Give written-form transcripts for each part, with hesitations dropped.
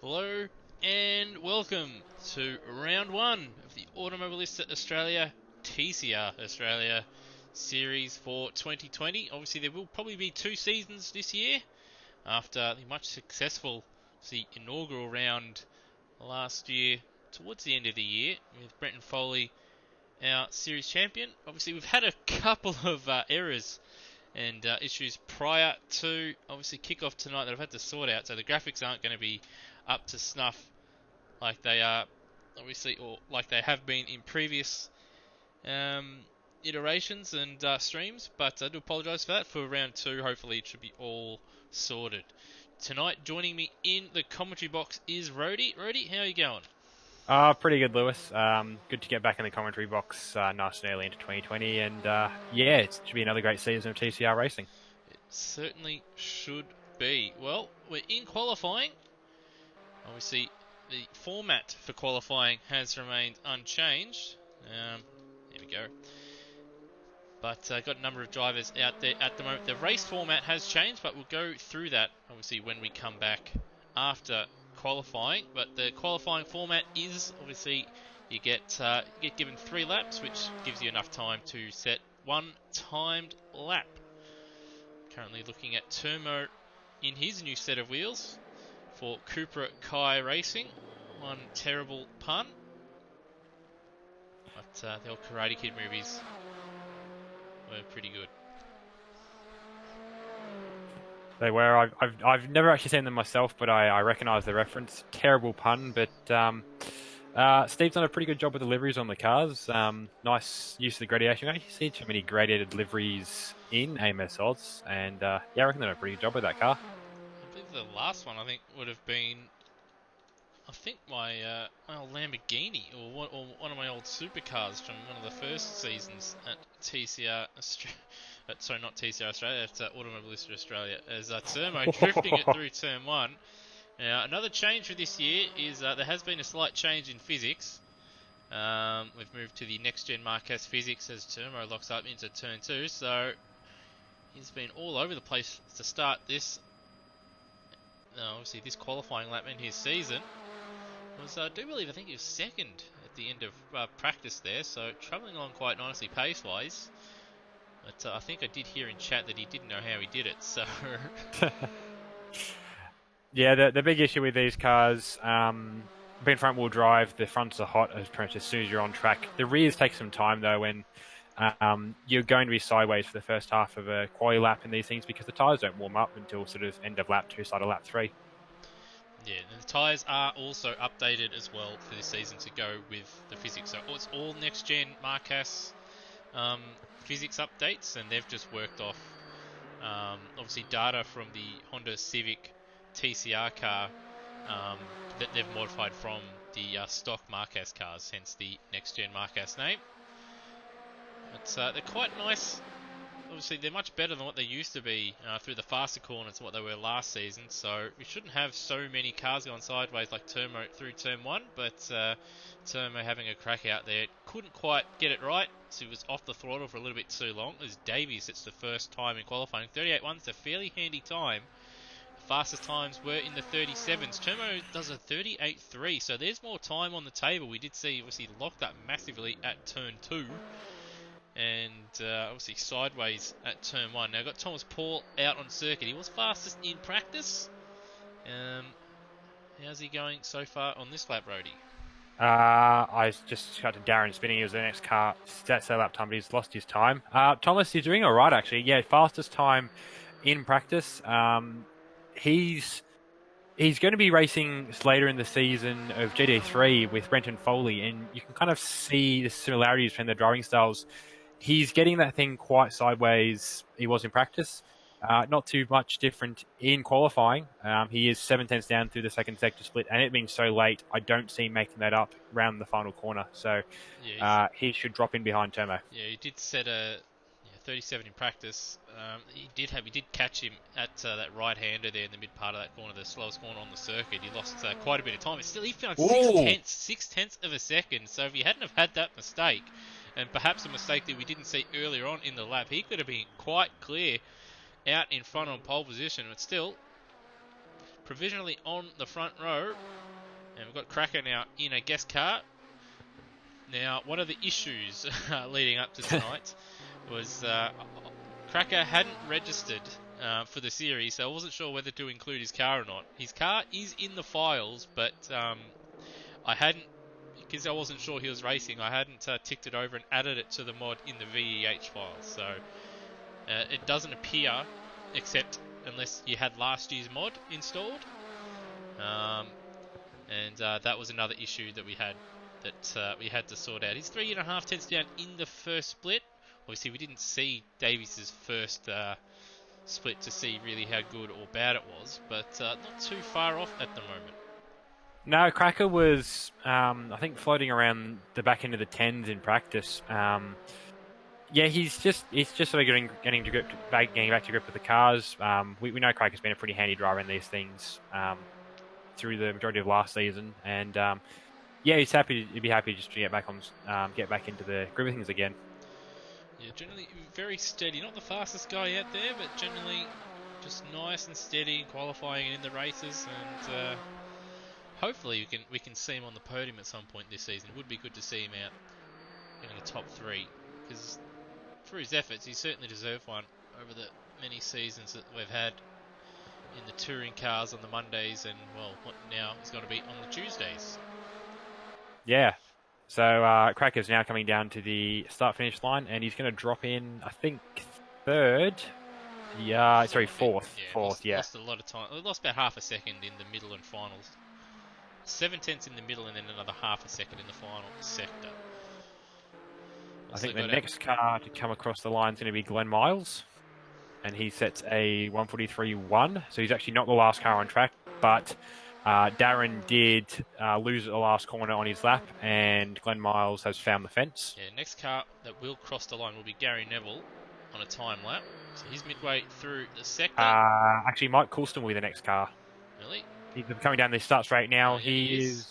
Hello and welcome to round one of the Automobilista Australia TCR Australia series for 2020. Obviously, there will probably be two seasons this year after the much successful inaugural round last year towards the end of the year with Brenton Foley, our series champion. Obviously, we've had a couple of errors and issues prior to obviously kickoff tonight that I've had to sort out, so the graphics aren't going to be up to snuff like they are obviously, or like they have been in previous um, iterations and streams, but I do apologise for that. For round two, hopefully it should be all sorted. Tonight, joining me in the commentary box is Rody. Rody, how are you going? Pretty good, Lewis. Good to get back in the commentary box nice and early into 2020. And yeah, it should be another great season of TCR racing. It certainly should be. Well, we're in qualifying. Obviously, the format for qualifying has remained unchanged. There we go. But got a number of drivers out there at the moment. The race format has changed, but we'll go through that obviously when we come back after qualifying. But the qualifying format is obviously you get given 3 laps, which gives you enough time to set one timed lap. Currently looking at Turmo in his new set of wheels for Cupra Kai Racing. One terrible pun, but the old Karate Kid movies were pretty good. They were. I've never actually seen them myself, but I recognise the reference. Terrible pun, but Steve's done a pretty good job with the liveries on the cars. Nice use of the gradation. I don't actually see too many gradated liveries in AMSOZ, and yeah, I reckon they done a pretty good job with that car. I believe the last one would have been my old Lamborghini or one of my old supercars from one of the first seasons at TCR Australia. Sorry, not TCR Australia. It's Automobilista Australia. As Turmo drifting it through turn one. Now another change for this year is there has been a slight change in physics. We've moved to the next gen Marquez physics as Turmo locks up into turn two. So he's been all over the place to start this. Obviously, this qualifying lap in his season. I do believe, I think he was second at the end of practice there, so travelling along quite nicely pace-wise. But I think I did hear in chat that he didn't know how he did it, so... Yeah, the big issue with these cars, being front wheel drive, the fronts are hot as soon as you're on track. The rears take some time though when you're going to be sideways for the first half of a quali lap in these things because the tyres don't warm up until sort of end of lap 2, start of lap 3. Yeah, and the tyres are also updated as well for this season to go with the physics. So it's all next-gen Marquez physics updates, and they've just worked off, obviously, data from the Honda Civic TCR car that they've modified from the stock Marquez cars, hence the next-gen Marquez name. But they're quite nice. Obviously, they're much better than what they used to be through the faster corners to what they were last season. So we shouldn't have so many cars going sideways like Turmo through turn one. But Turmo having a crack out there, couldn't quite get it right. So he was off the throttle for a little bit too long. As Davies, it's the first time in qualifying. 38.1's a fairly handy time. The fastest times were in the 37s. Turmo does a 38.3, so there's more time on the table. We did see, obviously, locked up massively at turn 2. And obviously sideways at turn 1. Now got Thomas Paul out on circuit. He was fastest in practice. How's he going so far on this lap, Rody? I just got to Darren spinning. He was the next car set lap time, but he's lost his time. Thomas, he's doing all right actually. Yeah, fastest time in practice. He's going to be racing later in the season of GT3 with Brenton Foley, and you can kind of see the similarities between their driving styles. He's getting that thing quite sideways he was in practice. Not too much different in qualifying. He is 7/10 down through the second sector split, and it being so late, I don't see him making that up round the final corner. So he should drop in behind Turmo. Yeah, he did set a 37 in practice. He did catch him at that right-hander there in the mid part of that corner, the slowest corner on the circuit. He lost quite a bit of time. But still, he found six tenths of a second. So if he hadn't have had that mistake, and perhaps a mistake that we didn't see earlier on in the lap, he could have been quite clear out in front on pole position. But still, provisionally on the front row. And we've got Cracker now in a guest car. Now, one of the issues leading up to tonight was Cracker hadn't registered for the series, so I wasn't sure whether to include his car or not. His car is in the files, but I hadn't, because I wasn't sure he was racing, I hadn't ticked it over and added it to the mod in the VEH file. So it doesn't appear, except unless you had last year's mod installed. And that was another issue that we had to sort out. He's 3.5 tenths down in the first split. Obviously, we didn't see Davies' first split to see really how good or bad it was, but not too far off at the moment. No, Cracker was, I think, floating around the back end of the 10s in practice. Yeah, he's just sort of getting back to grip with the cars. We know Cracker's been a pretty handy driver in these things through the majority of last season, and yeah, he'd be happy just to get back into the grip of things again. Yeah, generally very steady. Not the fastest guy out there, but generally just nice and steady, qualifying and in the races. And hopefully we can see him on the podium at some point this season. It would be good to see him out in the top 3, because for his efforts, he certainly deserved one over the many seasons that we've had in the touring cars on the Mondays, and well, what now he's got to be on the Tuesdays. Yeah. So Cracker's now coming down to the start-finish line, and he's going to drop in, I think, third. Yeah, sorry, fourth. Lost a lot of time. Lost about half a second in the middle and finals. 7 tenths in the middle, and then another half a second in the final sector. I think the next car to come across the line is going to be Glenn Miles, and he sets a 1:43.1. So he's actually not the last car on track, but Darren did lose at the last corner on his lap, and Glenn Miles has found the fence. Yeah, next car that will cross the line will be Gary Neville on a time lap. So he's midway through the sector. Actually, Mike Coulston will be the next car. Really? He's coming down this start straight now. He is.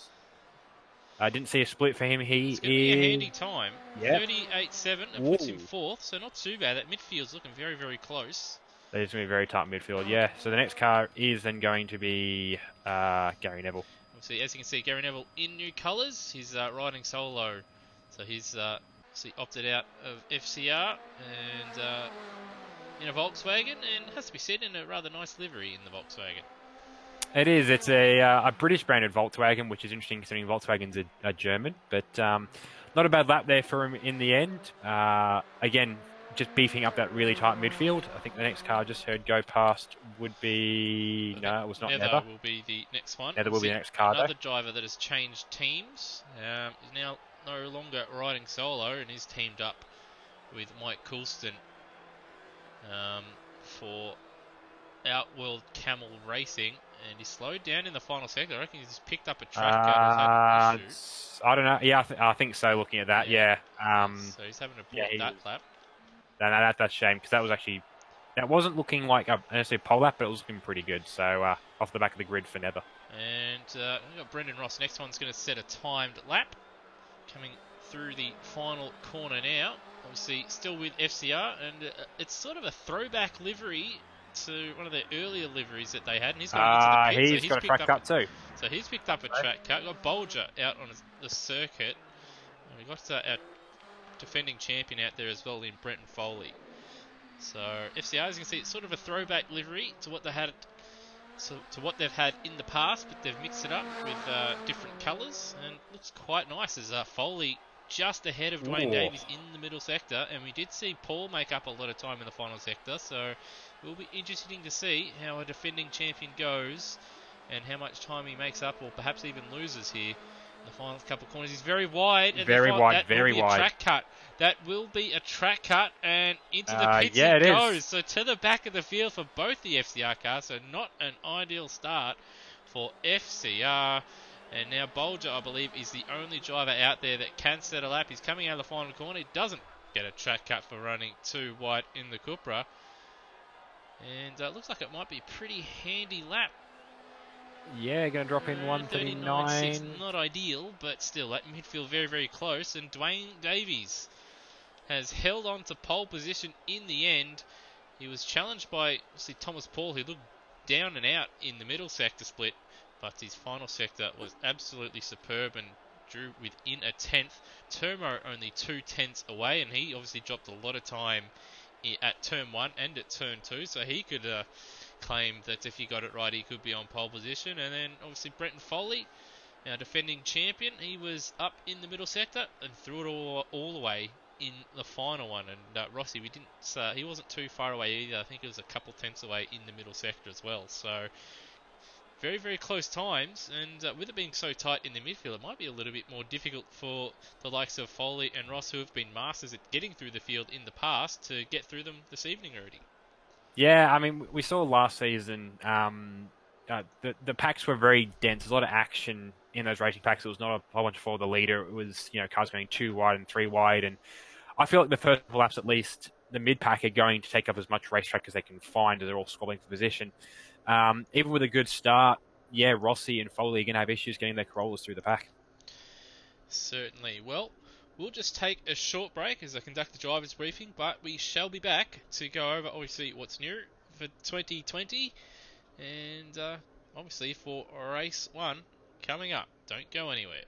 I didn't see a split for him. It's going to be a handy time. Yep. 38.7. It puts him fourth, so not too bad. That midfield's looking very, very close. That is going to be very tight midfield, yeah. So the next car is then going to be Gary Neville. Obviously, as you can see, Gary Neville in new colours. He's riding solo. So he's opted out of FCR and in a Volkswagen, and has to be said, in a rather nice livery in the Volkswagen. It is. It's a British branded Volkswagen, which is interesting considering Volkswagens are German. But not a bad lap there for him in the end. Again, just beefing up that really tight midfield. I think the next car I just heard go past would be... No, it was not Nether. Nether will be the next one. Nether will be the next car, Another driver that has changed teams. Is now no longer riding solo and is teamed up with Mike Coulston for Outworld Camel Racing. And he slowed down in the final sector. I reckon he's just picked up a track out of issue. I don't know. Yeah, I think so, looking at that, yeah. So he's having to pull up that lap. No, that's a shame, because that was actually... That wasn't looking like a pole lap, but it was looking pretty good. So, off the back of the grid for Nether. And we've got Brendan Ross. Next one's going to set a timed lap. Coming through the final corner now. Obviously, still with FCR. And it's sort of a throwback livery to one of the earlier liveries that they had, and he's going into the pit. He's got a track cut too. So he's picked up a track cut. Got Bolger out on the circuit. And we got our defending champion out there as well in Brenton Foley. So FCR, as you can see, it's sort of a throwback livery to what they had, to what they've had in the past, but they've mixed it up with different colours, and it looks quite nice. As Foley just ahead of Dwayne Davies in the middle sector, and we did see Paul make up a lot of time in the final sector, so it will be interesting to see how a defending champion goes and how much time he makes up, or perhaps even loses here in the final couple of corners. He's very wide. And very wide. Track cut. That will be a track cut, and into the pits it goes. Is. So to the back of the field for both the FCR cars, so not an ideal start for FCR. And now Bolger, I believe, is the only driver out there that can set a lap. He's coming out of the final corner. He doesn't get a track cut for running too wide in the Cupra. And it looks like it might be a pretty handy lap. Yeah, going to drop in 1:39.6. Not ideal, but still, that midfield very, very close. And Dwayne Davies has held on to pole position in the end. He was challenged by, see, Thomas Paul, who looked down and out in the middle sector split, but his final sector was absolutely superb and drew within a tenth. Turmo only 2/10 away, and he obviously dropped a lot of time at turn 1 and at turn 2, so he could claim that if he got it right, he could be on pole position. And then obviously Brenton Foley, our defending champion, he was up in the middle sector and threw it all the way in the final one. And Rossi, he wasn't too far away either. I think it was a couple tenths away in the middle sector as well. So very, very close times, and with it being so tight in the midfield, it might be a little bit more difficult for the likes of Foley and Ross, who have been masters at getting through the field in the past, to get through them this evening already. Yeah, I mean, we saw last season the packs were very dense. There's a lot of action in those racing packs. It was not a whole bunch for the leader. It was, cars going 2 wide and 3 wide. And I feel like the first couple laps, at least, the mid pack are going to take up as much racetrack as they can find as they're all squabbling for position. Even with a good start, yeah, Rossi and Foley are going to have issues getting their Corollas through the pack. Certainly. Well, we'll just take a short break as I conduct the driver's briefing, but we shall be back to go over, obviously, what's new for 2020 and obviously for race 1 coming up. Don't go anywhere.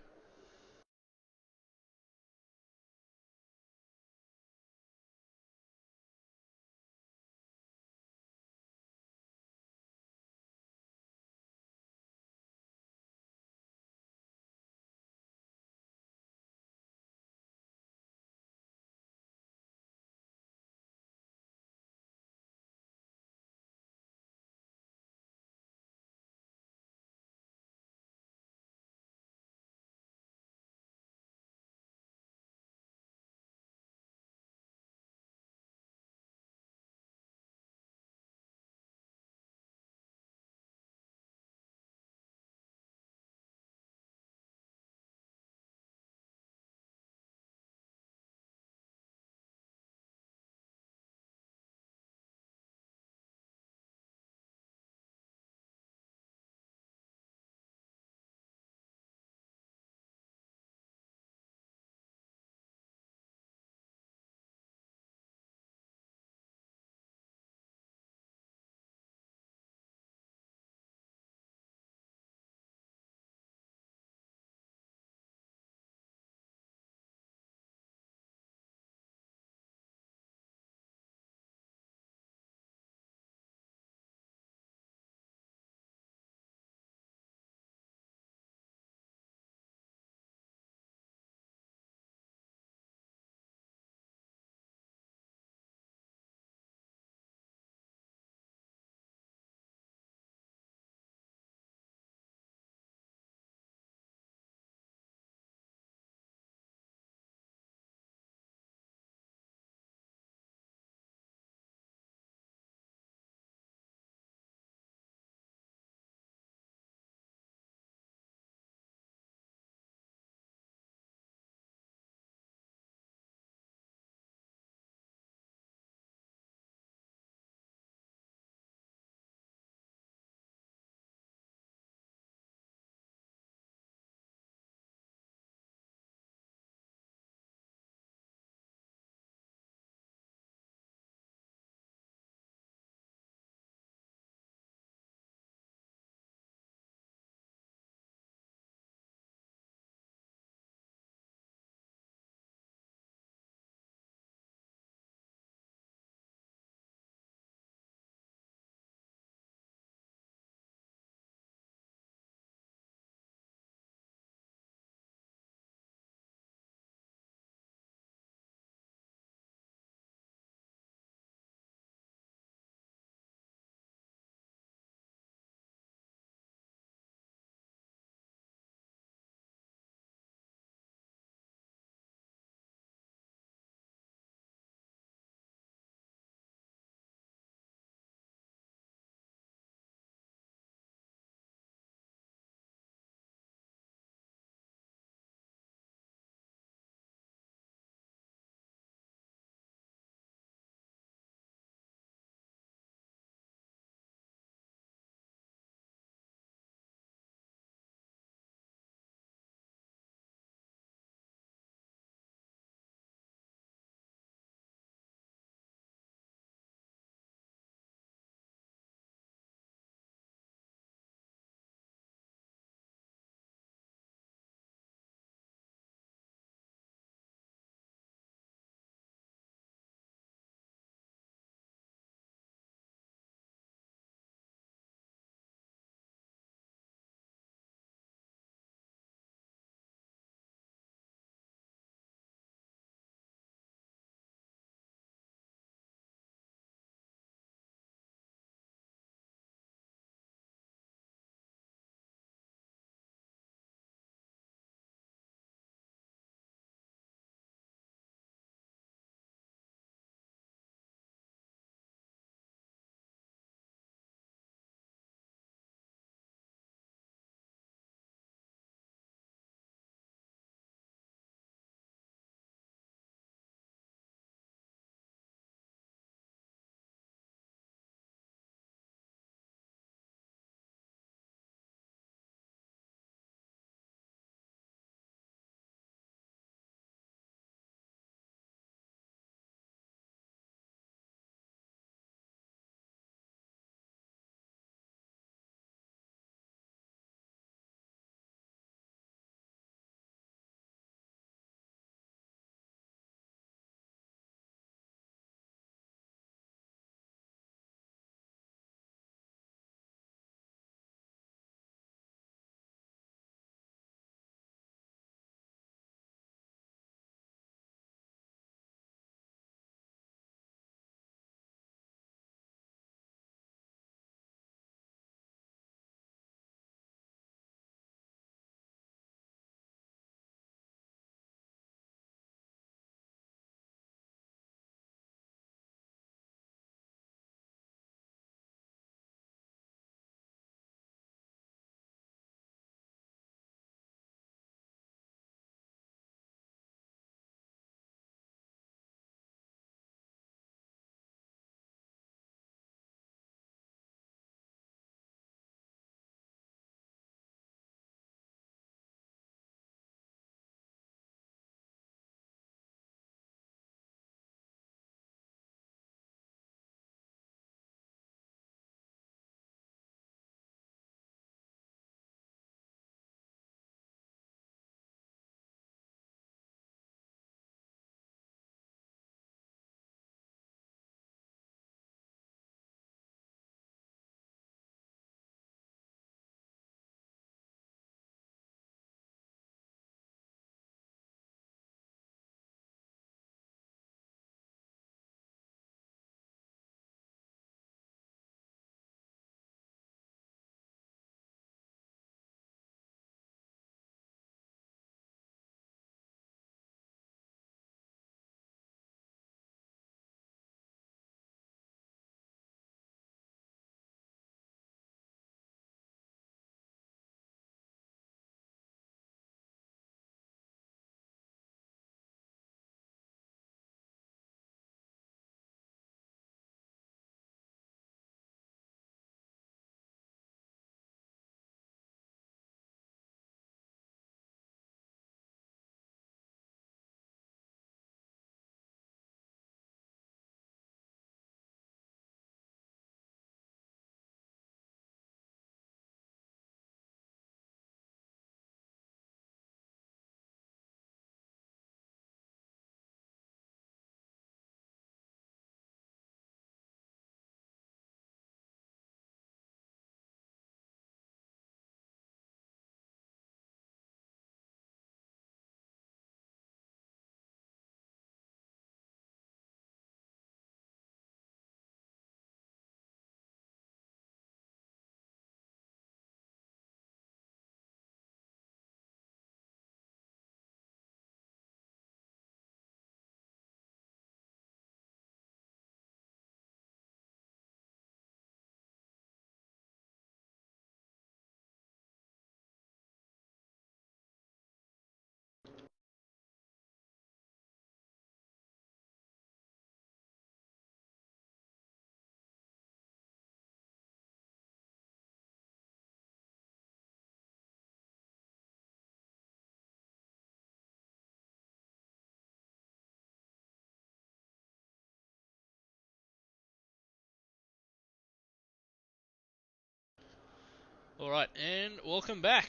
Alright, and welcome back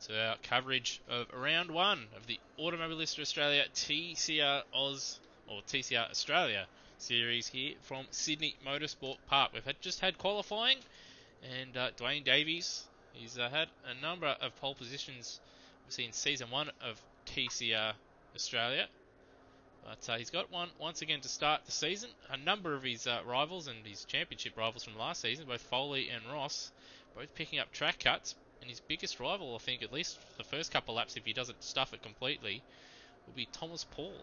to our coverage of round one of the Automobilista Australia TCR Oz, or TCR Australia series here from Sydney Motorsport Park. We've just had qualifying, and Dwayne Davies, he's had a number of pole positions, obviously in season one of TCR Australia. But he's got one once again to start the season. A number of his rivals and his championship rivals from last season, both Foley and Ross, both picking up track cuts. And his biggest rival, I think, at least for the first couple of laps, if he doesn't stuff it completely, will be Thomas Paul.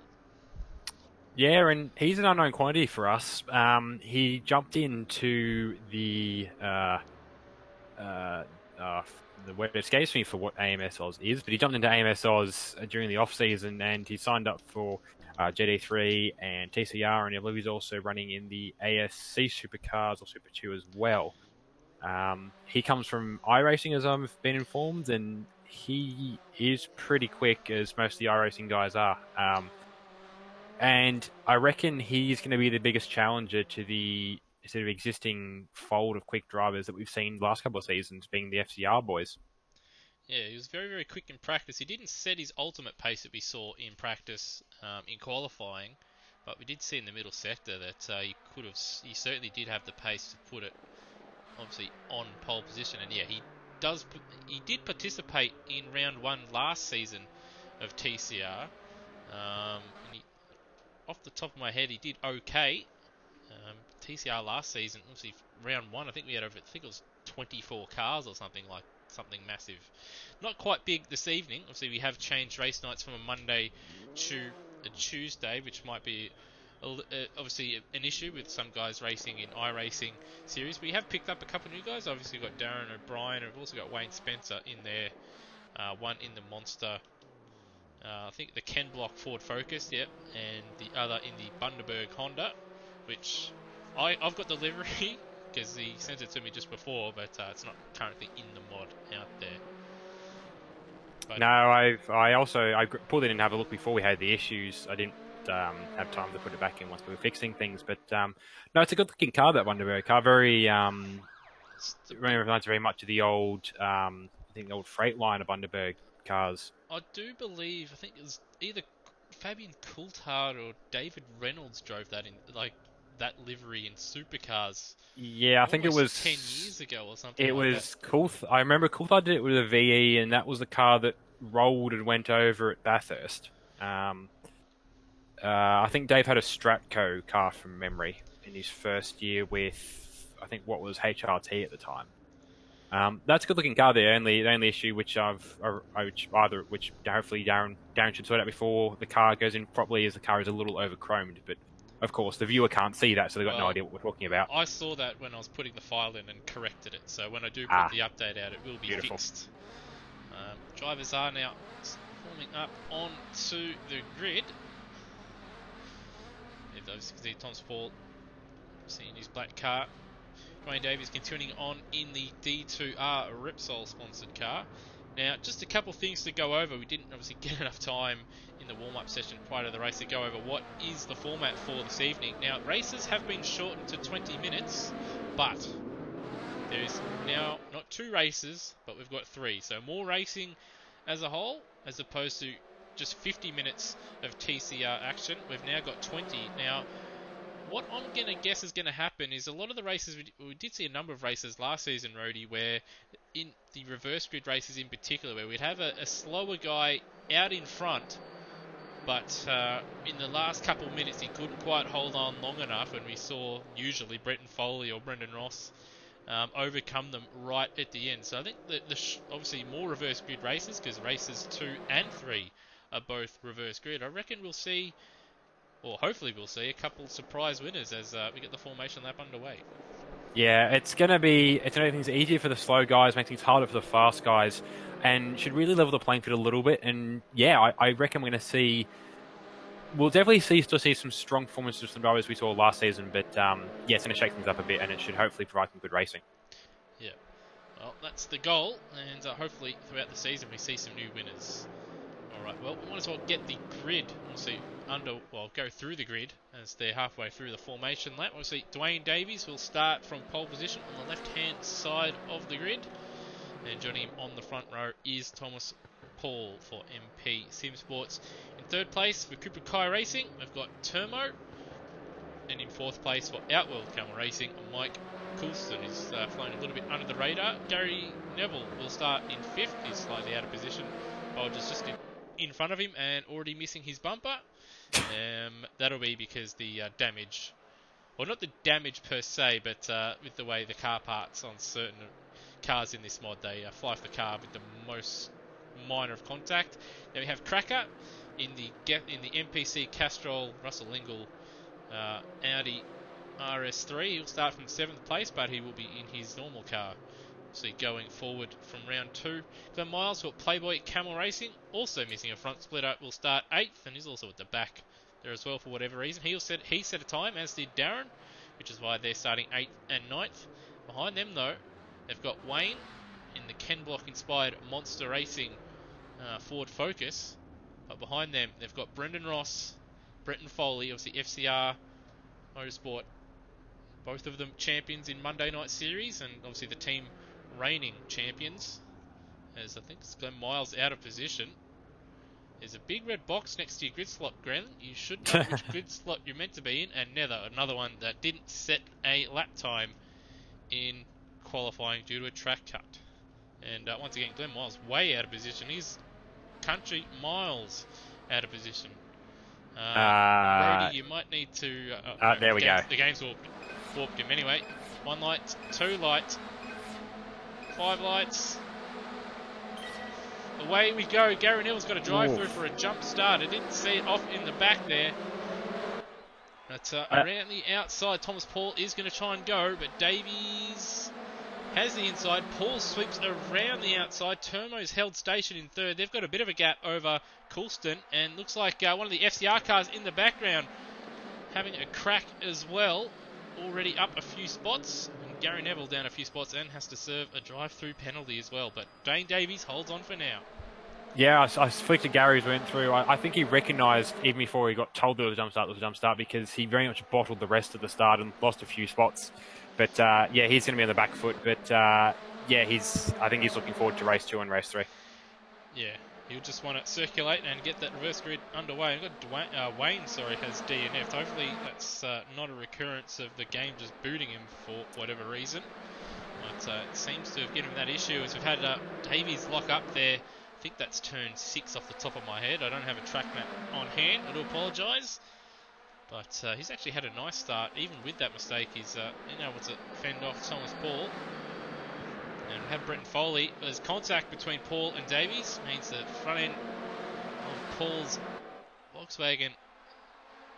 Yeah, and he's an unknown quantity for us. He jumped into uh, the word escapes me for what AMSOZ is, but he jumped into AMSOZ during the off season, and he signed up for GD3 and TCR, and I believe he's also running in the ASC Supercars or Super 2 as well. He comes from iRacing, as I've been informed, and he is pretty quick, as most of the iRacing guys are. And I reckon he's going to be the biggest challenger to the sort of existing fold of quick drivers that we've seen the last couple of seasons, being the FCR boys. Yeah, he was very, very quick in practice. He didn't set his ultimate pace that we saw in practice in qualifying, but we did see in the middle sector that he certainly did have the pace to put it obviously on pole position. And yeah, he did participate in round one last season of TCR. And off the top of my head, he did okay. TCR last season, obviously round one, I think it was 24 cars or something massive. Not quite big this evening. Obviously, we have changed race nights from a Monday to a Tuesday, which might be obviously an issue with some guys racing in iRacing series. We have picked up a couple of new guys. Obviously, we've got Darren O'Brien, and we've also got Wayne Spencer in there. One in the Monster, I think the Ken Block Ford Focus, yep, and the other in the Bundaberg Honda, which I've got the livery because he sent it to me just before, but it's not currently in the mod out there. But no, I pulled it in to have a look before we had the issues. I didn't have time to put it back in once we were fixing things, but no, it's a good looking car, that Wonderberg car. Very it reminds very much of the old I think the old Freightliner Bundaberg cars. I do believe, I think it was either Fabian Coulthard or David Reynolds drove that in, like, that livery in supercars. Yeah, I think it was 10 years ago or something. It like was Coulthard. I remember Coulthard did it with a VE, and that was the car that rolled and went over at Bathurst. I think Dave had a Stratco car from memory in his first year with, I think, what was HRT at the time. That's a good-looking car. The only issue which which hopefully Darren should sort out before the car goes in properly is the car is a little over-chromed, but of course the viewer can't see that, so they've got no idea what we're talking about. I saw that when I was putting the file in and corrected it, so when I do put the update out, it will be fixed. Drivers are now forming up onto the grid. Those can see Thomas Paul seeing his black car. Dwayne Davies continuing on in the D2R Repsol sponsored car. Now, just a couple of things to go over. We didn't obviously get enough time in the warm-up session prior to the race to go over what is the format for this evening. Now, races have been shortened to 20 minutes, but there is now not 2 races, but we've got 3. So more racing as a whole, as opposed to just 50 minutes of TCR action. We've now got 20. Now, what I'm going to guess is going to happen is a lot of the races, we did see a number of races last season, Rody, where in the reverse grid races in particular, where we'd have a slower guy out in front, but in the last couple of minutes he couldn't quite hold on long enough, and we saw usually Brenton Foley or Brendan Ross overcome them right at the end. So I think that obviously more reverse grid races, because races 2 and 3 are both reverse grid. I reckon we'll see, or hopefully we'll see, a couple surprise winners as we get the formation lap underway. Yeah, it's going to make things easier for the slow guys, make things harder for the fast guys, and should really level the playing field a little bit. And yeah, I reckon we'll definitely still see some strong performances from drivers we saw last season, but yeah, it's going to shake things up a bit, and it should hopefully provide some good racing. Yeah, well, that's the goal, and hopefully throughout the season we see some new winners. Alright, well, we might as well get the grid, go through the grid as they're halfway through the formation lap. We'll see Dwayne Davies will start from pole position on the left-hand side of the grid. And joining him on the front row is Thomas Paul for MP Sim Sports. In third place for Cooper Kai Racing, we've got Termo. And in fourth place for Outworld Camel Racing, Mike Coulston is flying a little bit under the radar. Gary Neville will start in fifth. He's slightly out of position. Bulger's just in front of him and already missing his bumper. That'll be because the damage, well, not the damage per se, but with the way the car parts on certain cars in this mod, they fly off the car with the most minor of contact. Then we have Cracker in the MPC Castrol Russell Lingle Audi RS3. He'll start from 7th place, but he will be in his normal car. So going forward from round 2. Glenn Miles for Playboy Camel Racing, also missing a front splitter, will start 8th and is also at the back there as well for whatever reason. He set a time, as did Darren, which is why they're starting 8th and 9th. Behind them, though, they've got Wayne in the Ken Block inspired Monster Racing Ford Focus. But behind them, they've got Brendan Ross, Brenton Foley, obviously FCR Motorsport, both of them champions in Monday Night Series, and obviously the team reigning champions, as I think Glenn Miles out of position. There's a big red box next to your grid slot, Glenn. You should know which grid slot you're meant to be in, and another one that didn't set a lap time in qualifying due to a track cut. And once again, Glenn Miles way out of position. He's country miles out of position. Brody, you might need to... there we go. The game's warped him anyway. 1 light, 2 light, 5 lights. Away we go. Gary Neville's got to drive through for a jump start. I didn't see it off in the back there. But around the outside, Thomas Paul is going to try and go, but Davies has the inside. Paul sweeps around the outside. Termo's held station in third. They've got a bit of a gap over Coulston, and looks like one of the FCR cars in the background having a crack as well. Already up a few spots. And Gary Neville down a few spots and has to serve a drive-through penalty as well. But Dane Davies holds on for now. Yeah, I flicked at Gary's went through. I think he recognised, even before he got told there was a jump start, because he very much bottled the rest of the start and lost a few spots. But yeah, he's going to be on the back foot. But yeah, I think he's looking forward to race 2 and race 3. Yeah, he'll just want to circulate and get that reverse grid underway. And Wayne, has DNF'd. Hopefully that's not a recurrence of the game just booting him for whatever reason. But it seems to have given him that issue, as we've had Davies lock up there. I think that's turn 6 off the top of my head. I don't have a track map on hand. I do apologise. But he's actually had a nice start. Even with that mistake, he's been able to fend off Thomas Paul. And we have Brenton Foley. There's contact between Paul and Davies. Means the front end of Paul's Volkswagen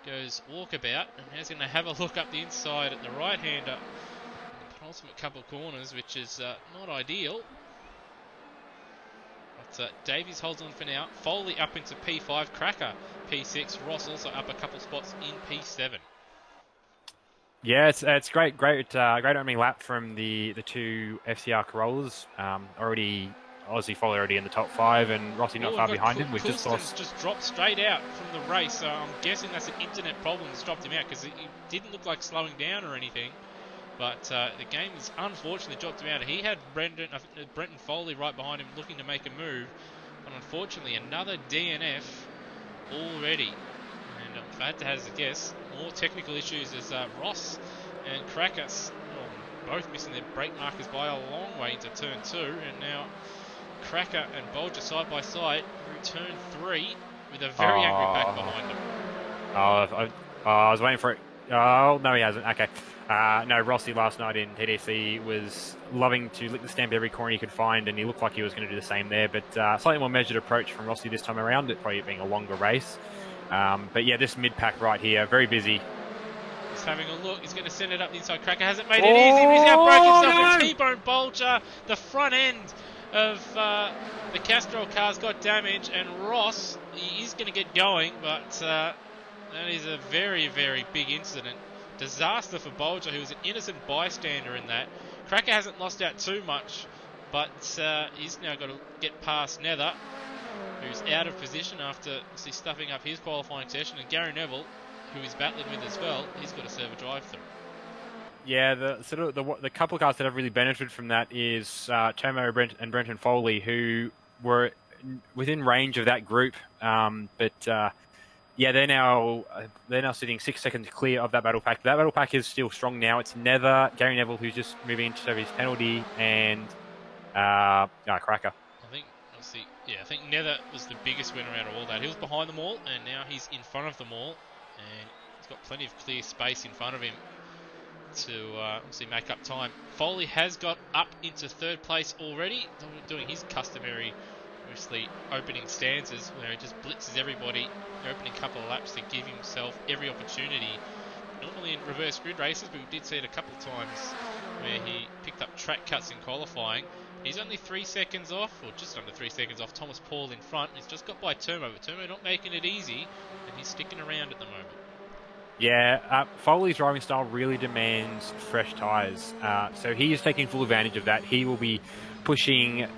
goes walkabout. And he's going to have a look up the inside at the right-hander. The penultimate couple of corners, which is not ideal. Davies holds on for now. Foley up into P5. Cracker P6. Ross also up a couple spots in P7. Yeah, it's great opening lap from the 2 FCR Corollas. Already Aussie Foley already in the top 5, and Rossi not far behind him. We've just lost. Just dropped straight out from the race. So I'm guessing that's an internet problem that's dropped him out, because he didn't look like slowing down or anything. But the game has unfortunately dropped him out. He had Brenton Foley right behind him looking to make a move. But unfortunately, another DNF already. And if I had to hazard a guess, more technical issues as Ross and Cracker both missing their brake markers by a long way into turn 2. And now Cracker and Bolger side by side through turn 3 with a very angry pack behind them. I was waiting for it. Oh, no, he hasn't. Okay. No, Rossi last night in TDC was loving to lick the stamp every corner he could find, and he looked like he was going to do the same there. But slightly more measured approach from Rossi this time around, it probably being a longer race. But yeah, this mid-pack right here, very busy. He's having a look. He's going to send it up the inside. Cracker hasn't made it easy. He's now broke himself a T-bone Bolger. The front end of the Castrol car's got damage, and Ross, he is going to get going, but that is a very, very big incident. Disaster for Bolger, who was an innocent bystander in that. Cracker hasn't lost out too much, but he's now got to get past Nether, who's out of position after stuffing up his qualifying session, and Gary Neville, who he's battling with as well, he's got to serve a drive-through. Yeah, the couple of cars that have really benefited from that is Tomo and Brenton Foley, who were within range of that group. But yeah, they're now sitting 6 seconds clear of that battle pack. That battle pack is still strong now. It's Gary Neville, who's just moving into his penalty, and Cracker. I think Nether was the biggest winner out of all that. He was behind them all, and now he's in front of them all, and he's got plenty of clear space in front of him to obviously make up time. Foley has got up into third place already, doing his customary, obviously, opening stanzas where he just blitzes everybody, the opening couple of laps to give himself every opportunity. Normally in reverse grid races, but we did see it a couple of times where he picked up track cuts in qualifying. He's only 3 seconds off, or just under 3 seconds off Thomas Paul in front. He's just got by Turmo, but Turmo not making it easy, and he's sticking around at the moment. Yeah, Foley's driving style really demands fresh tyres. So he is taking full advantage of that. He will be pushing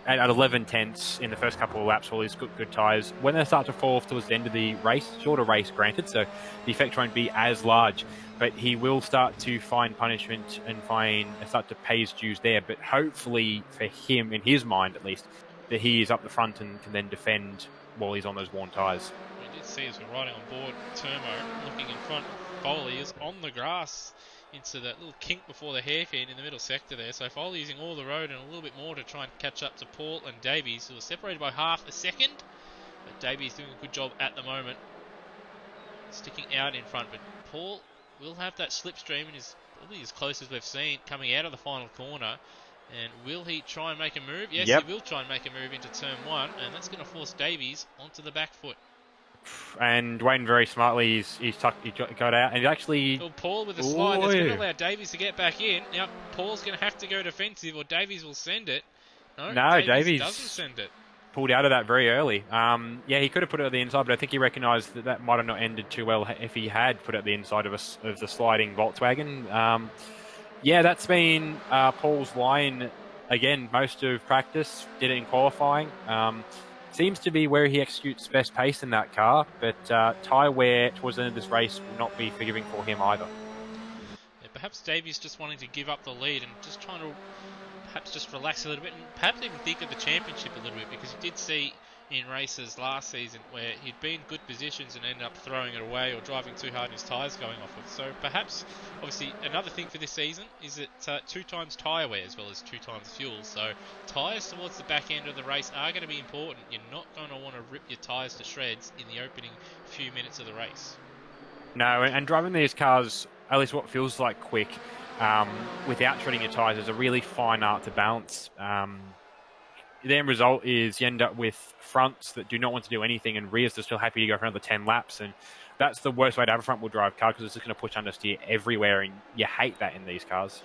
at 11 tenths in the first couple of laps, all these good tyres. When they start to fall off towards the end of the race, shorter race granted, so the effect won't be as large, but he will start to find punishment and start to pay his dues there. But hopefully for him, in his mind at least, that he is up the front and can then defend while he's on those worn tyres. We did see as we're riding on board, Turmo looking in front. Foley is on the grass into that little kink before the hairpin in the middle sector there. So Foley using all the road and a little bit more to try and catch up to Paul and Davies, who are separated by half a second. But Davies doing a good job at the moment, sticking out in front. But Paul will have that slipstream and is probably as close as we've seen coming out of the final corner. And will he try and make a move? Yes, Yep. He will try and make a move into turn one, and that's going to force Davies onto the back foot. And Wayne very smartly, he got out, and he actually... Well, Paul with a slide that's going to allow Davies to get back in. Now, Paul's going to have to go defensive, or Davies will send it. No, Davies doesn't send it. Pulled out of that very early. Yeah, he could have put it at the inside, but I think he recognised that might have not ended too well if he had put it at the inside of the sliding Volkswagen. Yeah, that's been Paul's line again. Most of practice, did it in qualifying. Seems to be where he executes best pace in that car, but tyre wear towards the end of this race will not be forgiving for him either. Yeah, perhaps Davies just wanting to give up the lead and just trying to perhaps just relax a little bit and perhaps even think of the championship a little bit, because you did see in races last season where he'd be in good positions and ended up throwing it away or driving too hard and his tyres going off it. So perhaps, obviously, another thing for this season is that 2 times tyre wear as well as 2 times fuel. So tyres towards the back end of the race are going to be important. You're not going to want to rip your tyres to shreds in the opening few minutes of the race. No, and driving these cars, at least what feels like quick, without shredding your tyres is a really fine art to balance. The end result is you end up with fronts that do not want to do anything and rears that are still happy to go for another 10 laps. And that's the worst way to have a front-wheel drive car, because it's just going to push understeer everywhere, and you hate that in these cars.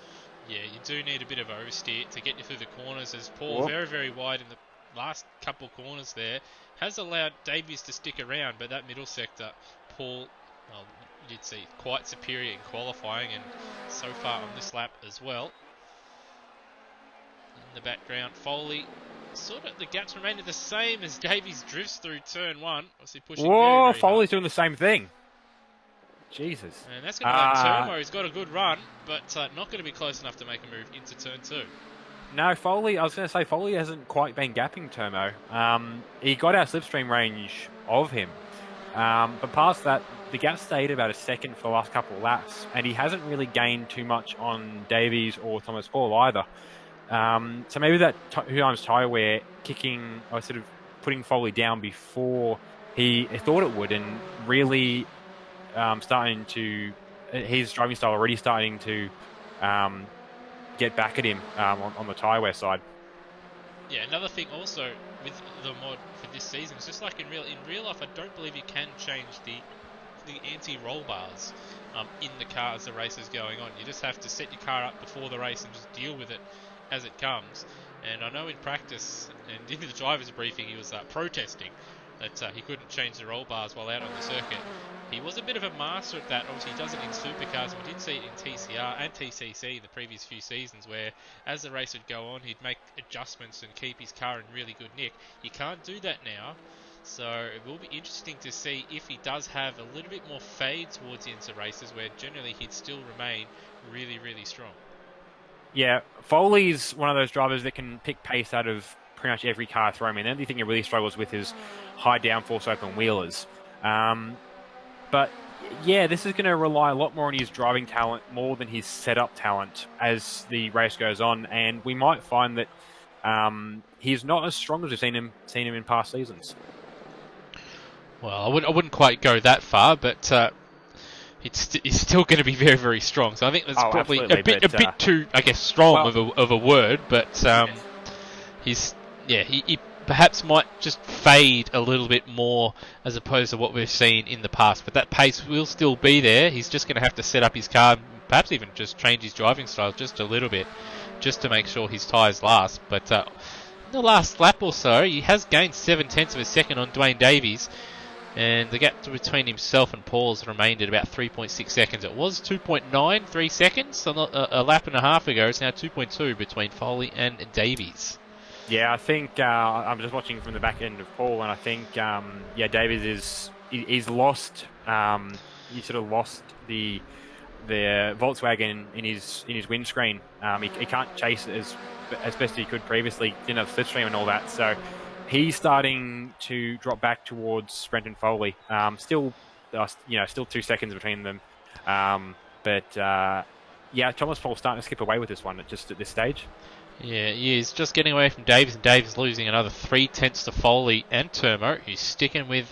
Yeah, you do need a bit of oversteer to get you through the corners, as Paul very, very wide in the last couple corners there has allowed Davies to stick around, but that middle sector, Paul, well, you did see quite superior in qualifying and so far on this lap as well. In the background, Foley, sort of the gaps remaining the same as Davies drifts through turn one. Obviously pushing very Foley's hard. doing the same thing. Jesus. And that's going to go Turmo. He's got a good run, but not going to be close enough to make a move into turn two. No, Foley, I was going to say, Foley hasn't quite been gapping Turmo. He got our slipstream range of him. But past that, the gap stayed about a second for the last couple of laps, and he hasn't really gained too much on Davies or Thomas Paul either. So maybe that Huam's tyre wear kicking, or sort of putting Foley down before he thought it would, and really starting to, his driving style already starting to get back at him on the tyre wear side. Yeah, another thing also with the mod for this season, it's just like in real life, I don't believe you can change the anti-roll bars in the car as the race is going on. You just have to set your car up before the race and just deal with it as it comes. And I know in practice and in the driver's briefing he was protesting that he couldn't change the roll bars while out on the circuit. He was a bit of a master at that. Obviously he does it in supercars, and we did see it in TCR and TCC the previous few seasons, where as the race would go on he'd make adjustments and keep his car in really good nick. You can't do that now, So it will be interesting to see if he does have a little bit more fade towards the ends of races, where generally he'd still remain really, really strong. Yeah, Foley's one of those drivers that can pick pace out of pretty much every car thrown in. The only thing he really struggles with is high downforce open wheelers. But yeah, this is going to rely a lot more on his driving talent more than his setup talent as the race goes on, and we might find that he's not as strong as we've seen him in past seasons. Well, I wouldn't quite go that far, but it's still going to be very, very strong. So I think that's probably a bit too, I guess, strong of a word. But yes. he perhaps might just fade a little bit more as opposed to what we've seen in the past. But that pace will still be there. He's just going to have to set up his car, perhaps even just change his driving style just a little bit, just to make sure his tyres last. But in the last lap or so, he has gained 0.7 of a second on Dwayne Davies. And the gap between himself and Paul has remained at about 3.6 seconds. It was 2.93 seconds a lap and a half ago. It's now 2.2 between Foley and Davies. Yeah, I think I'm just watching from the back end of Paul, and I think Davies he's lost. He sort of lost the Volkswagen in his windscreen. He can't chase it as best he could previously. Didn't have slipstream and all that, so. He's starting to drop back towards Brenton Foley. Still 2 seconds between them. But Thomas Paul's starting to skip away with this one just at this stage. Yeah, he is just getting away from Davies, and Davies losing another 0.3 to Foley and Turmo, who's sticking with,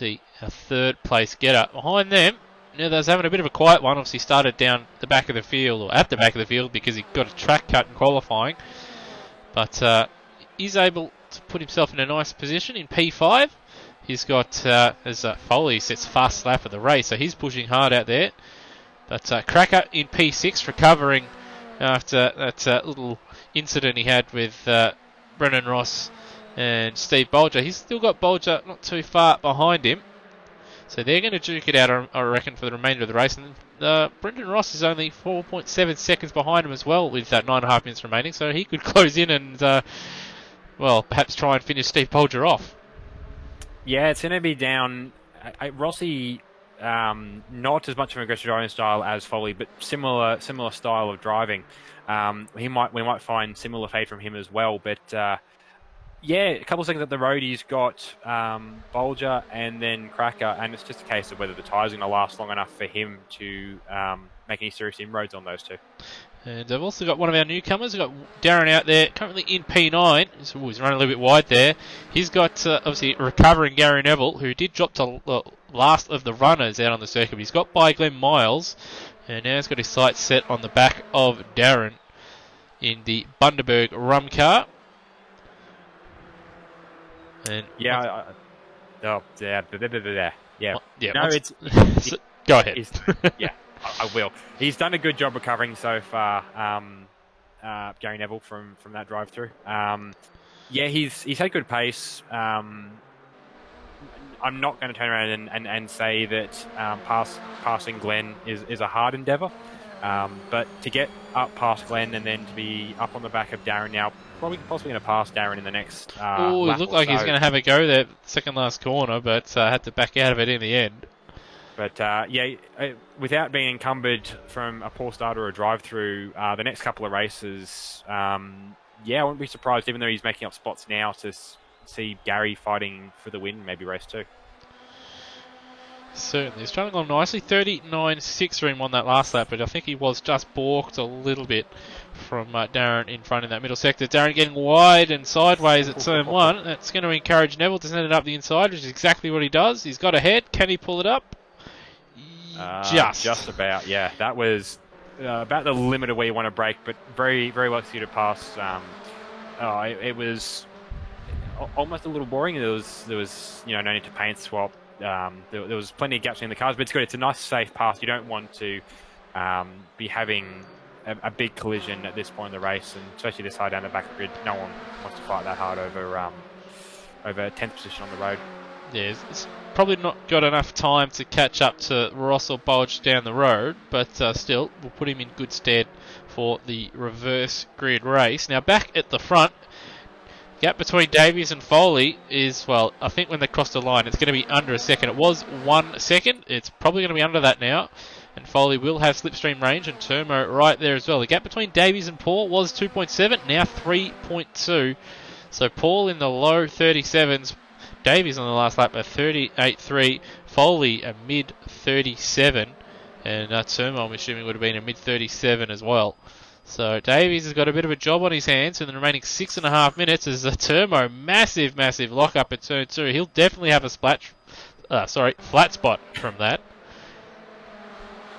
a third place getter. Behind them, they're having a bit of a quiet one. Obviously started down the back of the field, or at the back of the field, because he got a track cut in qualifying. But he's able to put himself in a nice position in P5. He's got, as Foley sets fast lap of the race, so he's pushing hard out there. But Cracker in P6, recovering after that little incident he had with Brennan Ross and Steve Bolger. He's still got Bolger not too far behind him. So they're going to duke it out, I reckon, for the remainder of the race. And Brendan Ross is only 4.7 seconds behind him as well, with 9.5 minutes remaining. So he could close in and perhaps try and finish Steve Bolger off. Yeah, it's going to be down. Rossi, not as much of an aggressive driving style as Foley, but similar style of driving. We might find similar fade from him as well. But a couple of seconds up the road, he's got Bolger and then Cracker, and it's just a case of whether the tyres are going to last long enough for him to make any serious inroads on those two. And I've also got one of our newcomers. We've got Darren out there, currently in P9. He's running a little bit wide there. He's got, obviously, recovering Gary Neville, who did drop to the last of the runners out on the circuit. He's got by Glenn Miles, and now he's got his sights set on the back of Darren in the Bundaberg Rum car. And No, it's go ahead. I will. He's done a good job recovering so far, Gary Neville, from that drive-through. He's had good pace. I'm not going to turn around and say that passing Glenn is a hard endeavour. But to get up past Glenn and then to be up on the back of Darren now, possibly going to pass Darren in the next it looked like he's going to have a go there, second last corner, but had to back out of it in the end. But without being encumbered from a poor start or a drive-through, the next couple of races, I wouldn't be surprised, even though he's making up spots now, to see Gary fighting for the win, maybe race 2. Certainly. He's trying along nicely. 39.6 for him on that last lap, but I think he was just balked a little bit from Darren in front in that middle sector. Darren getting wide and sideways at turn 1. That's going to encourage Neville to send it up the inside, which is exactly what he does. He's got ahead. Can he pull it up? Just about, yeah. That was about the limit of where you want to brake, but very, very well suited pass. It was almost a little boring. There was no need to paint swap. There was plenty of gaps in the cars, but it's good. It's a nice, safe pass. You don't want to be having a big collision at this point in the race, and especially this high down the back grid. No one wants to fight that hard over 10th position on the road. Yeah, it's probably not got enough time to catch up to Ross or Bulge down the road, but still, we'll put him in good stead for the reverse grid race. Now, back at the front, Gap between Davies and Foley is, well, I think when they cross the line, it's going to be under a second. It was 1 second. It's probably going to be under that now. And Foley will have slipstream range, and Turmo right there as well. The gap between Davies and Paul was 2.7, now 3.2. So Paul in the low 37s. Davies on the last lap at 38.3. Foley a mid 37. And Turmo, I'm assuming, would have been a mid 37 as well. So Davies has got a bit of a job on his hands in the remaining 6.5 minutes as a Turmo massive lock up at turn 2. He'll definitely have a flat spot from that.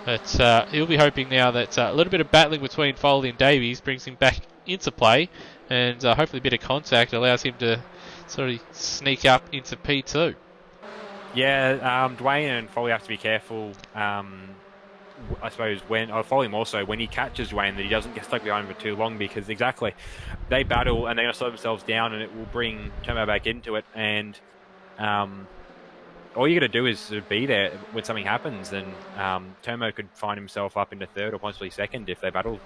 But he'll be hoping now that a little bit of battling between Foley and Davies brings him back into play, and hopefully a bit of contact allows him to sort of sneak up into P2. Yeah, Dwayne and Foley have to be careful. I suppose Foley more so when he catches Dwayne, that he doesn't get stuck behind him for too long, because exactly they battle and they're going to slow themselves down, and it will bring Tomo back into it. And all you got to do is sort of be there when something happens, and Tomo could find himself up into third or possibly second if they battle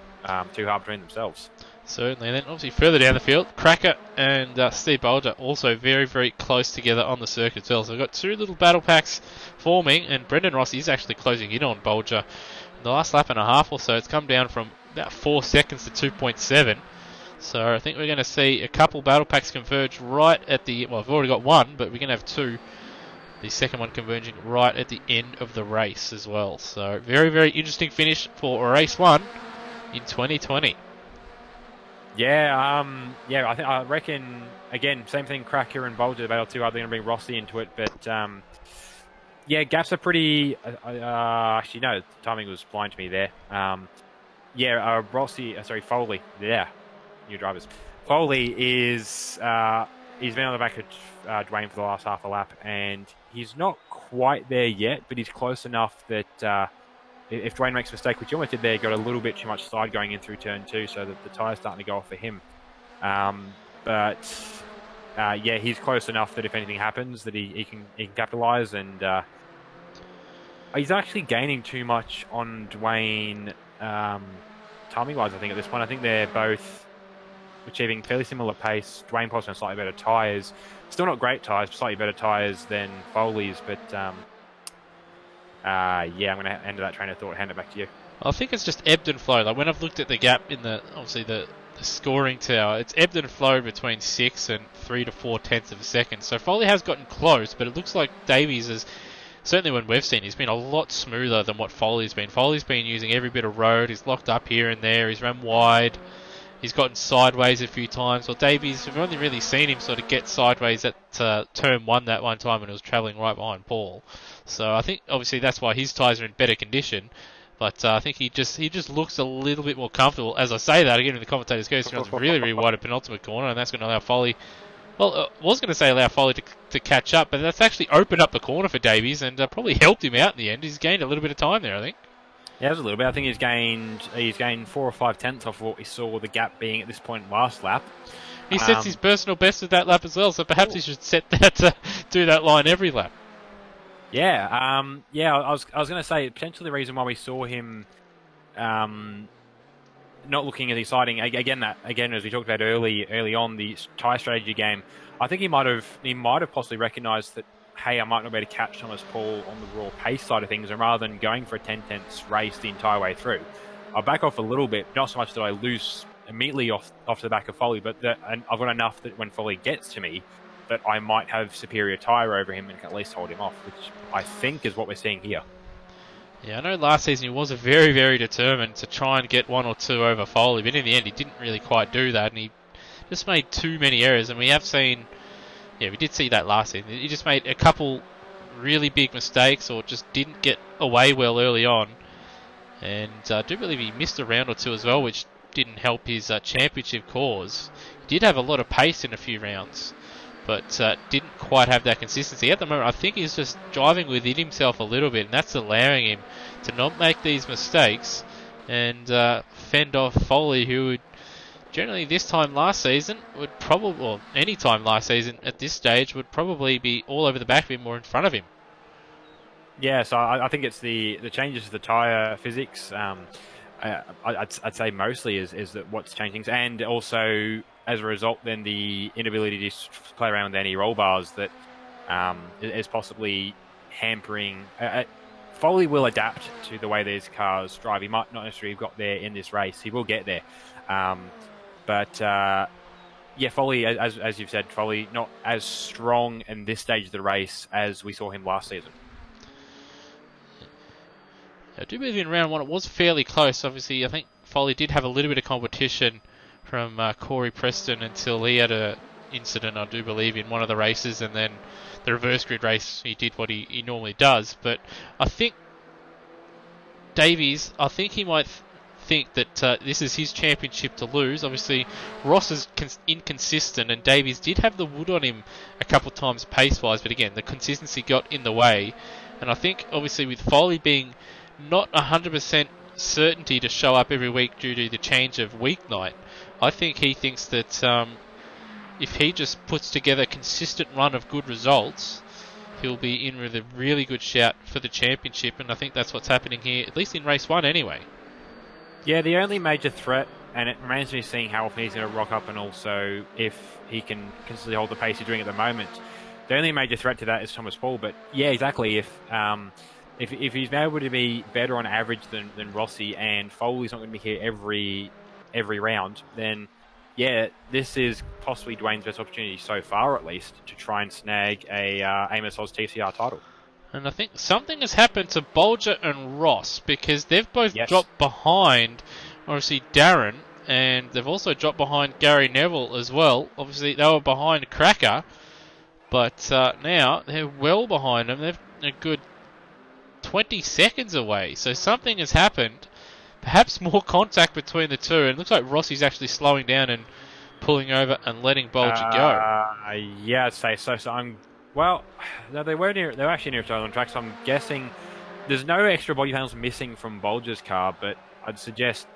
too hard between themselves. Certainly. And then obviously further down the field, Cracker and Steve Bolger also very, very close together on the circuit as well. So we've got two little battle packs forming, and Brendan Ross is actually closing in on Bolger. In the last lap and a half or so, it's come down from about 4 seconds to 2.7. So I think we're going to see a couple battle packs converge right at the... Well, I've already got one, but we're going to have two. The second one converging right at the end of the race as well. So very, very interesting finish for race 1 in 2020. I reckon again, same thing. Cracker and Bolger battle too hard. They're going to bring Rossi into it, but gaps are pretty. Actually, no, timing was blind to me there. Foley. Yeah, new drivers. Foley is he's been on the back of Dwayne for the last half a lap, and he's not quite there yet, but he's close enough that. If Dwayne makes a mistake, which he almost did there, got a little bit too much side going in through turn 2, so that the tyre's starting to go off for him. He's close enough that if anything happens, that he can capitalise, and he's actually gaining too much on Dwayne timing-wise, I think, at this point. I think they're both achieving fairly similar pace. Dwayne possibly on slightly better tyres. Still not great tyres, but slightly better tyres than Foley's, but... I'm going to end that train of thought. Hand it back to you. I think it's just ebbed and flowed. Like when I've looked at the gap in the scoring tower, it's ebbed and flowed between 6 and 3 to 4 tenths of a second. So Foley has gotten close, but it looks like Davies is, certainly when we've seen, he's been a lot smoother than what Foley's been. Foley's been using every bit of road. He's locked up here and there. He's run wide. He's gotten sideways a few times. Well, Davies, we've only really seen him sort of get sideways at turn 1 that one time when he was travelling right behind Paul. So I think obviously that's why his tyres are in better condition. But I think he just looks a little bit more comfortable. As I say that, again, in the commentator's goes, he runs really, really wide at penultimate corner, and that's going to allow Foley... Well, I was going to say allow Foley to catch up, but that's actually opened up the corner for Davies and probably helped him out in the end. He's gained a little bit of time there, I think. Yeah, it was a little bit. I think he's gained 4 or 5 tenths off what we saw the gap being at this point last lap. He sets his personal best with that lap as well, so perhaps he should set that to do that line every lap. Yeah, I was going to say potentially the reason why we saw him not looking as exciting again as we talked about early on the tyre strategy game. I think he might have possibly recognised that, hey, I might not be able to catch Thomas Paul on the raw pace side of things, and rather than going for a 10 tenths race the entire way through, I'll back off a little bit. Not so much that I lose immediately off the back of Foley, but and I've got enough that when Foley gets to me, that I might have superior tyre over him and can at least hold him off, which I think is what we're seeing here. Yeah, I know last season he was very, very determined to try and get 1 or 2 over Foley, but in the end he didn't really quite do that, and he just made too many errors, and we have seen... Yeah, we did see that last season. He just made a couple really big mistakes or just didn't get away well early on. And I do believe he missed a round or 2 as well, which didn't help his championship cause. He did have a lot of pace in a few rounds, but didn't quite have that consistency. At the moment, I think he's just driving within himself a little bit, and that's allowing him to not make these mistakes and fend off Foley, who would generally this time last season would probably, or any time last season at this stage, would probably be all over the back of him or in front of him. Yeah, so I think it's the changes to the tyre physics. I'd say mostly is that what's changing, and also as a result, then the inability to just play around with any roll bars that is possibly hampering. Foley will adapt to the way these cars drive. He might not necessarily have got there in this race. He will get there. But Foley, as you've said, Foley not as strong in this stage of the race as we saw him last season. I do believe in round 1 it was fairly close. Obviously, I think Foley did have a little bit of competition from Corey Preston until he had a incident, I do believe, in one of the races, and then the reverse grid race he did what he normally does. But I think Davies, he might think that this is his championship to lose. Obviously, Ross is inconsistent, and Davies did have the wood on him a couple of times pace-wise, but again, the consistency got in the way. And I think, obviously, with Foley being not 100% certainty to show up every week due to the change of weeknight, I think he thinks that if he just puts together a consistent run of good results, he'll be in with a really good shout for the championship, and I think that's what's happening here, at least in race 1 anyway. Yeah, the only major threat, and it remains to be seen how often he's going to rock up, and also if he can consistently hold the pace he's doing at the moment. The only major threat to that is Thomas Paul, but yeah, exactly. If he's able to be better on average than Rossi, and Foley's not going to be here every round, then yeah, this is possibly Dwayne's best opportunity so far, at least, to try and snag a AMSOZ TCR title. And I think something has happened to Bolger and Ross, because they've both dropped behind, obviously, Darren, and they've also dropped behind Gary Neville as well. Obviously, they were behind Cracker, but now they're well behind them. They're a good 20 seconds away, so something has happened. Perhaps more contact between the two, and it looks like Rossi's actually slowing down and pulling over and letting Bolger go. Yeah, I'd say so. No, they were actually near each other on track, so I'm guessing there's no extra body panels missing from Bolger's car, but I'd suggest...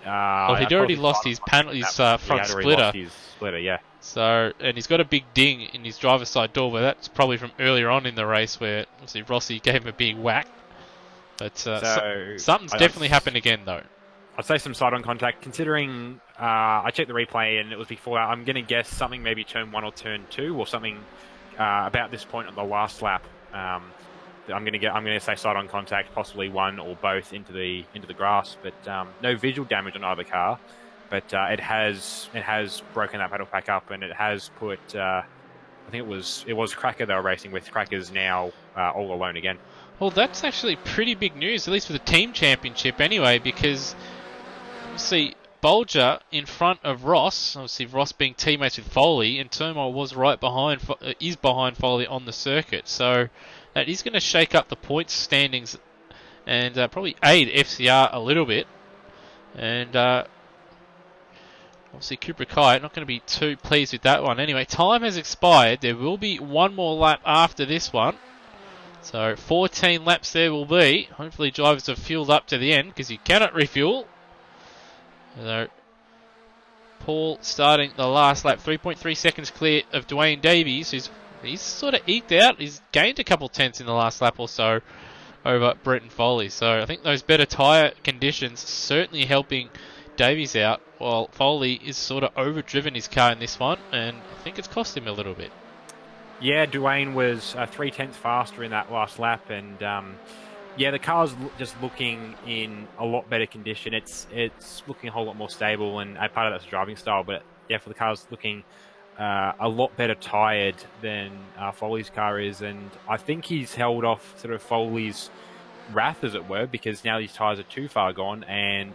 well, he'd already lost his front splitter. Lost his splitter, yeah. So, and he's got a big ding in his driver's side door, but that's probably from earlier on in the race where obviously Rossi gave him a big whack. But something's definitely happened again, though. I'd say some side-on contact, considering I checked the replay and it was before that. I'm going to guess something maybe turn 1 or turn 2 or something about this point on the last lap. I'm going to say side-on contact, possibly one or both into the grass, but no visual damage on either car. But it has broken that pedal pack up, and it has put I think it was Cracker they were racing with. Cracker's now all alone again. Well, that's actually pretty big news, at least for the team championship anyway, because obviously Bolger in front of Ross, obviously Ross being teammates with Foley, and Turmoil was is behind Foley on the circuit, so that is going to shake up the points standings and probably aid FCR a little bit. And obviously Cooper Kai not going to be too pleased with that one. Anyway, time has expired. There will be one more lap after this one. So 14 laps there will be. Hopefully drivers have fueled up to the end, because you cannot refuel. So Paul starting the last lap, 3.3 seconds clear of Dwayne Davies, he's sort of eked out. He's gained a couple tenths in the last lap or so over Brenton Foley. So I think those better tyre conditions certainly helping Davies out, while Foley is sort of overdriven his car in this one, and I think it's cost him a little bit. Yeah, Dwayne was 3/10 faster in that last lap, and the car's just looking in a lot better condition. It's looking a whole lot more stable, and part of that's driving style, but yeah, for the car's looking a lot better tired than Foley's car is, and I think he's held off sort of Foley's wrath, as it were, because now these tyres are too far gone, and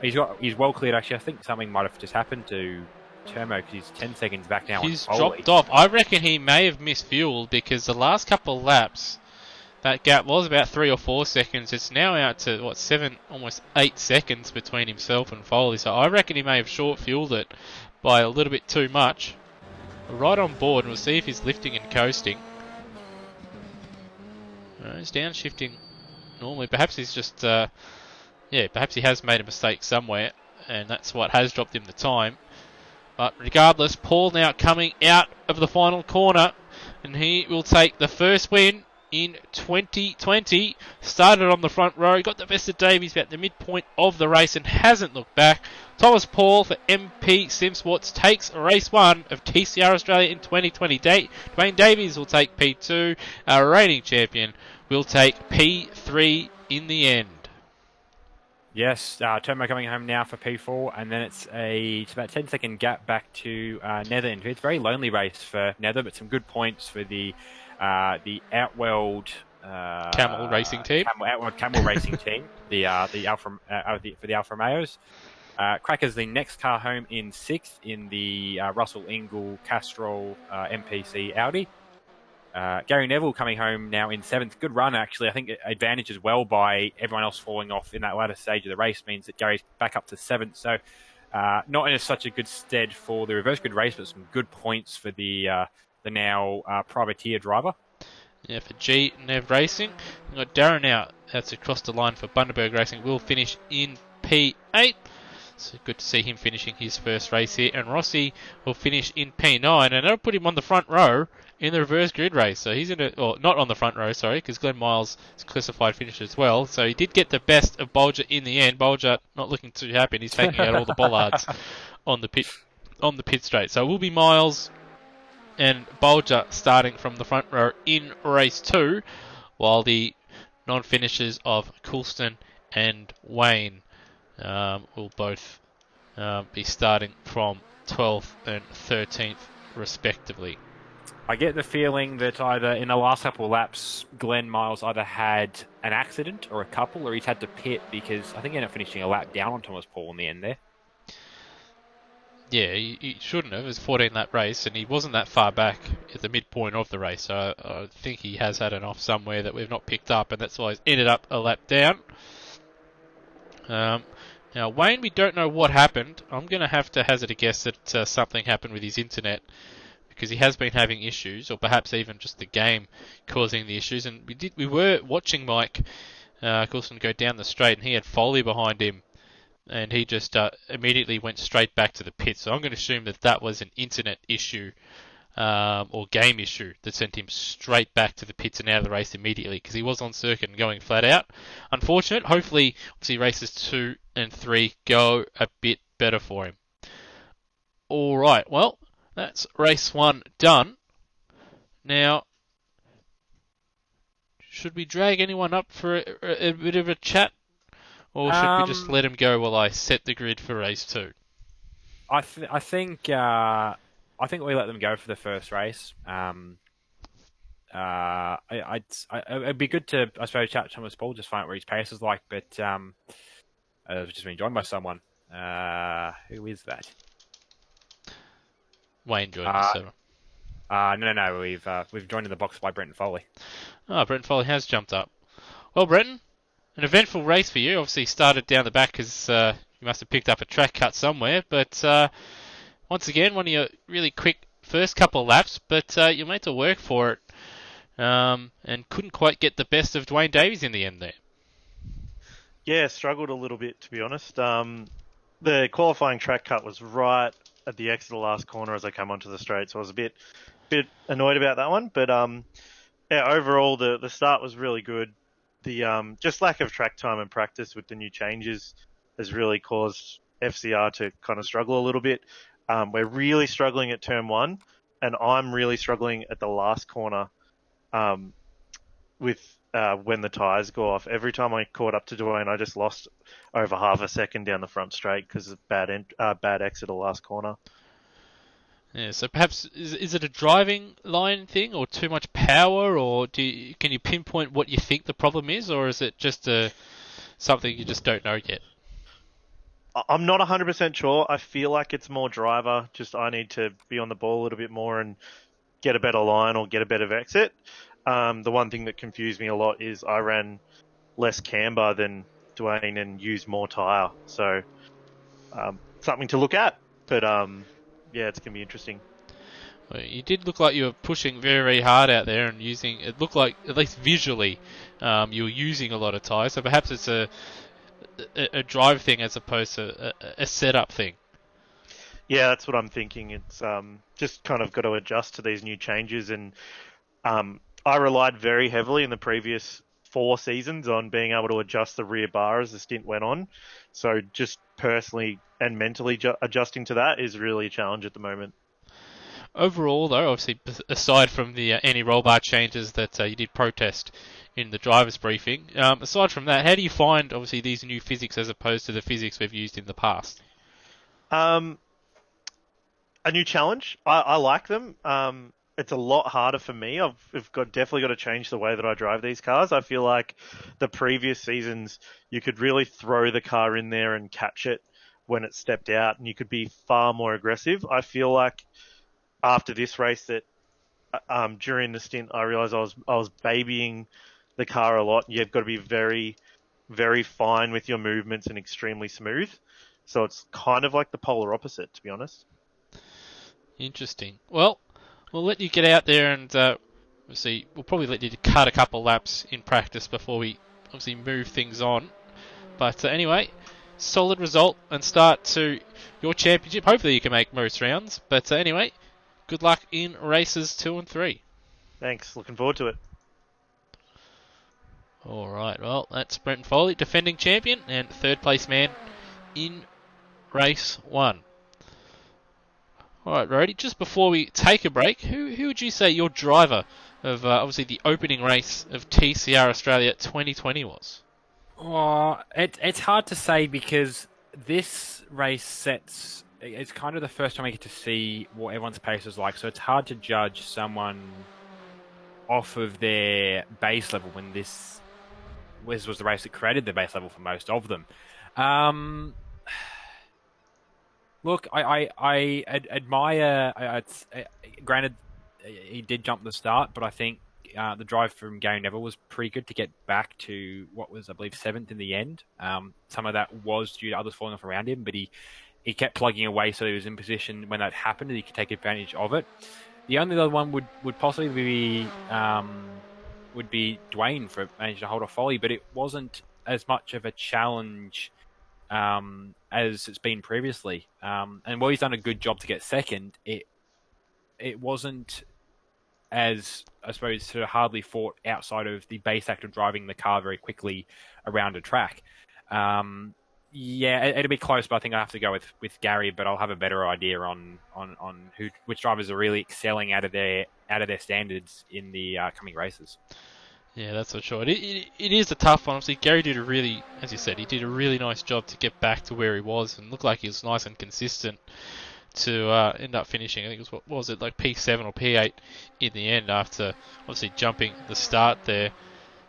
he's well cleared. Actually, I think something might have just happened to Turmo, because he's 10 seconds back now. He's dropped off. I reckon he may have misfueled, because the last couple of laps, that gap was about 3 or 4 seconds. It's now out to 7, almost 8 seconds between himself and Foley. So I reckon he may have short fueled it by a little bit too much. We're right on board, and we'll see if he's lifting and coasting. He's downshifting normally. Perhaps he's just perhaps he has made a mistake somewhere, and that's what has dropped him the time. But regardless, Paul now coming out of the final corner, and he will take the first win in 2020. Started on the front row, got the best of Davies about the midpoint of the race and hasn't looked back. Thomas Paul for MP Simsports takes race 1 of TCR Australia in 2020. Dwayne Davies will take P2. Our reigning champion will take P3 in the end. Yes, Tomo coming home now for P4, and then it's about 10-second gap back to Nether. It's a very lonely race for Nether, but some good points for the Outworld Camel racing team. Outworld Camel racing team. The Alfa for the Alfa Romeos. Cracker's the next car home in 6th in the Russell Ingall Castrol MPC Audi. Gary Neville coming home now in 7th. Good run, actually. I think advantage as well by everyone else falling off in that latter stage of the race means that Gary's back up to 7th. So not in such a good stead for the reverse grid race, but some good points for the now privateer driver. Yeah, for G Nev Racing. We've got Darren out. That's across the line for Bundaberg Racing. Will finish in P8. So good to see him finishing his first race here. And Rossi will finish in P9. And that'll put him on the front row in the reverse grid race. So he's not on the front row, sorry, because Glenn Miles is classified finisher as well. So he did get the best of Bolger in the end. Bolger not looking too happy. And he's taking out all the bollards on the pit straight. So it will be Miles and Bolger starting from the front row in race 2, while the non-finishers of Coulston and Wayne will both be starting from 12th and 13th respectively. I get the feeling that either in the last couple of laps, Glenn Miles either had an accident or a couple, or he's had to pit because I think he ended up finishing a lap down on Thomas Paul in the end there. Yeah, he shouldn't have. It was a 14-lap race, and he wasn't that far back at the midpoint of the race. So I think he has had an off somewhere that we've not picked up, and that's why he's ended up a lap down. Now, Wayne, we don't know what happened. I'm going to have to hazard a guess that something happened with his internet, because he has been having issues, or perhaps even just the game causing the issues. And we were watching Mike Coulson go down the straight, and he had Foley behind him, and he just immediately went straight back to the pit. So I'm going to assume that was an internet issue or game issue that sent him straight back to the pits and out of the race immediately, because he was on circuit and going flat out. Unfortunate. Hopefully, obviously, races 2 and 3 go a bit better for him. All right, well, that's race 1 done. Now, should we drag anyone up for a bit of a chat? Or should we just let him go while I set the grid for race 2? I think we let them go for the first race. It'd be good to, I suppose, chat to Thomas Paul, just find out where his pace is like. But I've just been joined by someone. Who is that? Wayne joined us. No. We've joined in the box by Brenton Foley. Oh, Brenton Foley has jumped up. Well, Brenton, an eventful race for you. Obviously, started down the back because you must have picked up a track cut somewhere. But once again, one of your really quick first couple of laps, but you made to work for it and couldn't quite get the best of Dwayne Davies in the end there. Yeah, struggled a little bit, to be honest. The qualifying track cut was right at the exit of the last corner as I came onto the straight, so I was a bit annoyed about that one. But overall, the start was really good. The just lack of track time and practice with the new changes has really caused FCR to kind of struggle a little bit. We're really struggling at turn 1, and I'm really struggling at the last corner with when the tyres go off. Every time I caught up to Dwayne, I just lost over half a second down the front straight because of bad exit of the last corner. Yeah, so perhaps is it a driving line thing, or too much power, or can you pinpoint what you think the problem is, or is it just something you just don't know yet? I'm not 100% sure. I feel like it's more driver. Just I need to be on the ball a little bit more and get a better line or get a better exit. The one thing that confused me a lot is I ran less camber than Dwayne and used more tyre. So something to look at. But yeah, it's going to be interesting. Well, you did look like you were pushing very, very hard out there and using, it looked like, at least visually, you were using a lot of tyres. So perhaps it's a drive thing as opposed to a setup thing. Yeah, that's what I'm thinking. It's just kind of got to adjust to these new changes, and I relied very heavily in the previous 4 seasons on being able to adjust the rear bar as the stint went on. So just personally and mentally adjusting to that is really a challenge at the moment. Overall, though, obviously, aside from the anti-roll bar changes that you did protest in the driver's briefing, aside from that, how do you find, obviously, these new physics as opposed to the physics we've used in the past? A new challenge. I like them. It's a lot harder for me. I've definitely got to change the way that I drive these cars. I feel like the previous seasons you could really throw the car in there and catch it when it stepped out, and you could be far more aggressive. I feel like after this race that during the stint I realized I was babying the car a lot. You've got to be very, very fine with your movements and extremely smooth. So it's kind of like the polar opposite, to be honest. Interesting. Well, we'll let you get out there and we'll probably let you cut a couple laps in practice before we obviously move things on. But anyway, solid result and start to your championship. Hopefully you can make most rounds. But anyway, good luck in races 2 and 3. Thanks. Looking forward to it. All right. Well, that's Brenton Foley, defending champion and third place man in race 1. All right, Rody, just before we take a break, who would you say your driver of obviously the opening race of TCR Australia 2020 was? Oh, it's hard to say because this race it's kind of the first time we get to see what everyone's pace is like, so it's hard to judge someone off of their base level when this was the race that created the base level for most of them. Look, I admire. Granted, he did jump the start, but I think the drive from Gary Neville was pretty good to get back to what was, I believe, 7th in the end. Some of that was due to others falling off around him, but he kept plugging away, so he was in position when that happened, and he could take advantage of it. The only other one would possibly be Dwayne for managing to hold off Foley, but it wasn't as much of a challenge as it's been previously. And while he's done a good job to get second, it wasn't as, I suppose, sort of hardly fought outside of the base act of driving the car very quickly around a track. Yeah, it'll be close, but I think I have to go with Gary. But I'll have a better idea on which drivers are really excelling out of their standards in the coming races. Yeah, that's for sure. It is a tough one. Obviously, Gary did a really, as you said, he did a really nice job to get back to where he was and looked like he was nice and consistent to end up finishing. I think it was, what was it, like P7 or P8 in the end after obviously jumping the start there.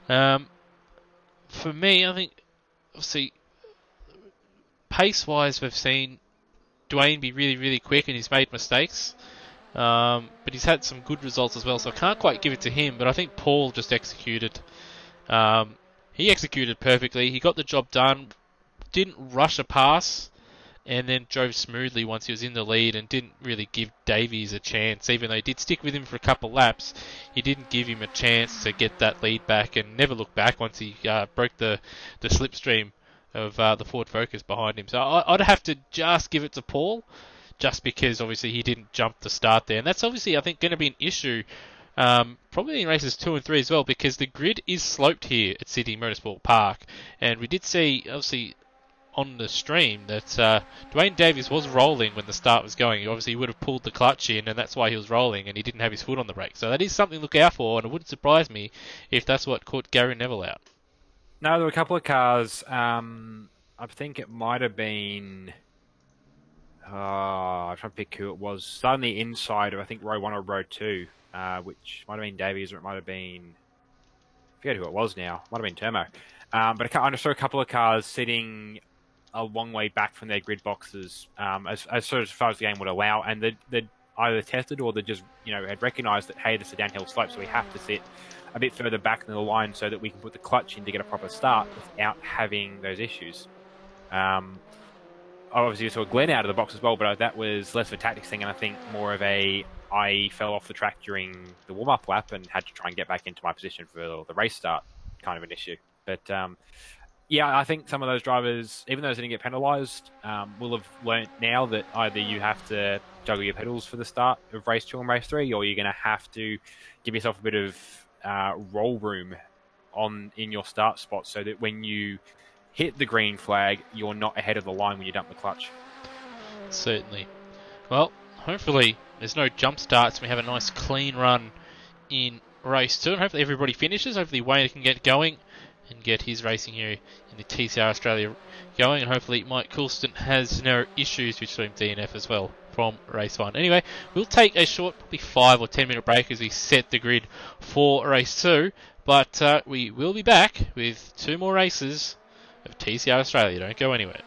For me, I think, obviously, pace-wise, we've seen Dwayne be really, really quick and he's made mistakes. But he's had some good results as well, so I can't quite give it to him. But I think Paul just executed. He executed perfectly. He got the job done. Didn't rush a pass, and then drove smoothly once he was in the lead, and didn't really give Davies a chance. Even though he did stick with him for a couple laps, he didn't give him a chance to get that lead back, and never looked back once he broke the slipstream of the Ford Focus behind him. So I'd have to just give it to Paul, just because obviously he didn't jump the start there. And that's obviously, I think, going to be an issue probably in races 2 and 3 as well, because the grid is sloped here at Sydney Motorsport Park. And we did see, obviously, on the stream that Dwayne Davies was rolling when the start was going. Obviously, he would have pulled the clutch in, and that's why he was rolling, and he didn't have his foot on the brake. So that is something to look out for, and it wouldn't surprise me if that's what caught Gary Neville out. No, there were a couple of cars. I think it might have been... I'm trying to pick who it was. Starting the inside of, I think, row 1 or row 2, which might have been Davies, or it might have been... I forget who it was now. Might have been Termo. But I saw a couple of cars sitting a long way back from their grid boxes, as far as the game would allow, and they'd either tested or they just had recognised that, hey, this is a downhill slope, so we have to sit a bit further back in the line so that we can put the clutch in to get a proper start without having those issues. Obviously, you saw Glenn out of the box as well, but that was less of a tactics thing, and I think more of I fell off the track during the warm-up lap and had to try and get back into my position for the race start kind of an issue. But yeah, I think some of those drivers, even those that didn't get penalised, will have learnt now that either you have to juggle your pedals for the start of race 2 and race 3, or you're going to have to give yourself a bit of roll room in your start spot, so that when you hit the green flag, you're not ahead of the line when you dump the clutch. Certainly. Well, hopefully there's no jump starts. We have a nice clean run in race 2, and hopefully everybody finishes. Hopefully Wayne can get going and get his racing here in the TCR Australia going, and hopefully Mike Coulston has no issues with Team DNF as well from race 1. Anyway, we'll take a short, probably 5 or 10 minute break as we set the grid for race 2, but we will be back with 2 more races of TCR Australia. Don't go anywhere.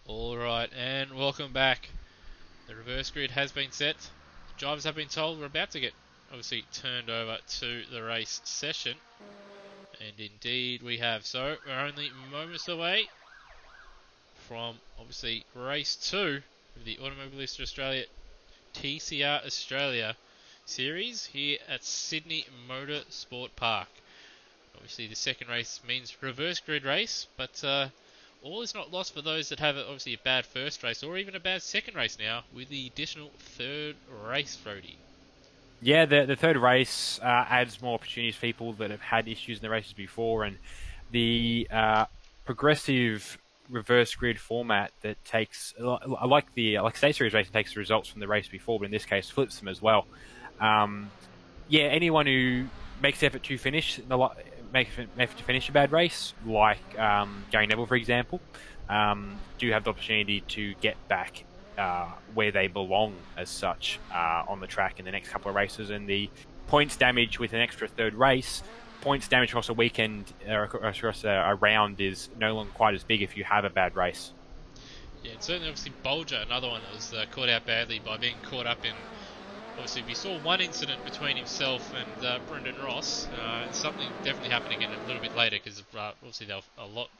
Alright, and welcome back. The reverse grid has been set. Drivers have been told we're about to get, obviously, turned over to the race session. And indeed we have. So, we're only moments away from, obviously, race 2 of the Automobilista Australia TCR Australia series here at Sydney Motorsport Park. Obviously, the second race means reverse grid race, but all is not lost for those that have obviously a bad first race or even a bad second race now with the additional third race, Frody. Yeah, the third race adds more opportunities for people that have had issues in the races before, and the progressive reverse grid format that takes, like State Series racing takes the results from the race before, but in this case flips them as well. Anyone who makes the effort to finish a bad race, like Gary Neville, for example, do have the opportunity to get back where they belong as such on the track in the next couple of races. And the points damage with an extra third race, points damage across a weekend or across a round is no longer quite as big if you have a bad race. Yeah, and certainly obviously Bolger, another one that was caught out badly by being caught up in. Obviously, we saw one incident between himself and Brendan Ross. Something definitely happened again a little bit later because obviously they were a lot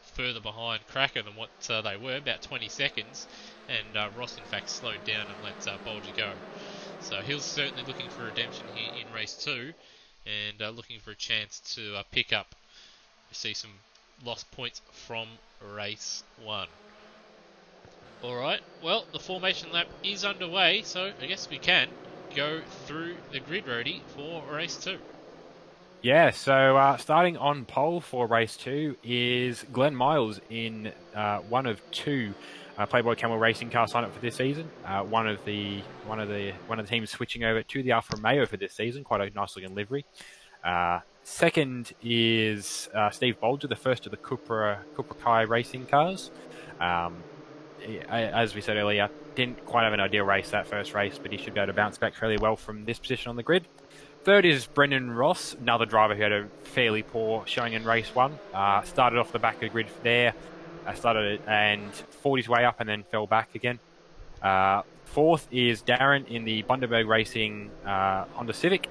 further behind Cracker than what they were, about 20 seconds. And Ross, in fact, slowed down and let Bolger go. So he was certainly looking for redemption here in race 2 and looking for a chance to pick up, see some lost points from race 1. Alright, well, the formation lap is underway, so I guess we can go through the grid, Roadie, for race 2. Yeah, so starting on pole for race 2 is Glenn Miles in one of 2 Playboy Camel racing cars signed up for this season. One of the teams switching over to the Alfa Romeo for this season, quite a nice looking livery. Second is Steve Bolger, the first of the Cupra Kai racing cars. As we said earlier, didn't quite have an ideal race that first race, but he should be able to bounce back fairly well from this position on the grid. Third is Brendan Ross, another driver who had a fairly poor showing in race 1. Started off the back of the grid there, started and fought his way up and then fell back again. Fourth is Darren in the Bundaberg Racing Honda Civic.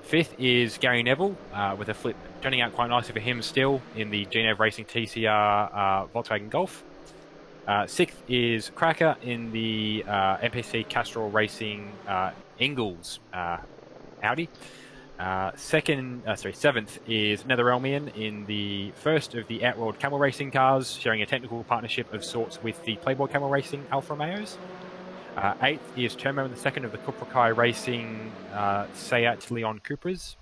Fifth is Gary Neville with a flip turning out quite nicely for him still in the GNEV Racing TCR Volkswagen Golf. Sixth is Cracker in the MPC Castrol Racing Ingalls Audi. Seventh is Netherelmian in the first of the Outworld Camel Racing cars, sharing a technical partnership of sorts with the Playboy Camel Racing Alfa Romeos. Eighth is Termo in the second of the Cupra Kai Racing Seat Leon Cupras.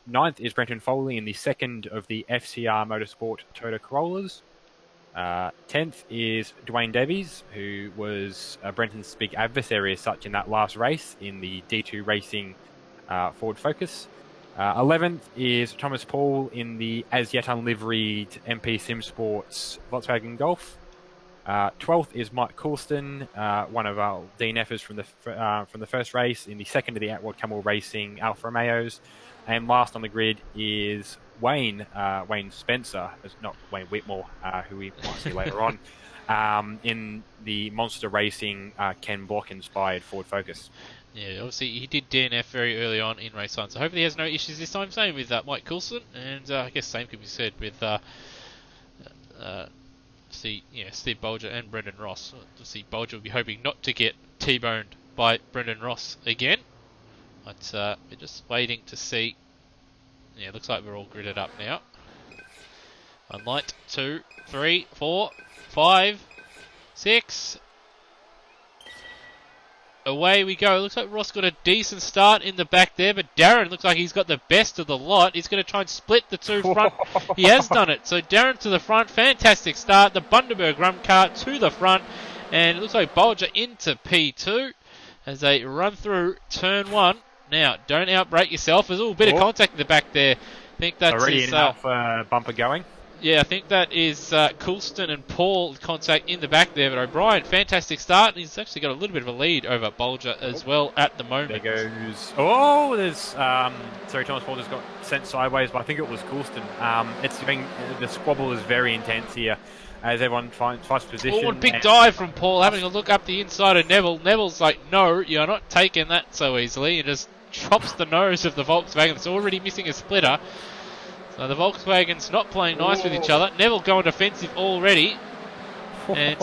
Ninth is Brenton Foley in the second of the FCR Motorsport Toyota Corollas. 10th is Dwayne Davies, who was Brenton's big adversary as such in that last race in the D2 Racing Ford Focus. 11th is Thomas Paul in the as yet unliveried MP Sim Sports Volkswagen Golf. 12th is Mike Coulston, one of our DNFers from the first race in the second of the Outworld Camel Racing Alfa Romeos. And last on the grid is Wayne Spencer, not Wayne Whitmore, who we might see later on, in the Monster Racing Ken Block inspired Ford Focus. Yeah, obviously he did DNF very early on in race 1, so hopefully he has no issues this time. Same with Mike Coulson, and I guess same could be said with Steve Bolger and Brendan Ross. Obviously Bolger will be hoping not to get T-boned by Brendan Ross again, but we're just waiting to see. Yeah, looks like we're all gridded up now. 1 light, 2, 3, 4, 5, 6. Away we go. Looks like Ross got a decent start in the back there, but Darren looks like he's got the best of the lot. He's going to try and split the two front. He has done it. So Darren to the front. Fantastic start. The Bundaberg Rum car to the front. And it looks like Bolger into P2 as they run through turn 1. Now, don't outbrake yourself. There's a little bit of contact in the back there. I think that's already an alpha bumper going. Yeah, I think that is Coulston and Paul contact in the back there. But O'Brien, fantastic start. And he's actually got a little bit of a lead over Bolger as well at the moment. There goes. Oh, there's. Sorry, Thomas Paul just got sent sideways, but I think it was Coulston. The squabble is very intense here as everyone finds position. Oh, and big dive from Paul, having a look up the inside of Neville. Neville's like, no, you're not taking that so easily. And just chops the nose of the Volkswagen. It's already missing a splitter. So the Volkswagen's not playing nice with each other. Neville going defensive already. And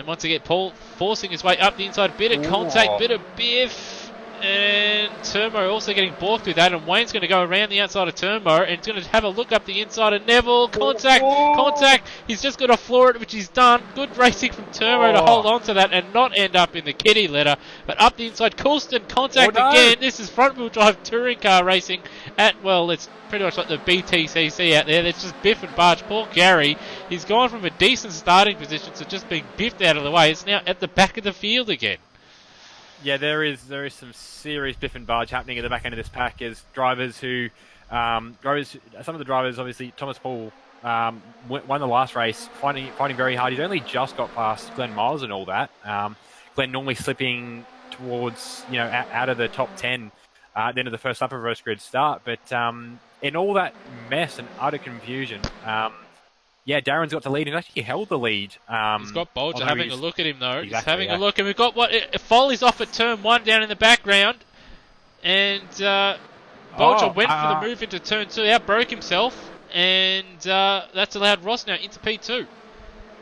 once again, Paul forcing his way up the inside. Bit of contact, bit of biff. And Turmo also getting balked with that. And Wayne's going to go around the outside of Turmo. And he's going to have a look up the inside of Neville. Contact. He's just got to floor it, which he's done. Good racing from Turmo to hold on to that and not end up in the kitty litter. But up the inside, Coulston contact again. This is front-wheel drive touring car racing at, well, it's pretty much like the BTCC out there. There's just biff and barge. Poor Gary, he's gone from a decent starting position to just being biffed out of the way. It's now at the back of the field again. Yeah, there is some serious biff and barge happening at the back end of this pack as drivers who, some of the drivers, obviously, Thomas Paul won the last race, fighting very hard. He's only just got past Glenn Miles and all that. Glenn normally slipping towards, out of the top 10 at the end of the first lap of a roast grid start. But in all that mess and utter confusion, Darren's got the lead and actually held the lead. He's got Bolger having a look at him, though. Exactly, he's having a look, and we've got Foley's off at turn 1 down in the background. And Bolger went for the move into turn 2, outbroke himself, and that's allowed Ross now into P2.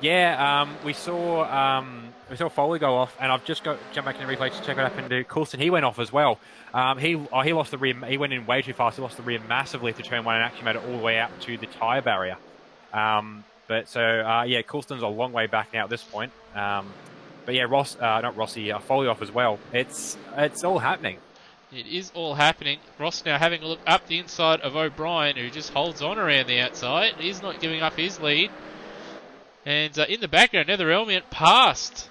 Yeah, we saw Foley go off, and I've just jumped back in the replay to check what happened to Coulston. He went off as well. He lost the rear. He went in way too fast. He lost the rear massively to turn 1 and actually made it all the way out to the tyre barrier. Coulston's a long way back now at this point. Foley off as well. It's all happening. It is all happening. Ross now having a look up the inside of O'Brien, who just holds on around the outside. He's not giving up his lead. And in the background, Nether Elmiant passed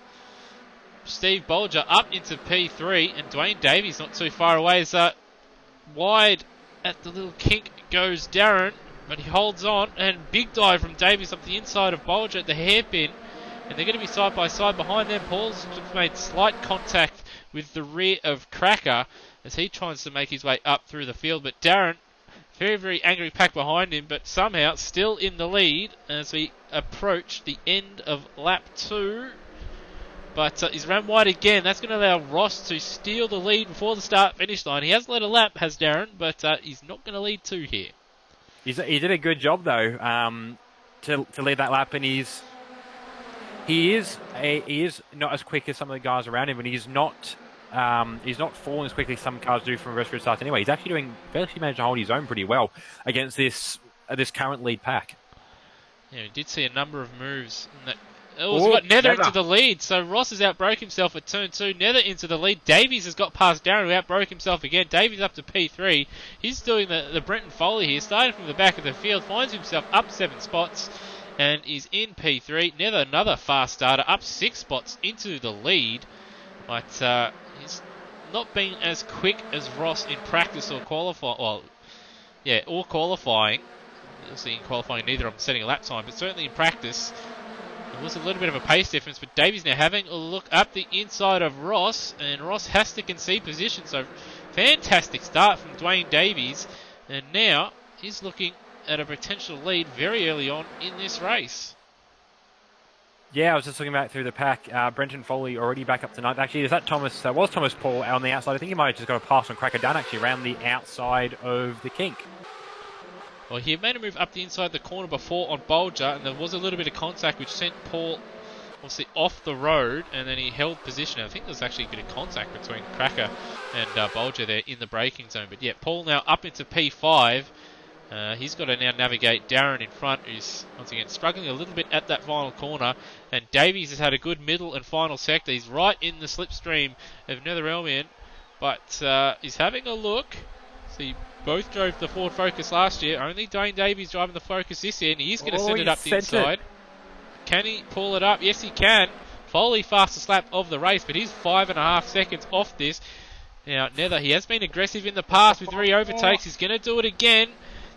Steve Bolger up into P3, and Dwayne Davies not too far away. Is wide at the little kink goes Darren, but he holds on, and big dive from Davies up the inside of Bolger at the hairpin, and they're going to be side by side behind them. Paul's just made slight contact with the rear of Cracker as he tries to make his way up through the field, but Darren, very, very angry pack behind him, but somehow still in the lead as we approach the end of lap 2. But he's ran wide again. That's going to allow Ross to steal the lead before the start-finish line. He has led a lap, has Darren, but he's not going to lead 2 here. He did a good job though to lead that lap, and he is not as quick as some of the guys around him, but he's not falling as quickly as some cars do from a roast grid start anyway. He's actually managed to hold his own pretty well against this current lead pack. Yeah, we did see a number of moves. We've got Nether into the lead, so Ross has outbroke himself at turn 2. Nether into the lead. Davies has got past Darren, who outbroke himself again. Davies up to P3. He's doing the Brenton Foley here, starting from the back of the field, finds himself up 7 spots, and is in P3. Nether, another fast starter, up 6 spots into the lead, but he's not been as quick as Ross in practice or qualifying. Or qualifying. Obviously in qualifying, neither of them setting a lap time, but certainly in practice, there was a little bit of a pace difference. But Davies now having a look up the inside of Ross, and Ross has to concede position. So fantastic start from Dwayne Davies, and now he's looking at a potential lead very early on in this race. Yeah, I was just looking back through the pack. Brenton Foley already back up to 9th. Actually, that was Thomas Paul on the outside. I think he might have just got a pass on Cracker Dunn actually around the outside of the kink. Well, he made a move up the inside the corner before on Bolger, and there was a little bit of contact which sent Paul obviously off the road, and then he held position. I think there was actually a bit of contact between Cracker and Bolger there in the braking zone. But yeah, Paul now up into P5. He's got to now navigate Darren in front, who's once again struggling a little bit at that final corner. And Davies has had a good middle and final sector. He's right in the slipstream of Nether Elmian, but he's having a look. See, both drove the Ford Focus last year. Only Dwayne Davies driving the Focus this year, and he is going to send it up the inside. Can he pull it up? Yes, he can. Foley fastest lap of the race, but he's 5.5 seconds off this. Now, Nether, he has been aggressive in the past with re-overtakes. He's going to do it again.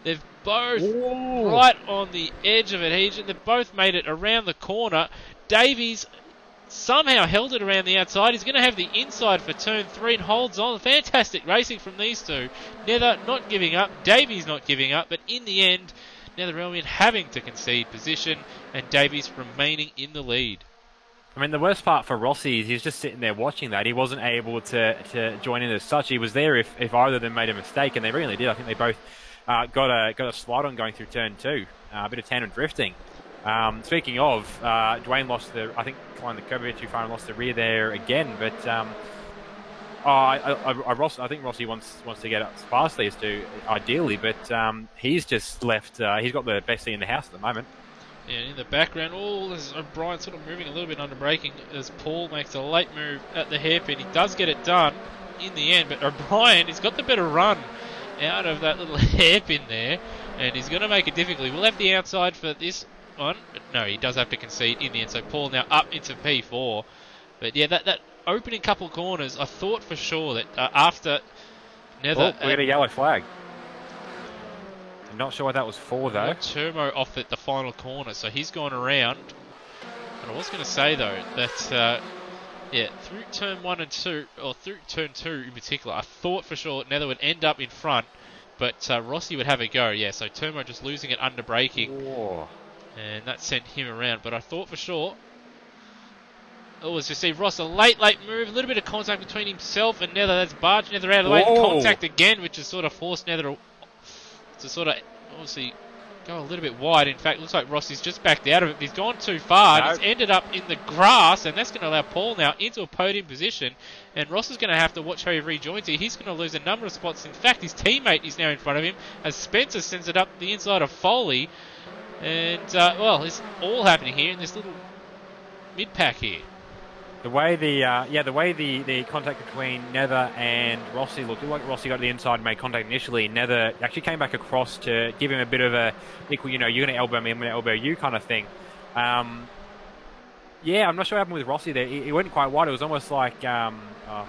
They've both Ooh. right on the edge of adhesion. They both made it around the corner. Davies somehow held it around the outside. He's going to have the inside for turn 3 and holds on. Fantastic racing from these two. Nether not giving up. Davies not giving up. But in the end, Netherelmian having to concede position and Davies remaining in the lead. I mean, the worst part for Rossi is he's just sitting there watching that. He wasn't able to join in as such. He was there if either of them made a mistake, and they really did. I think they both got a slide on going through turn 2, a bit of tandem drifting. Speaking of, Dwayne climbed the curb a bit too far and lost the rear there again. But I think Rossi wants to get up fastly as to ideally, but he's just left. He's got the best seat in the house at the moment. And in the background, there's O'Brien sort of moving a little bit under braking as Paul makes a late move at the hairpin. He does get it done in the end, but O'Brien, he's got the better run out of that little hairpin there, and he's going to make it difficult. We'll have the outside for this one, but no, he does have to concede in the end. So Paul now up into P4. But yeah, that opening couple corners, I thought for sure that after Nether... we got a yellow flag. I'm not sure what that was for, though. Turbo off at the final corner, so he's gone around. And I was going to say, though, that through turn 1 and 2, or through turn 2 in particular, I thought for sure Nether would end up in front, but Rossi would have a go. Yeah, so Turbo just losing it under braking. Whoa. And that sent him around, but I thought for sure... as you see, Ross, a late move, a little bit of contact between himself and Nether. That's barged Nether out of the way. And contact again, which has sort of forced Nether to sort of obviously go a little bit wide. In fact, it looks like Rossi's just backed out of it, but he's gone too far. No. He's ended up in the grass, and that's going to allow Paul now into a podium position. And Ross is going to have to watch how he rejoins here. He's going to lose a number of spots. In fact, his teammate is now in front of him as Spencer sends it up the inside of Foley. And, it's all happening here in this little mid-pack here. The way the contact between Nether and Rossi looked, like Rossi got to the inside and made contact initially. Nether actually came back across to give him a bit of a equal, you're going to elbow me, I'm going to elbow you kind of thing. I'm not sure what happened with Rossi there. He went quite wide. It was almost like, I'm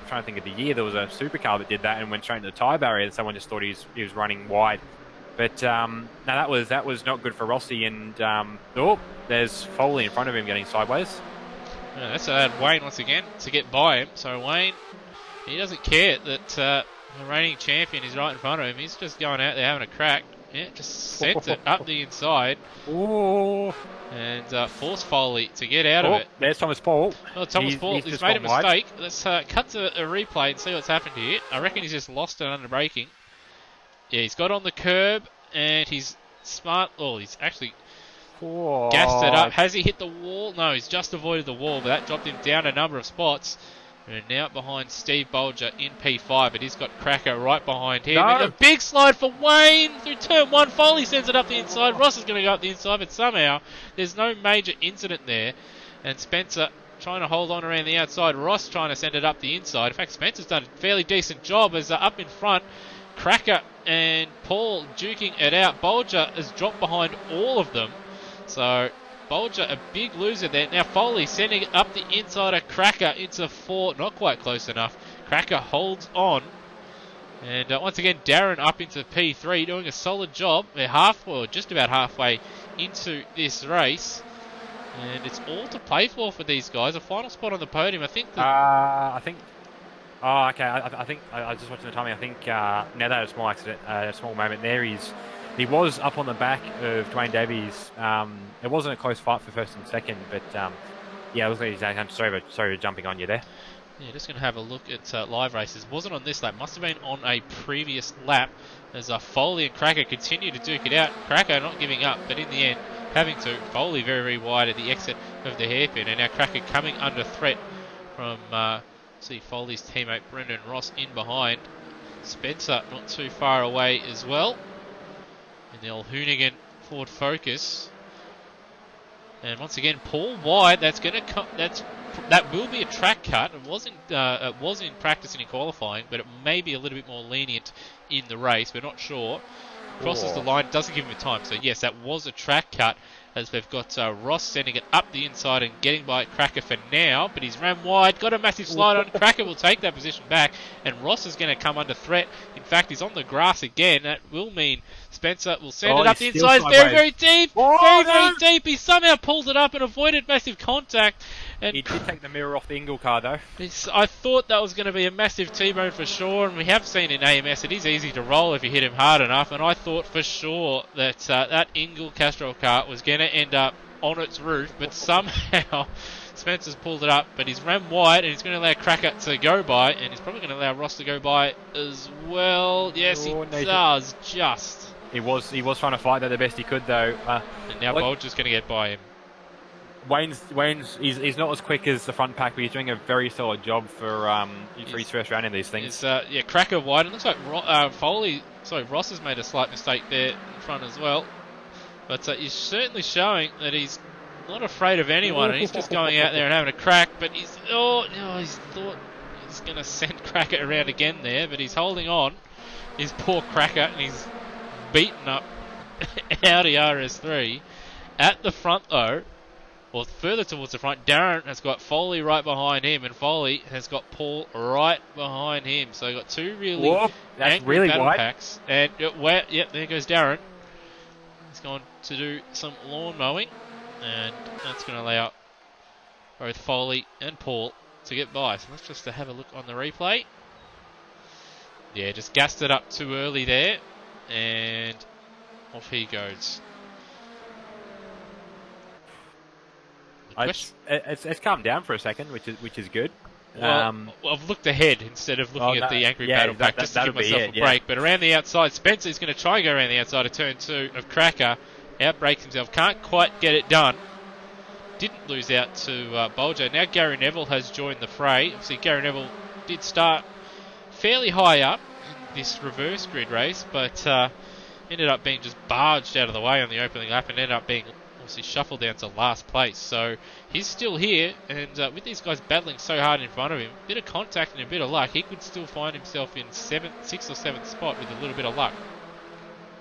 trying to think of the year, there was a supercar that did that and went straight into the tyre barrier and someone just thought he was running wide. But no, that was not good for Rossi. And there's Foley in front of him getting sideways. Yeah, that's allowed Wayne once again to get by him. So Wayne, he doesn't care that the reigning champion is right in front of him. He's just going out there having a crack. Yeah, just sent it up the inside. Ooh. And forced Foley to get out of it. There's Thomas Paul. Oh, Thomas Paul, he's made a mistake. Let's cut to a replay and see what's happened here. I reckon he's just lost it under braking. Yeah, he's got on the curb and he's smart. Oh, he's actually... gassed it up. Has he hit the wall? No, he's just avoided the wall, but that dropped him down a number of spots. And now behind Steve Bolger in P5, but he's got Cracker right behind him. No. A big slide for Wayne through turn 1. Foley sends it up the inside. Ross is going to go up the inside, but somehow there's no major incident there. And Spencer trying to hold on around the outside. Ross trying to send it up the inside. In fact, Spencer's done a fairly decent job as up in front. Cracker and Paul duking it out. Bolger has dropped behind all of them. So, Bolger, a big loser there. Now, Foley sending it up the inside of Cracker into 4. Not quite close enough. Cracker holds on. And once again, Darren up into P3, doing a solid job. They're just about halfway into this race. And it's all to play for these guys. A final spot on the podium. I think... I was just watching the timing. I think Nether had a small accident, a small moment there. He was up on the back of Dwayne Davies. It wasn't a close fight for first and second, but it was like I'm sorry for jumping on you there. Yeah, just going to have a look at live races. Wasn't on this lap. Must have been on a previous lap as Foley and Cracker continue to duke it out. Cracker not giving up, but in the end having to. Foley very, very wide at the exit of the hairpin, and now Cracker coming under threat from Foley's teammate Brendan Ross in behind. Spencer not too far away as well. In the old Hoonigan Ford Focus. And once again, Paul wide. That will be a track cut. It was in practice and in qualifying, but it may be a little bit more lenient in the race. We're not sure. crosses the line, doesn't give him time. So yes, that was a track cut, as we've got Ross sending it up the inside and getting by Cracker for now, but he's ran wide, got a massive slide on. Cracker will take that position back, and Ross is going to come under threat. In fact, he's on the grass again. That will mean Spencer will send it up the inside. It's very, very deep. Very deep. He somehow pulled it up and avoided massive contact. And he did take the mirror off the Ingle car, though. I thought that was going to be a massive T-bone for sure, and we have seen in AMS it is easy to roll if you hit him hard enough, and I thought for sure that that Ingle Castrol car was going to end up on its roof, but somehow Spencer's pulled it up, but he's ran wide, and he's going to allow Cracker to go by, and he's probably going to allow Ross to go by as well. Yes, he does, just. He was trying to fight that the best he could, though. And now Bolger's going to get by him. Wayne's he's not as quick as the front pack, but he's doing a very solid job for his first round in these things. Cracker wide. It looks like Ross has made a slight mistake there in front as well. But he's certainly showing that he's not afraid of anyone, and he's just going out there and having a crack. But he's thought he's going to send Cracker around again there, but he's holding on. His poor Cracker, and he's beaten up Audi RS3 at the front though. Well, further towards the front, Darren has got Foley right behind him, and Foley has got Paul right behind him. So you've got two really angry battle packs. And there goes Darren. He's going to do some lawn mowing, and that's going to allow both Foley and Paul to get by. So let's just have a look on the replay. Yeah, just gassed it up too early there, and off he goes. It's calmed down for a second, which is good. Well, I've looked ahead instead of looking at the angry battle pack just to give myself a break. But around the outside, Spencer's going to try and go around the outside of turn 2 of Cracker. Outbreaks himself, can't quite get it done. Didn't lose out to Bolger. Now Gary Neville has joined the fray. Obviously Gary Neville did start fairly high up in this reverse grid race, but ended up being just barged out of the way on the opening lap and ended up being obviously shuffled down to last place. So he's still here, and with these guys battling so hard in front of him, a bit of contact and a bit of luck, he could still find himself in 6th or 7th spot with a little bit of luck.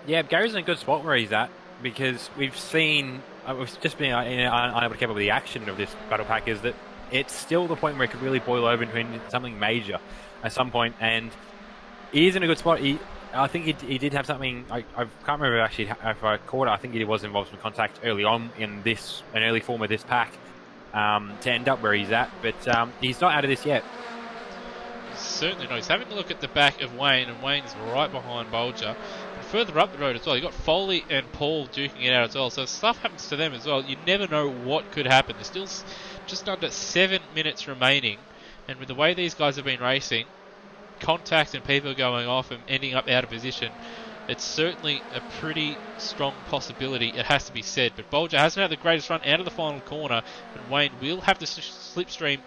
Yeah, Gary's in a good spot where he's at, because we've seen, we've just been unable to keep up with the action of this battle pack, is that it's still the point where it could really boil over into something major at some point, and he is in a good spot. I think he did have something. I can't remember actually if I caught it. I think he was involved in contact early on in an early form of this pack to end up where he's at. But he's not out of this yet. Certainly not. He's having a look at the back of Wayne, and Wayne's right behind Bolger. And further up the road as well, you've got Foley and Paul duking it out as well. So if stuff happens to them as well, you never know what could happen. There's still just under 7 minutes remaining, and with the way these guys have been racing, contact and people going off and ending up out of position, it's certainly a pretty strong possibility, it has to be said. But Bolger hasn't had the greatest run out of the final corner, and Wayne will have to slipstream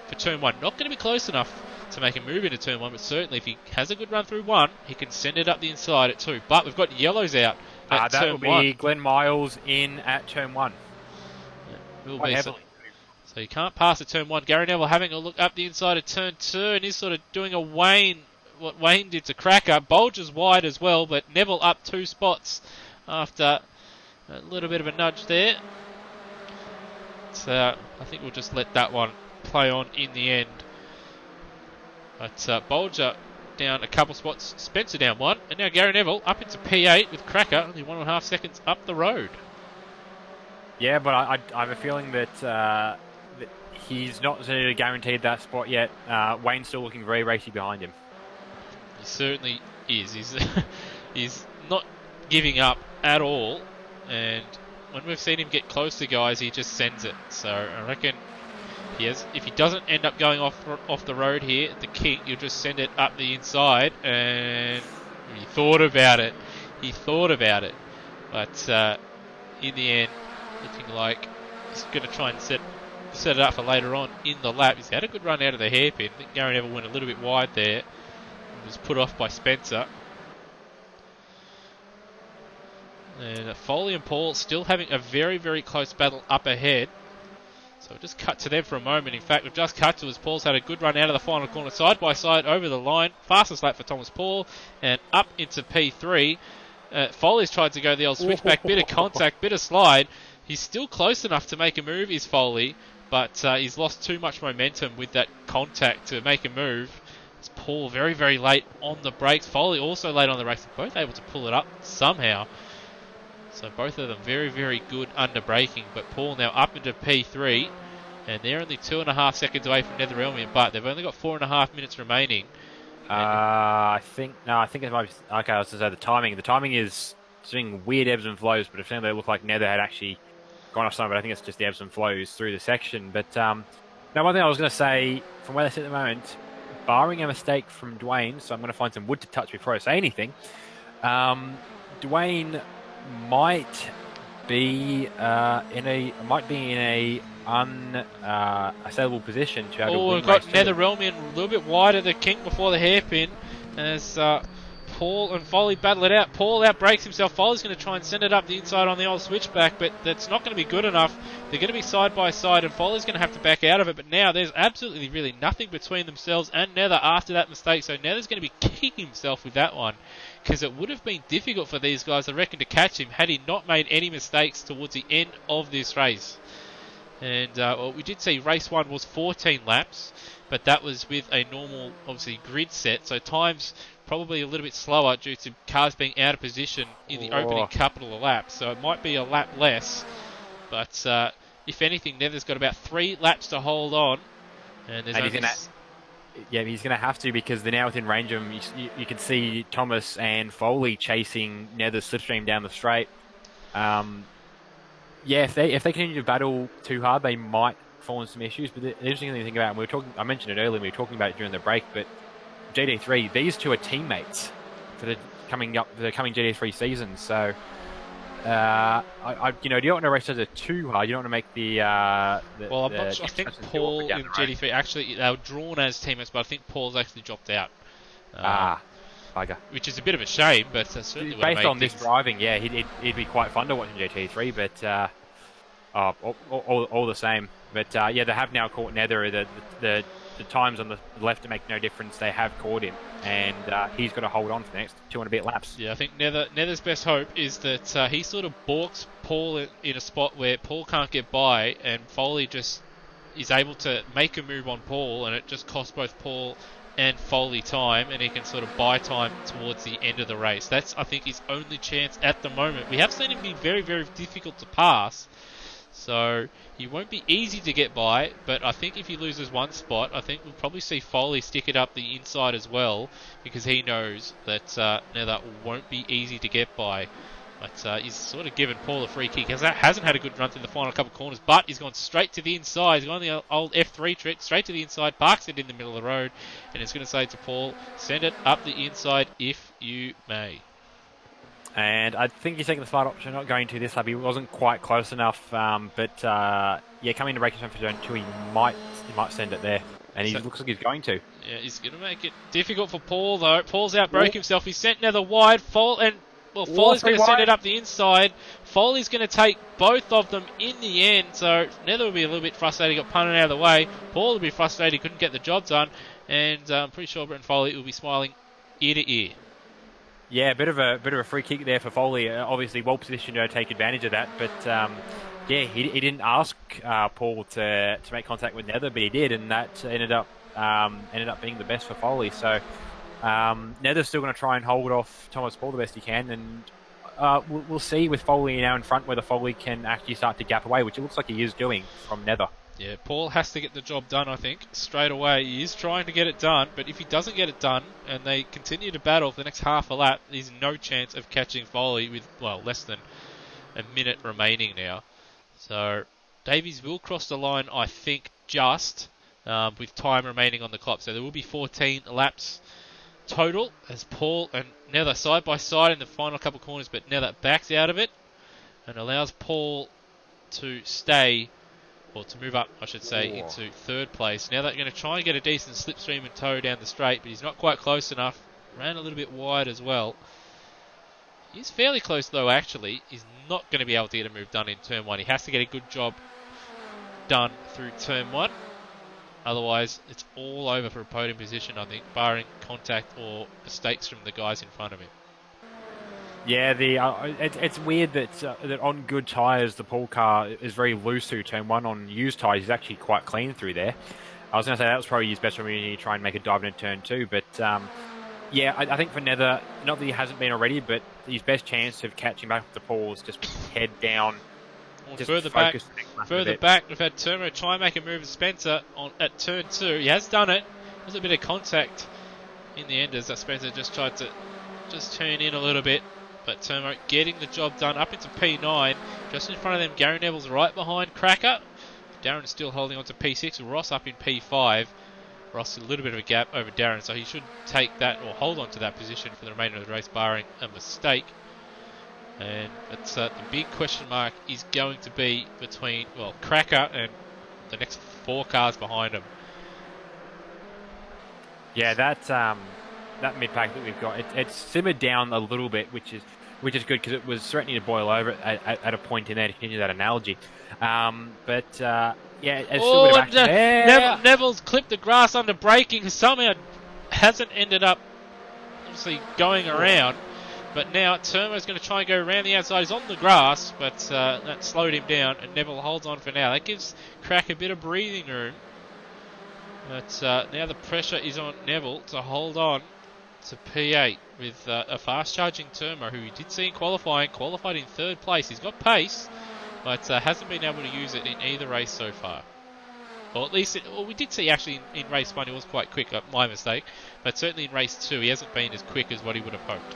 for turn 1. Not going to be close enough to make a move into turn 1, but certainly if he has a good run through 1, he can send it up the inside at 2. But we've got yellows out at turn 1. That will be Glenn Miles in at turn 1. It will be heavily. So you can't pass at turn 1. Gary Neville having a look up the inside of turn 2, and he's sort of doing what Wayne did to Cracker. Bolger's wide as well, but Neville up 2 spots after a little bit of a nudge there. So I think we'll just let that one play on in the end. But Bolger down a couple spots, Spencer down 1, and now Gary Neville up into P8 with Cracker, only 1.5 seconds up the road. Yeah, but I have a feeling that he's not necessarily guaranteed that spot yet. Wayne's still looking very racy behind him. He certainly is. He's not giving up at all, and when we've seen him get close to guys, he just sends it. So I reckon if he doesn't end up going off the road here at the King, you'll just send it up the inside, and he thought about it. But in the end, looking like he's going to try and set it up for later on in the lap. He's had a good run out of the hairpin. I think Gary Neville went a little bit wide there. Was put off by Spencer. And Foley and Paul still having a very, very close battle up ahead. So we'll just cut to them for a moment. In fact, we've just cut to as Paul's had a good run out of the final corner, side by side over the line. Fastest lap for Thomas Paul, and up into P3. Foley's tried to go the old switchback, bit of contact, bit of slide. He's still close enough to make a move, is Foley, but he's lost too much momentum with that contact to make a move. It's Paul very, very late on the brakes. Foley also late on the brakes. Both able to pull it up somehow. So both of them very, very good under braking. But Paul now up into P3, and they're only 2.5 seconds away from Netherelmian, but they've only got 4.5 minutes remaining. I think it might be, okay, I was going to say the timing. The timing is doing weird ebbs and flows, but it certainly looked like Nether had actually gone off some, but I think it's just the ebbs and flows through the section. But now one thing I was going to say, from where they sit at the moment, barring a mistake from Dwayne, so I'm going to find some wood to touch before I say anything, Dwayne might be in a unassailable position to have a win we've got race. Netherelmian a little bit wide of the kink before the hairpin as Paul and Foley battle it out. Paul outbrakes himself. Foley's going to try and send it up the inside on the old switchback, but that's not going to be good enough. They're going to be side by side, and Foley's going to have to back out of it. But now there's absolutely really nothing between themselves and Nether after that mistake, so Nether's going to be kicking himself with that one, because it would have been difficult for these guys, I reckon, to catch him had he not made any mistakes towards the end of this race. And we did see race 1 was 14 laps, but that was with a normal, obviously, grid set, so times probably a little bit slower due to cars being out of position in the opening couple of laps, so it might be a lap less. But if anything, Nether's got about 3 laps to hold on, and there's only... Yeah, he's going to have to, because they're now within range of him. You can see Thomas and Foley chasing Nether's slipstream down the straight. Yeah, if they continue to battle too hard, they might fall into some issues. But the interesting thing to think about, and I mentioned it earlier, we were talking about it during the break, but GD3, these two are teammates for the coming GD3 season. So, you don't want to race it too hard. You don't want to make the. Well, I'm not sure. I think Paul in GD3 actually they were drawn as teammates, but I think Paul's actually dropped out. Bugger. Which is a bit of a shame, but certainly based on this driving, yeah, he'd be quite fun to watch in GT3, but all the same. But yeah, they have now caught Nether. The times on the left to make no difference. They have caught him, and he's got to hold on for the next 200 bit laps. Yeah, I think Nether's best hope is that he sort of balks Paul in a spot where Paul can't get by, and Foley just is able to make a move on Paul, and it just costs both Paul and Foley time, and he can sort of buy time towards the end of the race. That's, I think, his only chance at the moment. We have seen him be very, very difficult to pass, so he won't be easy to get by, but I think if he loses one spot, I think we'll probably see Foley stick it up the inside as well, because he knows that Nether won't be easy to get by. But he's sort of given Paul a free kick. Hasn't had a good run through the final couple of corners, but he's gone straight to the inside. He's gone the old F3 trick, straight to the inside, parks it in the middle of the road, and it's going to say to Paul, send it up the inside if you may. And I think he's taking the smart option, not going to this lap. He wasn't quite close enough, but yeah, coming to braking zone for zone 2, he might send it there. And he looks like he's going to. Yeah, he's going to make it difficult for Paul, though. Paul's outbroke himself. He's sent Nether wide. Foley's going to send it up the inside. Foley's going to take both of them in the end, so Nether will be a little bit frustrated. He got punted out of the way. Paul will be frustrated. He couldn't get the job done, and I'm pretty sure Brenton Foley will be smiling ear to ear. Yeah, a bit of a free kick there for Foley. Obviously, well positioned to take advantage of that, but yeah, he didn't ask Paul to make contact with Nether, but he did, and that ended up being the best for Foley. So. Nether's still going to try and hold off Thomas Paul the best he can, and we'll see with Foley now in front whether Foley can actually start to gap away, which it looks like he is doing from Nether. Yeah, Paul has to get the job done, I think, straight away. He is trying to get it done, but if he doesn't get it done and they continue to battle for the next half a lap, there's no chance of catching Foley with, less than a minute remaining now. So Davies will cross the line, I think, just with time remaining on the clock. So there will be 14 laps total as Paul and Nether side by side in the final couple corners, but Nether backs out of it and allows Paul to stay, or to move up, I should say, into third place. Now they're going to try and get a decent slipstream and tow down the straight, but he's not quite close enough. Ran a little bit wide as well. He's fairly close though, actually. He's not going to be able to get a move done in turn 1. He has to get a good job done through turn 1. Otherwise, it's all over for a podium position, I think, barring contact or mistakes from the guys in front of him. Yeah, it's weird that on good tyres the Paul car is very loose through turn one. On used tyres, he's actually quite clean through there. I was going to say that was probably his best opportunity to try and make a dive in turn two, but yeah, I think for Nether, not that he hasn't been already, but his best chance of catching back up to Paul is just head down, just Further back, a bit. we've had Turmo try and make a move with Spencer at turn two. He has done it. There's a bit of contact in the end as that Spencer just tried to just turn in a little bit. But Turmo getting the job done up into P9. Just in front of them, Gary Neville's right behind Cracker. Darren is still holding on to P6. Ross up in P5. Ross a little bit of a gap over Darren, so he should take that or hold on to that position for the remainder of the race, barring a mistake. And it's the big question mark is going to be between, well, Cracker and the next 4 cars behind him. Yeah, that mid pack that we've got, it's simmered down a little bit, which is good because it was threatening to boil over at a point in there, to continue that analogy. Yeah, it's still a bit of action there. Neville's clipped the grass under braking, somehow hasn't ended up obviously going around. But now Turmo's going to try and go around the outside. He's on the grass, but that slowed him down, and Neville holds on for now. That gives Crack a bit of breathing room. But now the pressure is on Neville to hold on to P8 with a fast-charging Turmo, who we did see in qualified in 3rd place. He's got pace, but hasn't been able to use it in either race so far. Or at least, we did see actually in race 1 he was quite quick, my mistake. But certainly in race 2 he hasn't been as quick as what he would have hoped.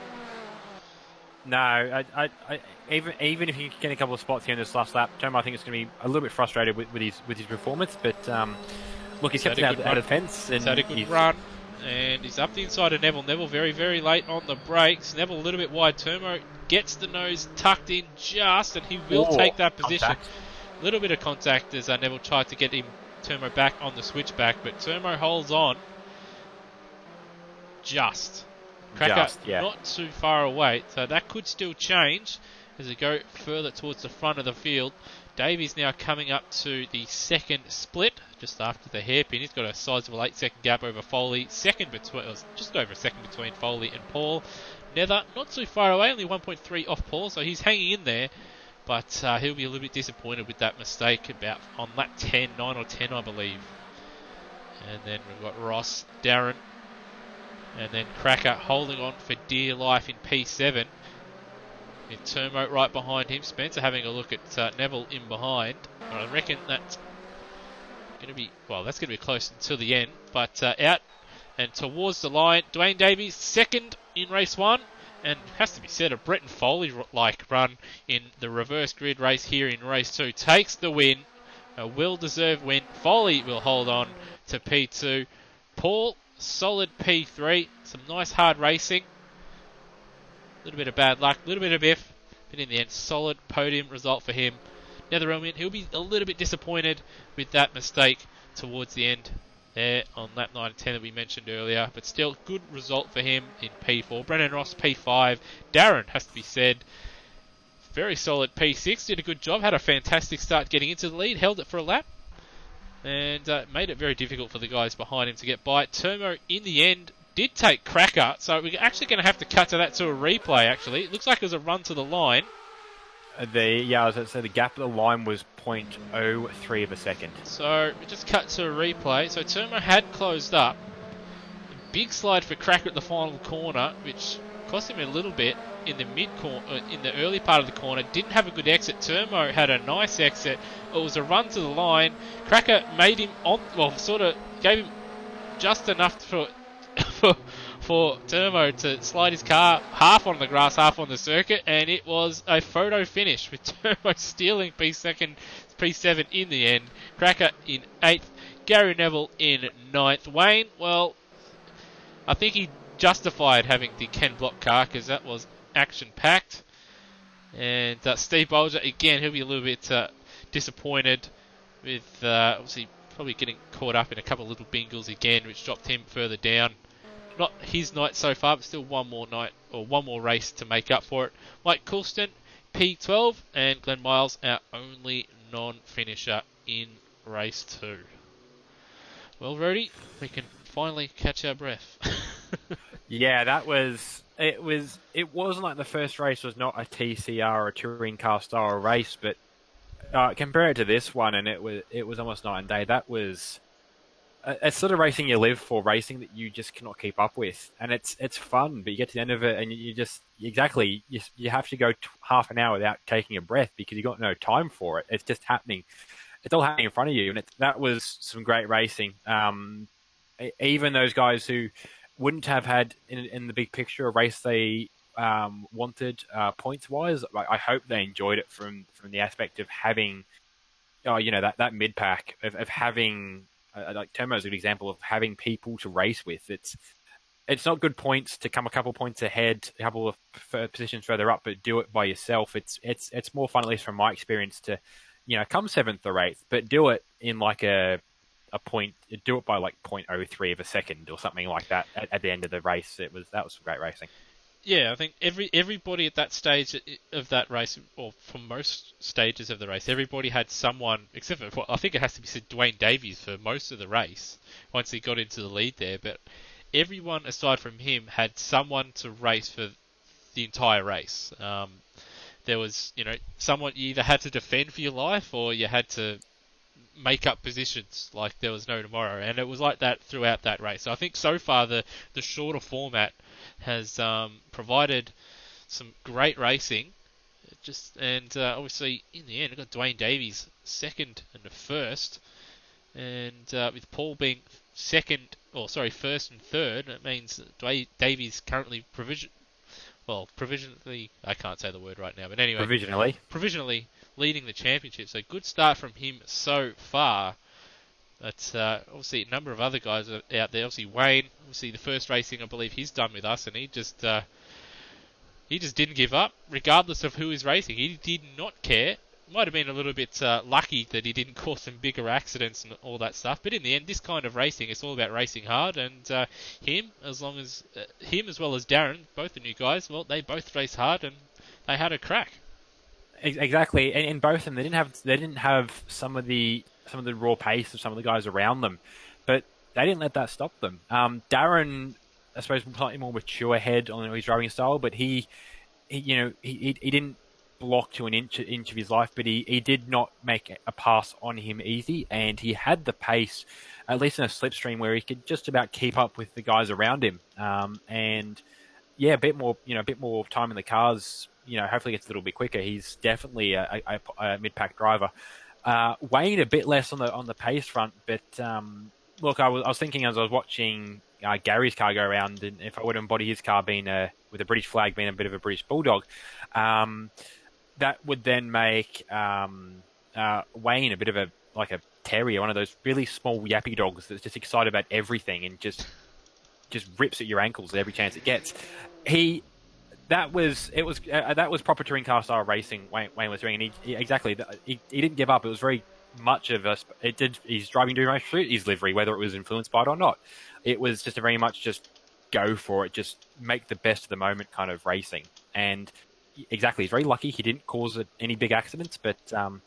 No, I even if he can get a couple of spots here in this last lap, Tom, I think it's going to be a little bit frustrated with his performance. But look, he's kept it out of fence. He's had a good run, and he's up the inside of Neville. Neville very, very late on the brakes. Neville a little bit wide. Turmo gets the nose tucked in just, and he will take that position. A little bit of contact as Neville tried to get him Turmo back on the switchback, but Turmo holds on just. Cracker not too far away, so that could still change as we go further towards the front of the field. Davies now coming up to the 2nd split, just after the hairpin. He's got a sizable 8-second gap over Foley. Just over a second between Foley and Paul. Nether not too far away, only 1.3 off Paul, so he's hanging in there. But he'll be a little bit disappointed with that mistake about on lap 10, 9 or 10 I believe. And then we've got Ross, Darren, and then Cracker holding on for dear life in P7. With Turmo right behind him. Spencer having a look at Neville in behind. I reckon that's going to be close until the end. But out and towards the line. Dwayne Davies, 2nd in race 1. And has to be said, a Brenton Foley-like run in the reverse grid race here in race 2. Takes the win. A well-deserved win. Foley will hold on to P2. Paul, solid P3. Some nice hard racing. A little bit of bad luck, a little bit of biff, but in the end, solid podium result for him. Netherelmian, he'll be a little bit disappointed with that mistake towards the end there on lap 9 and 10 that we mentioned earlier, but still, good result for him in P4. Brennan Ross, P5. Darren, has to be said, very solid P6, did a good job, had a fantastic start getting into the lead, held it for a lap, and made it very difficult for the guys behind him to get by. Turmo, in the end, did take Cracker, so we're actually going to have to cut to that to a replay, actually. It looks like it was a run to the line. I was going to say the gap at the line was 0.03 of a second. So we just cut to a replay. So Turmo had closed up. A big slide for Cracker at the final corner, which cost him a little bit in the in the early part of the corner. Didn't have a good exit. Turmo had a nice exit. It was a run to the line. Cracker made him gave him just enough for Turmo to slide his car half on the grass, half on the circuit, and it was a photo finish with Turmo stealing P7 in the end. Cracker in 8th, Gary Neville in 9th. Wayne, well, I think he justified having the Ken Block car because that was action-packed. And Steve Bolger, again, he'll be a little bit disappointed with obviously probably getting caught up in a couple of little bingles again, which dropped him further down. Not his night so far, but still one more race to make up for it. Mike Coulston, P12, and Glenn Miles, our only non-finisher in race 2. Well, Rudy, we can finally catch our breath. Yeah, that was It wasn't like the first race was not a TCR or a touring car style race, but compare it to this one, and it was almost night and day. That was it's sort of racing you live for, racing that you just cannot keep up with, and it's fun. But you get to the end of it, and you just you have to go half an hour without taking a breath because you got no time for it. It's just happening. It's all happening in front of you, and that was some great racing. Even those guys who wouldn't have had in the big picture a race they wanted points wise, I hope they enjoyed it from the aspect of having that mid pack of having like Termo is a good example of having people to race with. It's not good points to come a couple points ahead, a couple of positions further up, but do it by yourself. It's more fun, at least from my experience, to come seventh or eighth, but do it in like a point. Do it by like 0.03 of a second or something like that at the end of the race. That was some great racing. Yeah, I think everybody at that stage of that race, or for most stages of the race, everybody had someone, except for, I think it has to be said, Dwayne Davies for most of the race, once he got into the lead there, but everyone aside from him had someone to race for the entire race. There was, someone you either had to defend for your life or you had to make up positions like there was no tomorrow, and it was like that throughout that race. So I think so far the shorter format has provided some great racing. Obviously in the end, I got Dwayne Davies second and the first, and with Paul being first and third, it means that Dwayne Davies currently provisionally, I can't say the word right now, but anyway, provisionally leading the championship. So good start from him so far. But obviously a number of other guys are out there. Obviously Wayne, the first racing I believe he's done with us, and he just didn't give up, regardless of who he's racing. He did not care. Might have been a little bit lucky that he didn't cause some bigger accidents and all that stuff. But in the end, this kind of racing, it's all about racing hard. And him as well as Darren, both the new guys, well, they both race hard and they had a crack. Exactly, and in both of them, they didn't have some of the raw pace of some of the guys around them, but they didn't let that stop them. Darren, I suppose, slightly more mature head on his driving style, but he didn't block to an inch of his life, but he did not make a pass on him easy, and he had the pace, at least in a slipstream, where he could just about keep up with the guys around him. And yeah, a bit more time in the cars. Hopefully gets a little bit quicker. He's definitely a mid-pack driver. Wayne a bit less on the pace front, but look, I was thinking as I was watching Gary's car go around, and if I would embody his car being with a British flag being a bit of a British bulldog, that would then make Wayne a bit of a terrier, one of those really small yappy dogs that's just excited about everything and just rips at your ankles at every chance it gets. That was proper touring car style racing Wayne was doing, and he didn't give up. It was very much of us. He's driving during his livery, whether it was influenced by it or not. It was just a very much just go for it, just make the best of the moment kind of racing. And exactly, he's very lucky he didn't cause any big accidents, but no,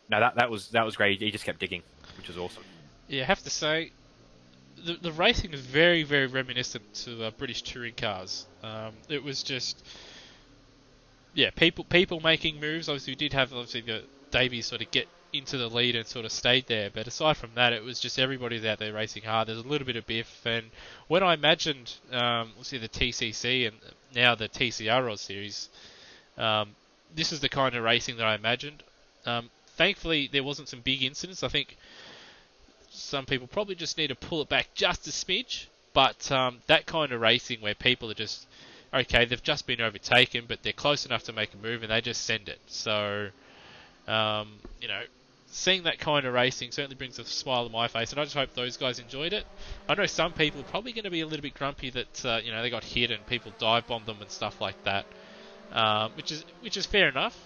that was great. He just kept digging, which was awesome. Yeah, I have to say, the racing is very, very reminiscent to British touring cars. It was just, people making moves. Obviously, we did have the Davies sort of get into the lead and sort of stayed there. But aside from that, it was just everybody's out there racing hard. There's a little bit of biff. And when I imagined, the TCC and now the TCR series, this is the kind of racing that I imagined. Thankfully, there wasn't some big incidents. I think some people probably just need to pull it back just a smidge, but that kind of racing where people are just, okay, they've just been overtaken, but they're close enough to make a move and they just send it. So, seeing that kind of racing certainly brings a smile on my face, and I just hope those guys enjoyed it. I know some people are probably going to be a little bit grumpy that they got hit and people dive bombed them and stuff like that, which is fair enough.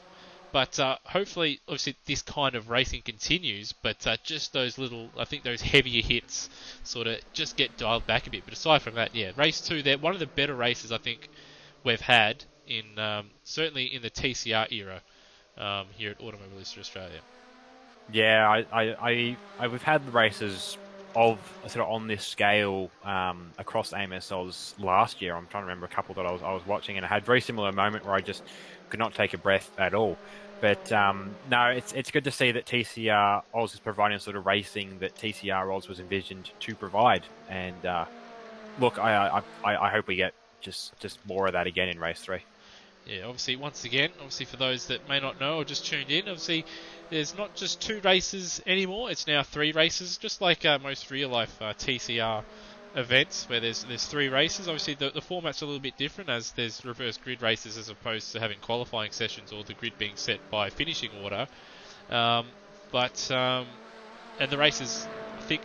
But hopefully, obviously, this kind of racing continues. But just those those heavier hits sort of just get dialed back a bit. But aside from that, race 2, they're one of the better races I think we've had in certainly in the TCR era here at Automobilista Australia. Yeah, we've had the races sort of on this scale across AMSOZ last year. I'm trying to remember a couple that I was watching, and I had a very similar moment where I just could not take a breath at all. But no, it's good to see that TCR Oz is providing sort of racing that TCR Oz was envisioned to provide. And look, I hope we get just more of that again in race 3. Yeah, obviously, once again, obviously for those that may not know or just tuned in, obviously there's not just 2 races anymore, it's now 3 races, just like most real-life TCR events where there's 3 races. Obviously the format's a little bit different as there's reverse grid races as opposed to having qualifying sessions or the grid being set by finishing order. And the races, I think,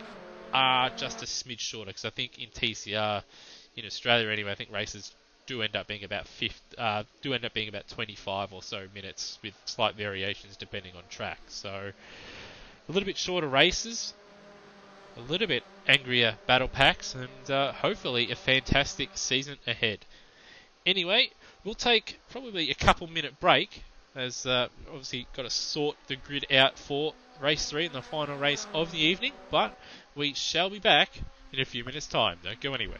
are just a smidge shorter because I think in TCR, in Australia anyway, I think races do end up being about 25 or so minutes with slight variations depending on track. So a little bit shorter races, a little bit angrier battle packs, and hopefully a fantastic season ahead. Anyway, we'll take probably a couple-minute break as obviously got to sort the grid out for race 3 and the final race of the evening, but we shall be back in a few minutes' time. Don't go anywhere.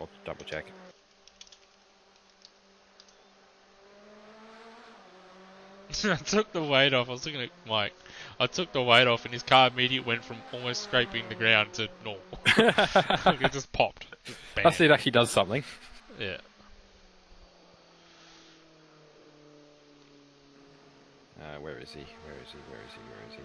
I'll double check. I took the weight off. I was looking at Mike. I took the weight off, and his car immediately went from almost scraping the ground to normal. Like it just popped. Just bam. I see it actually does something. Yeah. Where is he? Where is he? Where is he? Where is he?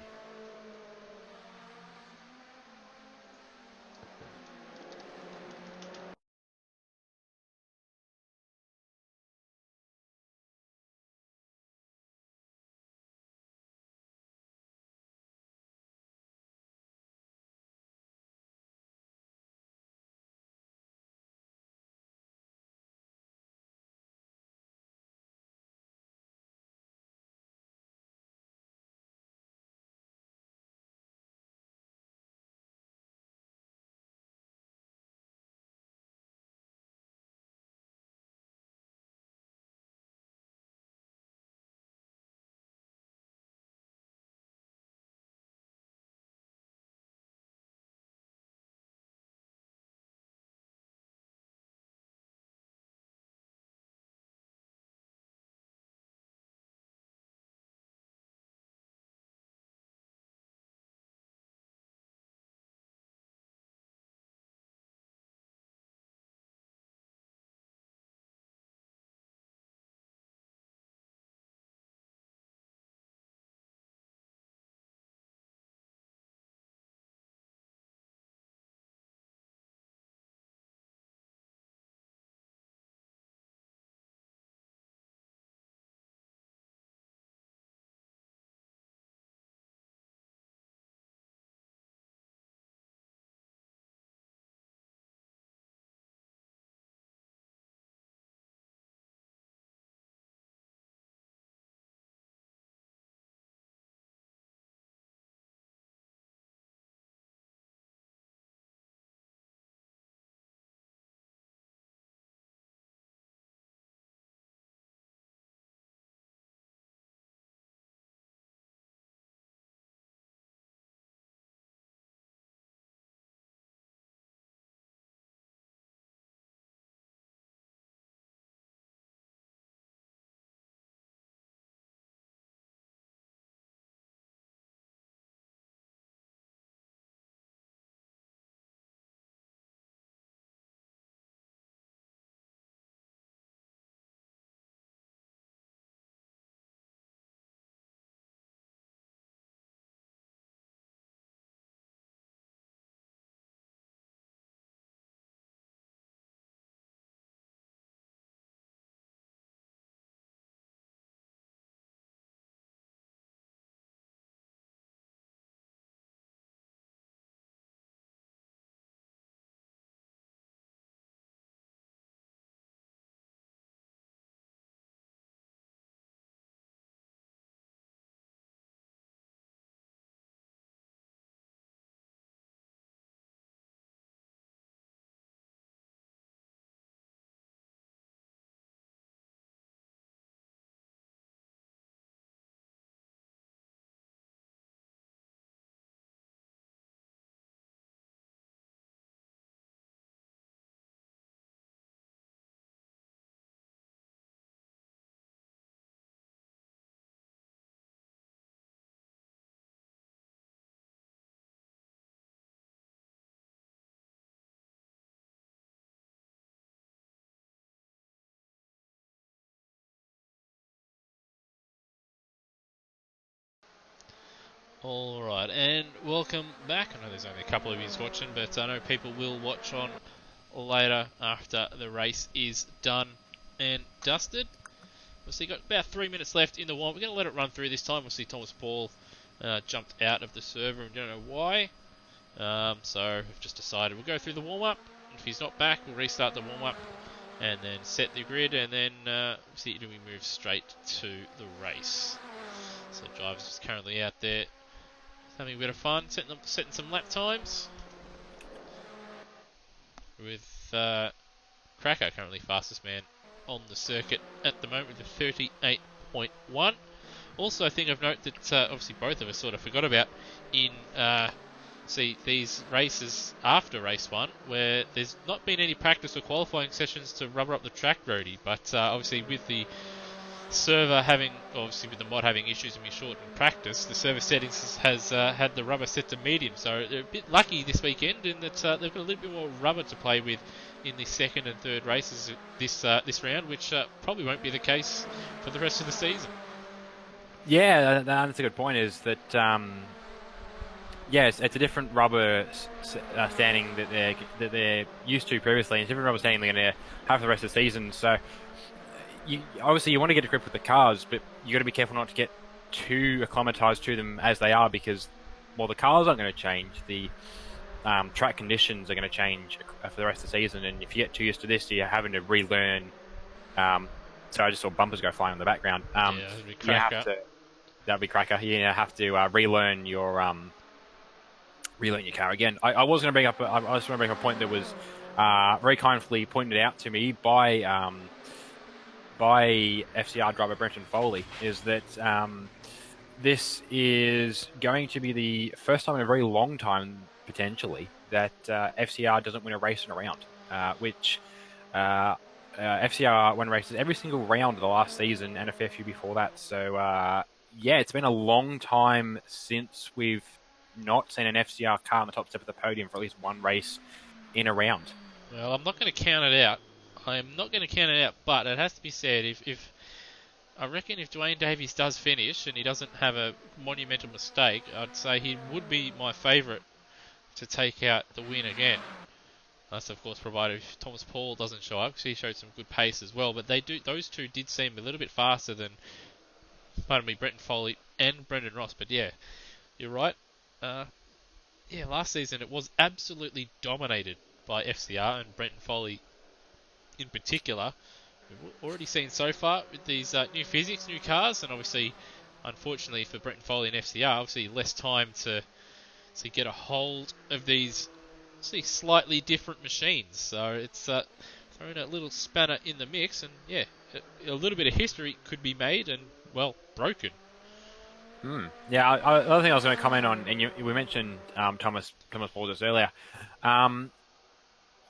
Alright, and welcome back. I know there's only a couple of you watching, but I know people will watch on later after the race is done and dusted. We'll see, got about 3 minutes left in the warm. We're going to let it run through this time. We'll see Thomas Paul jumped out of the server and don't know why. So we've just decided we'll go through the warm-up. If he's not back, we'll restart the warm-up and then set the grid, and then see, do we move straight to the race. So drivers is currently out there having a bit of fun, setting some lap times. With Cracker currently fastest man on the circuit at the moment with a 38.1. Also, a thing of note that obviously both of us sort of forgot about in see these races after race 1 where there's not been any practice or qualifying sessions to rubber up the track, Brody. But obviously with the server obviously with the mod having issues and being short in practice, the server settings has had the rubber set to medium. So they're a bit lucky this weekend in that they've got a little bit more rubber to play with in the second and third races this round, which probably won't be the case for the rest of the season. Yeah, that's a good point. Is that yes, it's a different rubber standing that they're used to previously, and it's a different rubber standing they're going to have for the rest of the season. So obviously you want to get a grip with the cars, but you got to be careful not to get too acclimatized to them as they are, because the cars aren't going to change. The track conditions are going to change for the rest of the season, and if you get too used to this, you're having to relearn. So I just saw bumpers go flying in the background. That'd be cracker. That'd be cracker. You have to relearn your car again. I was going to bring up. I was going to bring up a point that was very kindly pointed out to me by FCR driver Brenton Foley. Is that this is going to be the first time in a very long time, potentially, that FCR doesn't win a race in a round, which FCR won races every single round of the last season and a fair few before that. So, it's been a long time since we've not seen an FCR car on the top step of the podium for at least one race in a round. Well, I'm not going to count it out. But it has to be said, if I reckon if Dwayne Davies does finish and he doesn't have a monumental mistake, I'd say he would be my favourite to take out the win again. That's of course provided if Thomas Paul doesn't show up, because he showed some good pace as well. But those two did seem a little bit faster than, Brenton Foley and Brendan Ross. But yeah, you're right. Last season it was absolutely dominated by FCR and Brenton Foley in particular. We've already seen so far with these new physics, new cars, and obviously, unfortunately for Brenton Foley and FCR, obviously less time to get a hold of these slightly different machines. So it's thrown a little spanner in the mix, and a little bit of history could be made and, broken. Yeah, the other thing I was going to comment on, and we mentioned Thomas Paul just earlier,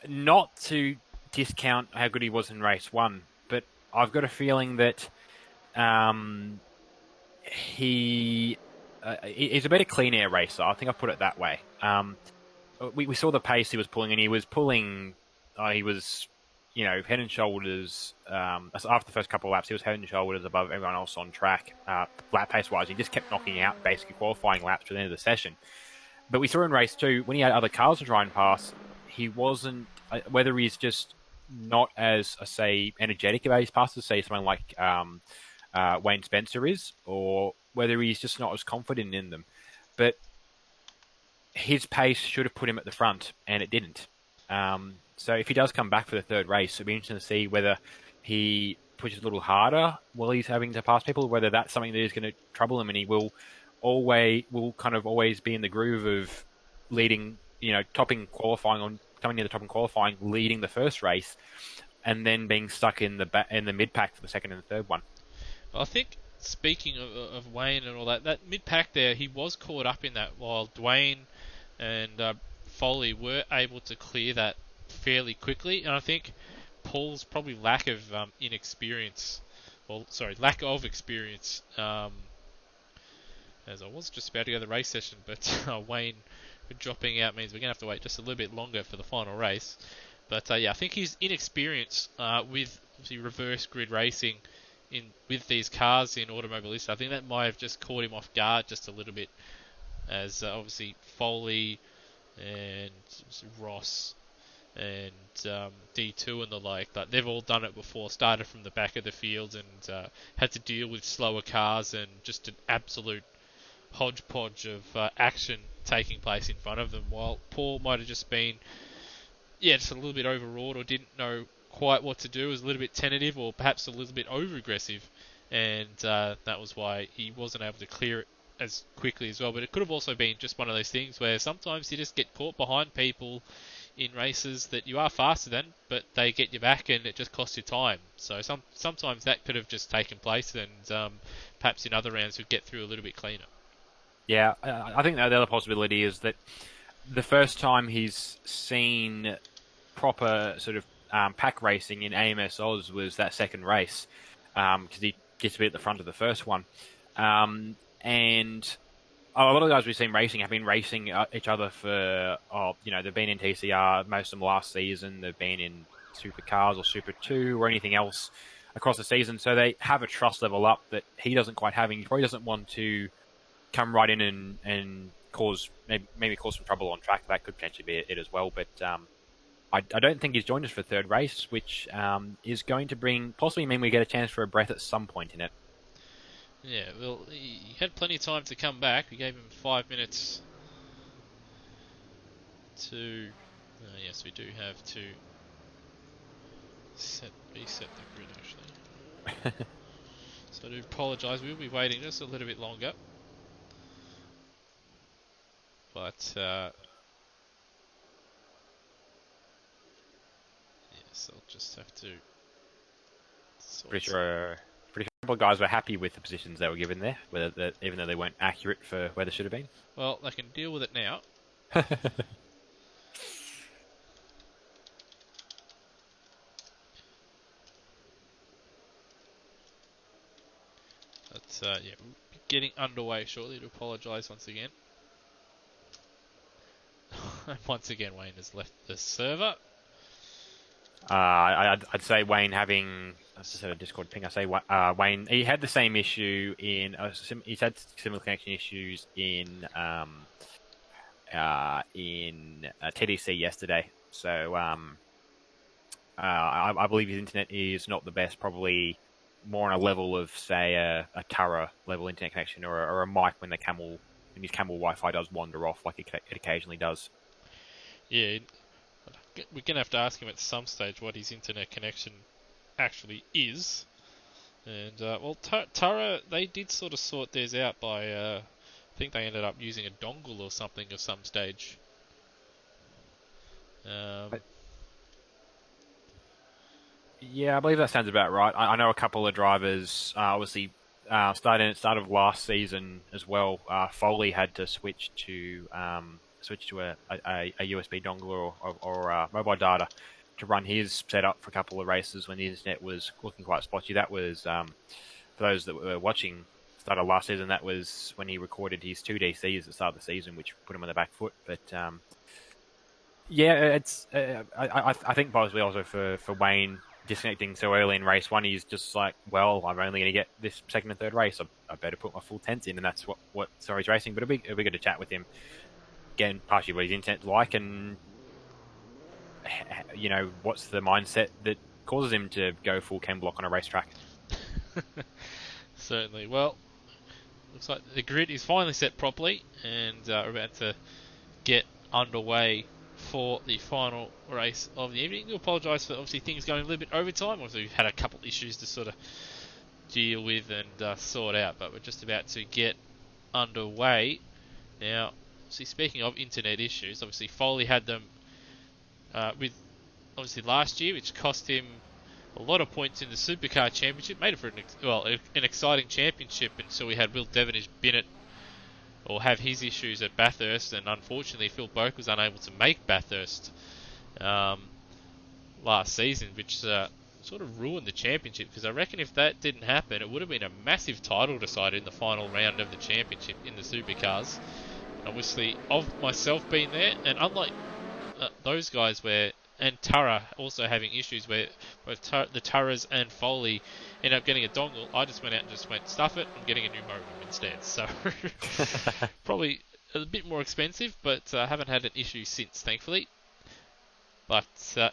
not to discount how good he was in race 1, but I've got a feeling that he's a better clean air racer. I think I'll put it that way. We saw the pace he was pulling, and he was head and shoulders, after the first couple of laps, he was head and shoulders above everyone else on track, lap pace-wise. He just kept knocking out basically qualifying laps to the end of the session. But we saw in race 2, when he had other cars to try and pass, he wasn't, whether he's just not as, energetic about his passes, say someone like Wayne Spencer is, or whether he's just not as confident in them. But his pace should have put him at the front, and it didn't. So if he does come back for the third race, it'll be interesting to see whether he pushes a little harder while he's having to pass people, whether that's something that is going to trouble him, and he will kind of always be in the groove of leading, topping qualifying, on coming near the top in qualifying, leading the first race, and then being stuck in the mid pack for the second and the third one. Well, I think speaking of Wayne and all that mid pack there, he was caught up in that, while Dwayne and Foley were able to clear that fairly quickly, and I think Paul's probably lack of experience, as I was just about to go to the race session, but Wayne dropping out means we're going to have to wait just a little bit longer for the final race. But I think his inexperience with obviously reverse grid racing with these cars in Automobilista, I think that might have just caught him off guard just a little bit, as obviously Foley and Ross and D2 and the like, they've all done it before, started from the back of the field and had to deal with slower cars and just an absolute hodgepodge of action taking place in front of them, while Paul might have just been just a little bit overwrought or didn't know quite what to do, was a little bit tentative or perhaps a little bit over aggressive, and that was why he wasn't able to clear it as quickly as well. But it could have also been just one of those things where sometimes you just get caught behind people in races that you are faster than, but they get you back and it just costs you time. So sometimes that could have just taken place, and perhaps in other rounds we'd get through a little bit cleaner. Yeah, I think the other possibility is that the first time he's seen proper sort of pack racing in AMSOZ was that second race, because he gets to be at the front of the first one. And a lot of the guys we've seen racing have been racing each other for, they've been in TCR, most of them last season, they've been in Supercars or Super 2 or anything else across the season, so they have a trust level up that he doesn't quite have. He probably doesn't want to come right in and cause maybe cause some trouble on track. That could potentially be it as well, but I don't think he's joined us for third race, which is going to possibly mean we get a chance for a breath at some point in it. Yeah, well, he had plenty of time to come back. We gave him 5 minutes to... yes, we do have to reset the grid, actually. So I do apologise. We'll be waiting just a little bit longer. But, yes, I'll just have to... Pretty sure a couple of guys were happy with the positions they were given there, even though they weren't accurate for where they should have been. Well, they can deal with it now. But, yeah, we'll be getting underway shortly. To apologise once again. Once again, Wayne has left the server. I'd say Wayne having... That's just a Discord ping. I say Wayne, he had the same issue in... he's had similar connection issues in TDC yesterday. So I believe his internet is not the best. Probably more on a level of, say, a Tara level internet connection, or a mic when his Camel Wi-Fi does wander off, like it occasionally does. Yeah, we're going to have to ask him at some stage what his internet connection actually is. And, well, Tara, they did sort of sort theirs out by, I think they ended up using a dongle or something at some stage. Yeah, I believe that sounds about right. I know a couple of drivers, obviously, start of last season as well. Foley had to switch to a USB dongle or mobile data to run his setup for a couple of races when the internet was looking quite spotty. That was, for those that were watching start of last season, that was when he recorded his 2 DCs at the start of the season, which put him on the back foot. But yeah, it's I think possibly also for Wayne disconnecting so early in race one, he's just like, well, I'm only going to get this second and third race. I better put my full tents in, and that's what he's racing. But it'll be good to chat with him, again, partially what his intent's like, and what's the mindset that causes him to go full chem block on a racetrack. Certainly. Well, looks like the grid is finally set properly, and we're about to get underway for the final race of the evening. I apologise for obviously things going a little bit over time. Obviously, we've had a couple of issues to sort of deal with and sort out, but we're just about to get underway now. See, speaking of internet issues, obviously Foley had them with obviously last year, which cost him a lot of points in the Supercar Championship. Made it for an exciting championship until we had Will Devonish bin it or have his issues at Bathurst, and unfortunately Phil Boak was unable to make Bathurst last season, which sort of ruined the championship, because I reckon if that didn't happen, it would have been a massive title decided in the final round of the championship in the Supercars. Obviously, of myself being there, and unlike those guys and Tara also having issues where both the Taras and Foley end up getting a dongle, I just went out and just went, stuff it, I'm getting a new modem instead. So, probably a bit more expensive, but I haven't had an issue since, thankfully. But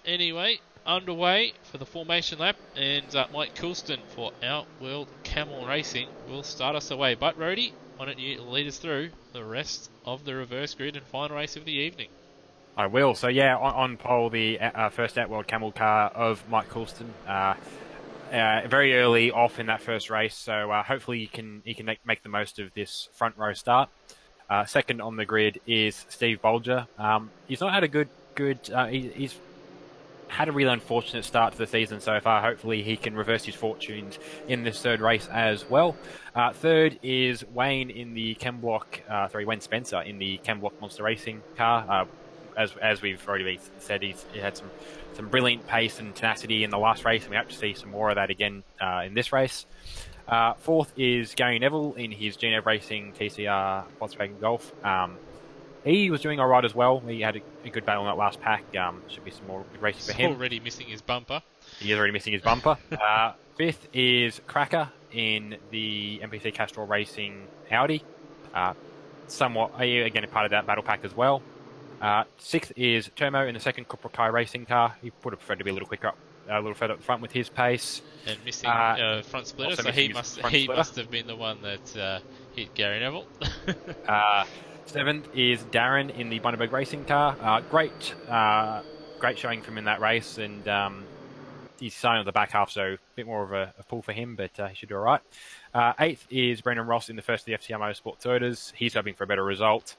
anyway, underway for the formation lap, and Mike Coulston for Our World Camel Racing will start us away. But Rhodey, why don't you lead us through the rest of the reverse grid and final race of the evening? I will. So yeah, on pole, the first Outworld Camel car of Mike Coulston. Very early off in that first race, so hopefully he can make the most of this front row start. Second on the grid is Steve Bolger. He's not had a good. He's had a really unfortunate start to the season so far. Hopefully he can reverse his fortunes in this third race as well. Third is Wayne in the Wayne Spencer in the Chem Block Monster Racing car. As we've already said, he had some brilliant pace and tenacity in the last race, and we hope to see some more of that again in this race. Fourth is Gary Neville in his GNEV Racing TCR Volkswagen Golf. He was doing all right as well. He had a good battle in that last pack. Should be some more good racing for him. Already missing his bumper. He is already missing his bumper. Fifth is Cracker in the MPC Castrol Racing Audi. Somewhat, again, a part of that battle pack as well. Sixth is Termo in the second Cupra Kai Racing car. He would have preferred to be a little quicker a little further up the front with his pace. And missing front splitter, so he must have been the one that hit Gary Neville. Seventh is Darren in the Bundaberg Racing car. Great showing from him in that race, and he's starting on the back half, so a bit more of a pull for him, but he should do all right. Eighth is Brendan Ross in the first of the FCR Motorsport Toyotas. He's hoping for a better result.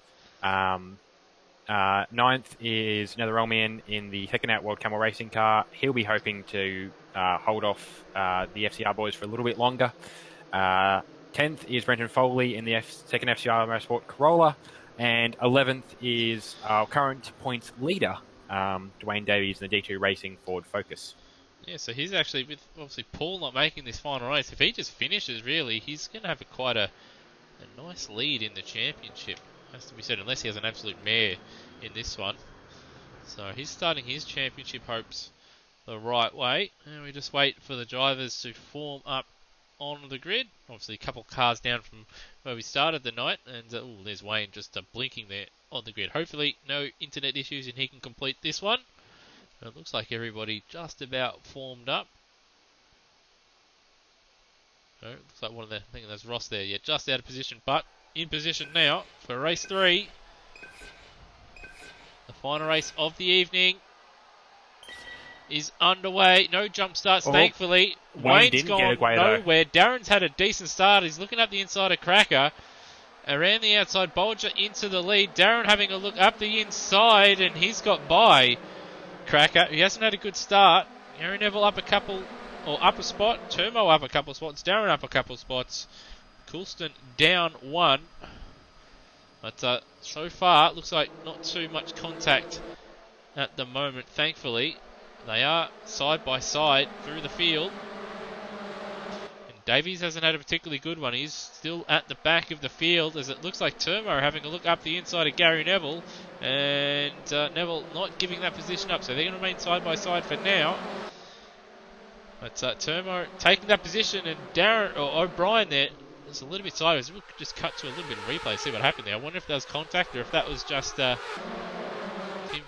Ninth is Nether Elmian in the second Out World Camel Racing car. He'll be hoping to hold off the FCR boys for a little bit longer. 10th is Brenton Foley in the second FCR Motorsport Corolla. And 11th is our current points leader, Dwayne Davies in the D2 Racing Ford Focus. Yeah, so he's actually, with obviously Paul not making this final race, if he just finishes, really, he's going to have quite a nice lead in the championship, has to be said, unless he has an absolute mare in this one. So he's starting his championship hopes the right way, and we just wait for the drivers to form up on the grid. Obviously a couple cars down from where we started the night, and there's Wayne just blinking there on the grid. Hopefully no internet issues and he can complete this one. It looks like everybody just about formed up. So it looks like I think there's Ross there, yeah, just out of position, but in position now for race 3. The final race of the evening is underway. No jump starts, thankfully. Wayne's gone nowhere. Darren's had a decent start. He's looking up the inside of Cracker. Around the outside, Bolger into the lead. Darren having a look up the inside, and he's got by Cracker. He hasn't had a good start. Gary Neville up a spot. Termo up a couple of spots. Darren up a couple of spots. Coulston down 1. But so far, it looks like not too much contact at the moment, thankfully. They are side by side through the field. And Davies hasn't had a particularly good one. He's still at the back of the field, as it looks like Termo are having a look up the inside of Gary Neville. And Neville not giving that position up, so they're going to remain side by side for now. But Termo taking that position, and Darren or O'Brien there, it's a little bit sideways. We'll just cut to a little bit of replay, see what happened there. I wonder if that was contact or if that was just him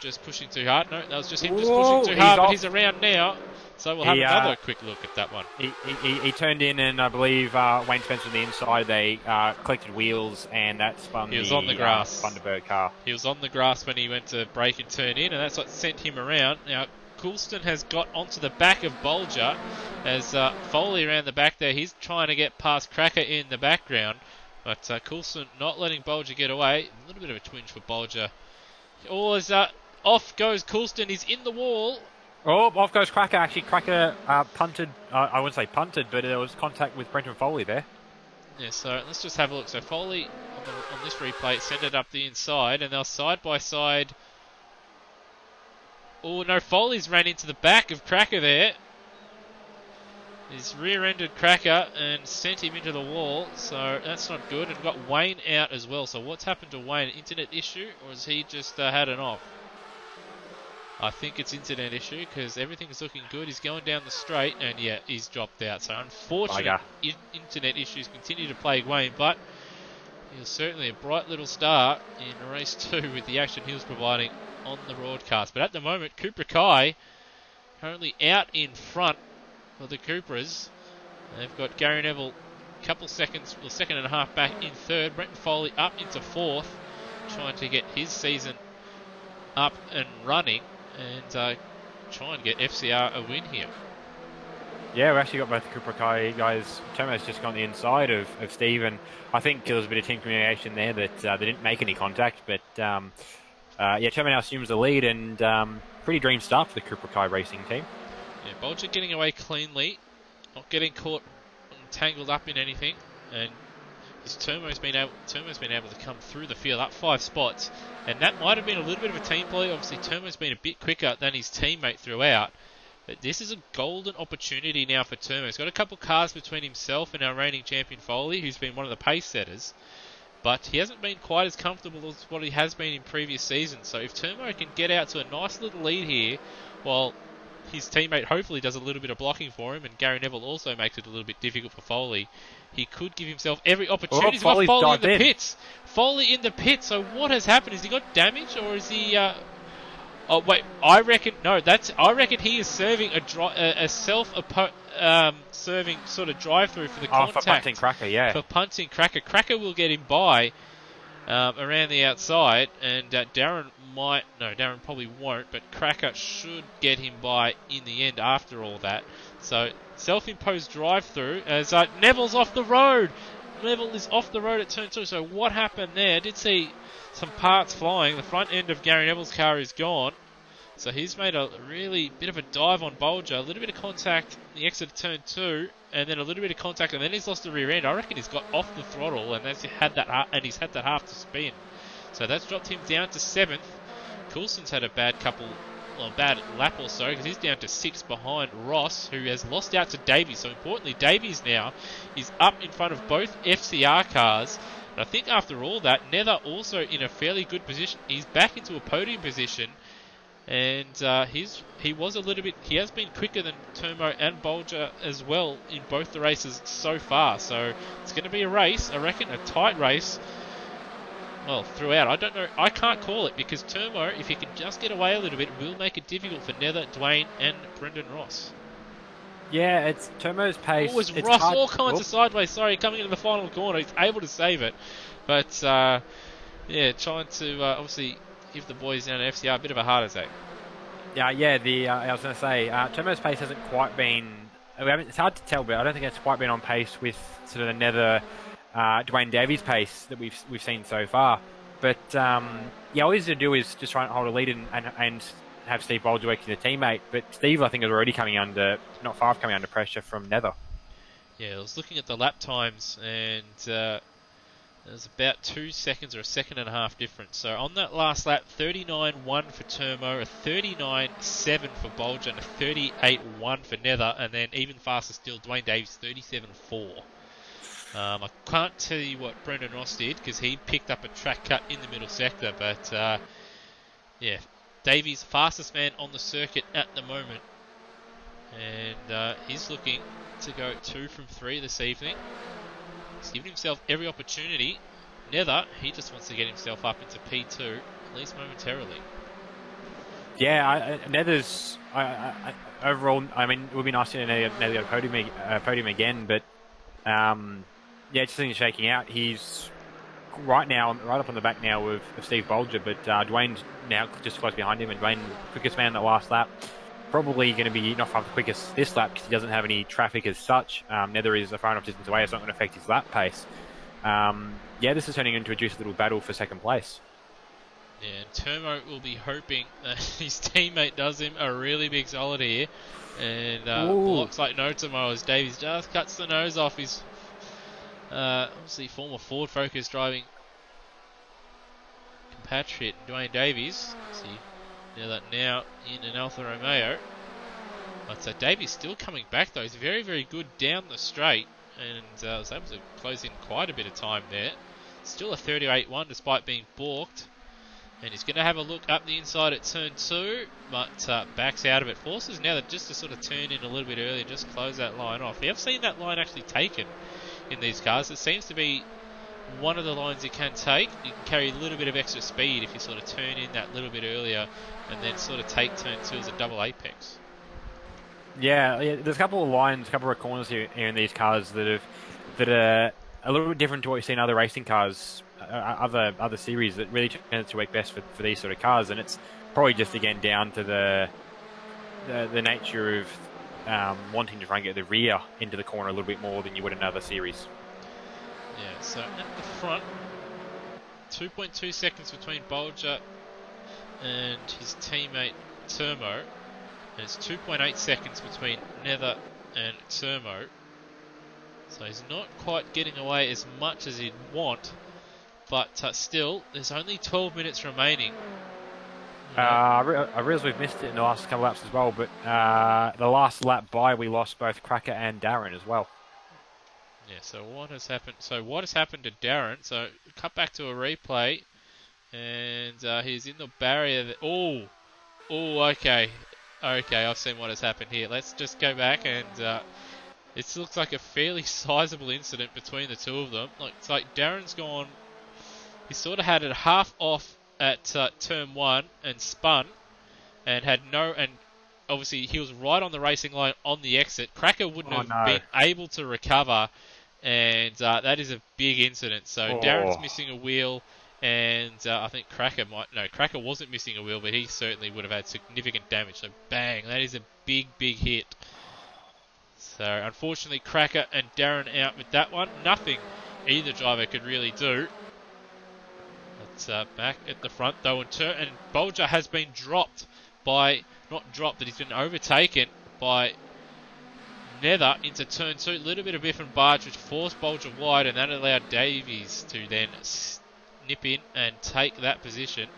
just pushing too hard. No, that was just him just pushing too hard, but he's around now. So we'll have another quick look at that one. He turned in, and I believe Wayne Spencer on the inside. They collected wheels, and that spun He was on the grass. Bundaberg car. He was on the grass when he went to brake and turn in, and that's what sent him around. Now, Coulston has got onto the back of Bolger as Foley around the back there. He's trying to get past Cracker in the background, but Coulston not letting Bolger get away. A little bit of a twinge for Bolger. As off goes Coulston. He's in the wall. Oh, off goes Cracker. Actually, Cracker punted. I wouldn't say punted, but there was contact with Brenton Foley there. Yeah, so let's just have a look. So Foley on this replay sent it up the inside, and they're side by side. Oh no, Foley's ran into the back of Cracker there. He's rear-ended Cracker and sent him into the wall, so that's not good. And we've got Wayne out as well. So what's happened to Wayne? Internet issue, or has he just had an off? I think it's internet issue, because everything's looking good. He's going down the straight, and yeah, he's dropped out. So unfortunate internet issues continue to plague Wayne, but he was certainly a bright little star in race 2 with the action he was providing on the broadcast. But at the moment, Cupra Kai currently out in front for the Cupras. They've got Gary Neville a couple seconds, well, second and a half back in third. Brenton Foley up into fourth, trying to get his season up and running and try and get FCR a win here. Yeah, we've actually got both the Cupra Kai guys. Tomo's just gone the inside of Steve, and I think there was a bit of team communication there that they didn't make any contact, but yeah, Tomo now assumes the lead, and pretty dream start for the Kuprakai Racing team. Yeah, Bolger getting away cleanly, not getting caught tangled up in anything, and Turmo's been able to come through the field up 5 spots, and that might have been a little bit of a team play. Obviously, Turmo's been a bit quicker than his teammate throughout, but this is a golden opportunity now for Turmo. He's got a couple cars between himself and our reigning champion Foley, who's been one of the pace setters, but he hasn't been quite as comfortable as what he has been in previous seasons. So if Turmo can get out to a nice little lead here, while his teammate hopefully does a little bit of blocking for him, and Gary Neville also makes it a little bit difficult for Foley, he could give himself every opportunity. He's got Foley in the pits. Foley in the pits. So what has happened? Has he got damage, or is he... Oh wait, I reckon he is serving a self-serving sort of drive-through for the contact. For punting Cracker, yeah. For punting Cracker. Cracker will get him by around the outside, and Darren probably won't, but Cracker should get him by in the end after all that. So self-imposed drive-through as Neville's off the road. Neville is off the road at turn 2. So what happened there? I did see some parts flying. The front end of Gary Neville's car is gone. So he's made a really bit of a dive on Bolger. A little bit of contact in the exit of turn 2, and then a little bit of contact, and then he's lost the rear end. I reckon he's got off the throttle, and he's had that half to spin. So that's dropped him down to 7th. Coulson's had a bad lap or so, because he's down to 6th behind Ross, who has lost out to Davies. So importantly, Davies now is up in front of both FCR cars. And I think after all that, Nether also in a fairly good position. He's back into a podium position, and he has been quicker than Turmo and Bolger as well in both the races so far. So it's going to be a race, I reckon, a tight race. Well, throughout. I don't know. I can't call it, because Turmo, if he can just get away a little bit, will make it difficult for Nether, Dwayne, and Brendan Ross. Yeah, it's Turmo's pace. Oh, it's Ross all kinds of sideways. Sorry, coming into the final corner. He's able to save it. But, trying to obviously give the boys down at FCR a bit of a heart attack. I was going to say, Turmo's pace hasn't quite been... It's hard to tell, but I don't think it's quite been on pace with sort of the Nether... Dwayne Davies' pace that we've seen so far. But all he's to do is just try and hold a lead and have Steve Bolger working the teammate. But Steve, I think, is already coming under pressure from Nether. Yeah, I was looking at the lap times, and there's about 2 seconds or a second and a half difference. So on that last lap, 39.1 for Turmo, a 39.7 for Bolger, and a 38.1 for Nether, and then even faster still, Dwayne Davies, 37.4. I can't tell you what Brendan Ross did, because he picked up a track cut in the middle sector, but Davies, fastest man on the circuit at the moment, and he's looking to go 2 from 3 this evening. He's given himself every opportunity. Nether, he just wants to get himself up into P2, at least momentarily. Yeah, Nether's overall. I mean, it would be nice to Nether get a podium again, but just things shaking out. He's right up on the back now of Steve Bolger, but Dwayne's now just close behind him, and Dwayne, quickest man in the last lap. Probably going to be not far the quickest this lap, because he doesn't have any traffic as such. Nether is a far enough distance away, it's not going to affect his lap pace. This is turning into a juicy little battle for second place. Yeah, and Turmo will be hoping that his teammate does him a really big solid here, and blocks like no tomorrow as Davies just cuts the nose off his obviously former Ford Focus driving compatriot Dwayne Davies. See now in an Alfa Romeo, but Davies still coming back though. He's very, very good down the straight, and was able to close in quite a bit of time there. Still a 38.1 despite being balked. And he's going to have a look up the inside at turn 2, but backs out of it. Forces now just to sort of turn in a little bit early and just close that line off. We have seen that line actually taken in these cars. It seems to be one of the lines you can take. You can carry a little bit of extra speed if you sort of turn in that little bit earlier and then sort of take turn 2 as a double apex. Yeah, there's a couple of lines, a couple of corners here in these cars that are a little bit different to what you see in other racing cars. Other series that really tend to work best for these sort of cars, and it's probably just again down to the nature of wanting to try and get the rear into the corner a little bit more than you would in another series. Yeah, so at the front, 2.2 seconds between Bolger and his teammate Turmo. And it's 2.8 seconds between Nether and Turmo. So he's not quite getting away as much as he'd want. But still, there's only 12 minutes remaining. I realize we've missed it in the last couple of laps as well, but the last lap by, we lost both Cracker and Darren as well. Yeah, so what has happened? So what has happened to Darren? So cut back to a replay, and he's in the barrier. Okay. Okay, I've seen what has happened here. Let's just go back, and this looks like a fairly sizable incident between the two of them. It's like Darren's gone. He sort of had it half off at turn 1 and spun, and obviously he was right on the racing line on the exit. Cracker wouldn't have been able to recover, and that is a big incident. So Darren's missing a wheel, and I think Cracker wasn't missing a wheel, but he certainly would have had significant damage. So bang, that is a big hit. So unfortunately Cracker and Darren out with that one. Nothing either driver could really do. It's back at the front though, and Bolger has been but he's been overtaken by Nether into turn 2. A little bit of biff and barge which forced Bolger wide, and that allowed Davies to then snip in and take that position.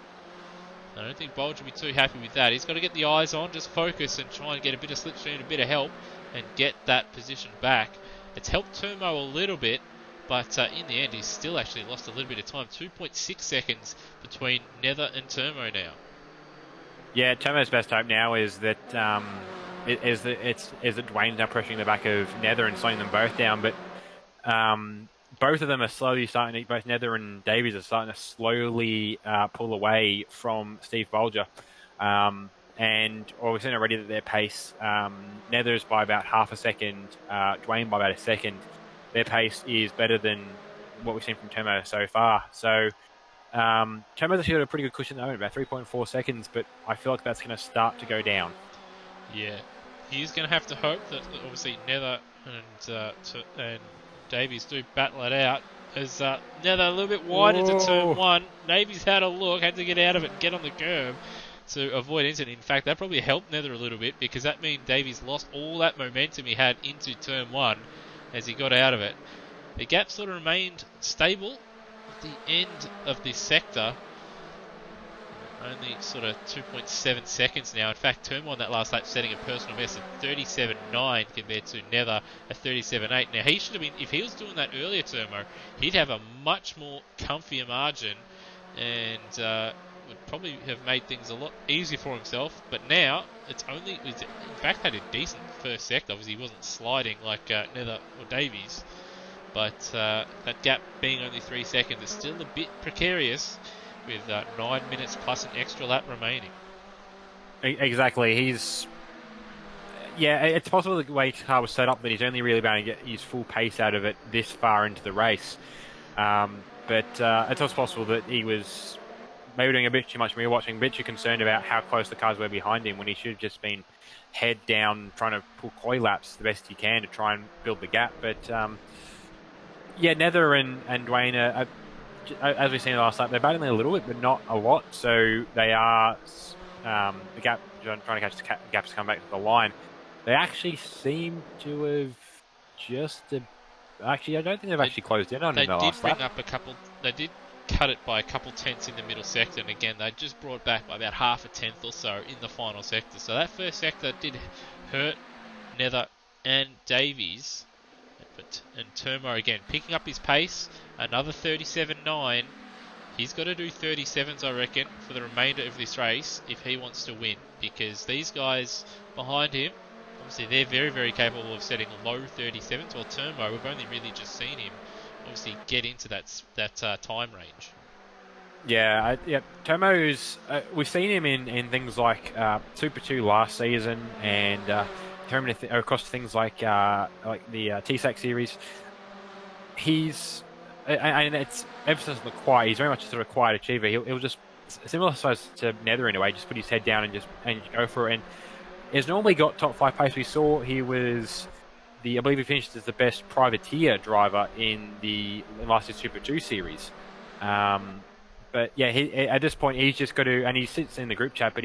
I don't think Bolger will be too happy with that. He's got to get the eyes on, just focus and try and get a bit of slipstream, a bit of help, and get that position back. It's helped Turmo a little bit, but in the end, he's still actually lost a little bit of time. 2.6 seconds between Nether and Turmo now. Yeah, Turmo's best hope now is that Dwayne's now pressuring the back of Nether and slowing them both down. But both of them are slowly starting to. Both Nether and Davies are starting to slowly pull away from Steve Bolger. And we've seen already that their pace, Nether's by about half a second, Dwayne by about a second. Their pace is better than what we've seen from Turmo so far. So Turmo's actually got a pretty good cushion at the moment, about 3.4 seconds, but I feel like that's going to start to go down. Yeah, he's going to have to hope that obviously Nether and Davies do battle it out. As Nether a little bit wide into turn 1, Davies had a look, had to get out of it and get on the curb to avoid incident. In fact, that probably helped Nether a little bit, because that means Davies lost all that momentum he had into turn 1 as he got out of it. The gap sort of remained stable at the end of this sector. Only sort of 2.7 seconds now. In fact, turn 1 that last lap setting a personal best of 37.9 compared to Nether at 37.8. Now, he should have been, if he was doing that earlier, Turmo, he'd have a much more comfier margin and would probably have made things a lot easier for himself. But now, in fact, had a decent first sector. Obviously, he wasn't sliding like Nether or Davies. But that gap being only 3 seconds is still a bit precarious, with 9 minutes plus an extra lap remaining. Exactly. It's possible the way his car was set up that he's only really about to get his full pace out of it this far into the race. But it's also possible that he was maybe doing a bit too much rewatching, a bit too concerned about how close the cars were behind him, when he should have just been head down trying to pull coy laps the best he can to try and build the gap. But Nether and Dwayne are, as we've seen in the last lap, they're battling a little bit, but not a lot. So they are the gap, trying to catch the gaps to come back to the line. They actually seem to have actually, I don't think they've actually closed in on him in the last lap. They did cut it by a couple tenths in the middle sector, and again, they just brought back by about half a tenth or so in the final sector. So that first sector did hurt Nether and Davies. And Turmo again picking up his pace, another 37.9. He's got to do 37s, I reckon, for the remainder of this race if he wants to win, because these guys behind him, obviously they're very, very capable of setting low 37s. While Turmo, we've only really just seen him obviously get into that time range. Turmo's we've seen him in things like Super 2 last season, and across things like the TSAC series. He's and it's emphasis on the quiet. He's very much a sort of quiet achiever. He'll just, similar size to Nether in a way, just put his head down and go for it. And he's normally got top 5 pace. We saw he was I believe he finished as the best privateer driver in last year's Super 2 series. But at this point he's just got to, and he sits in the group chat, but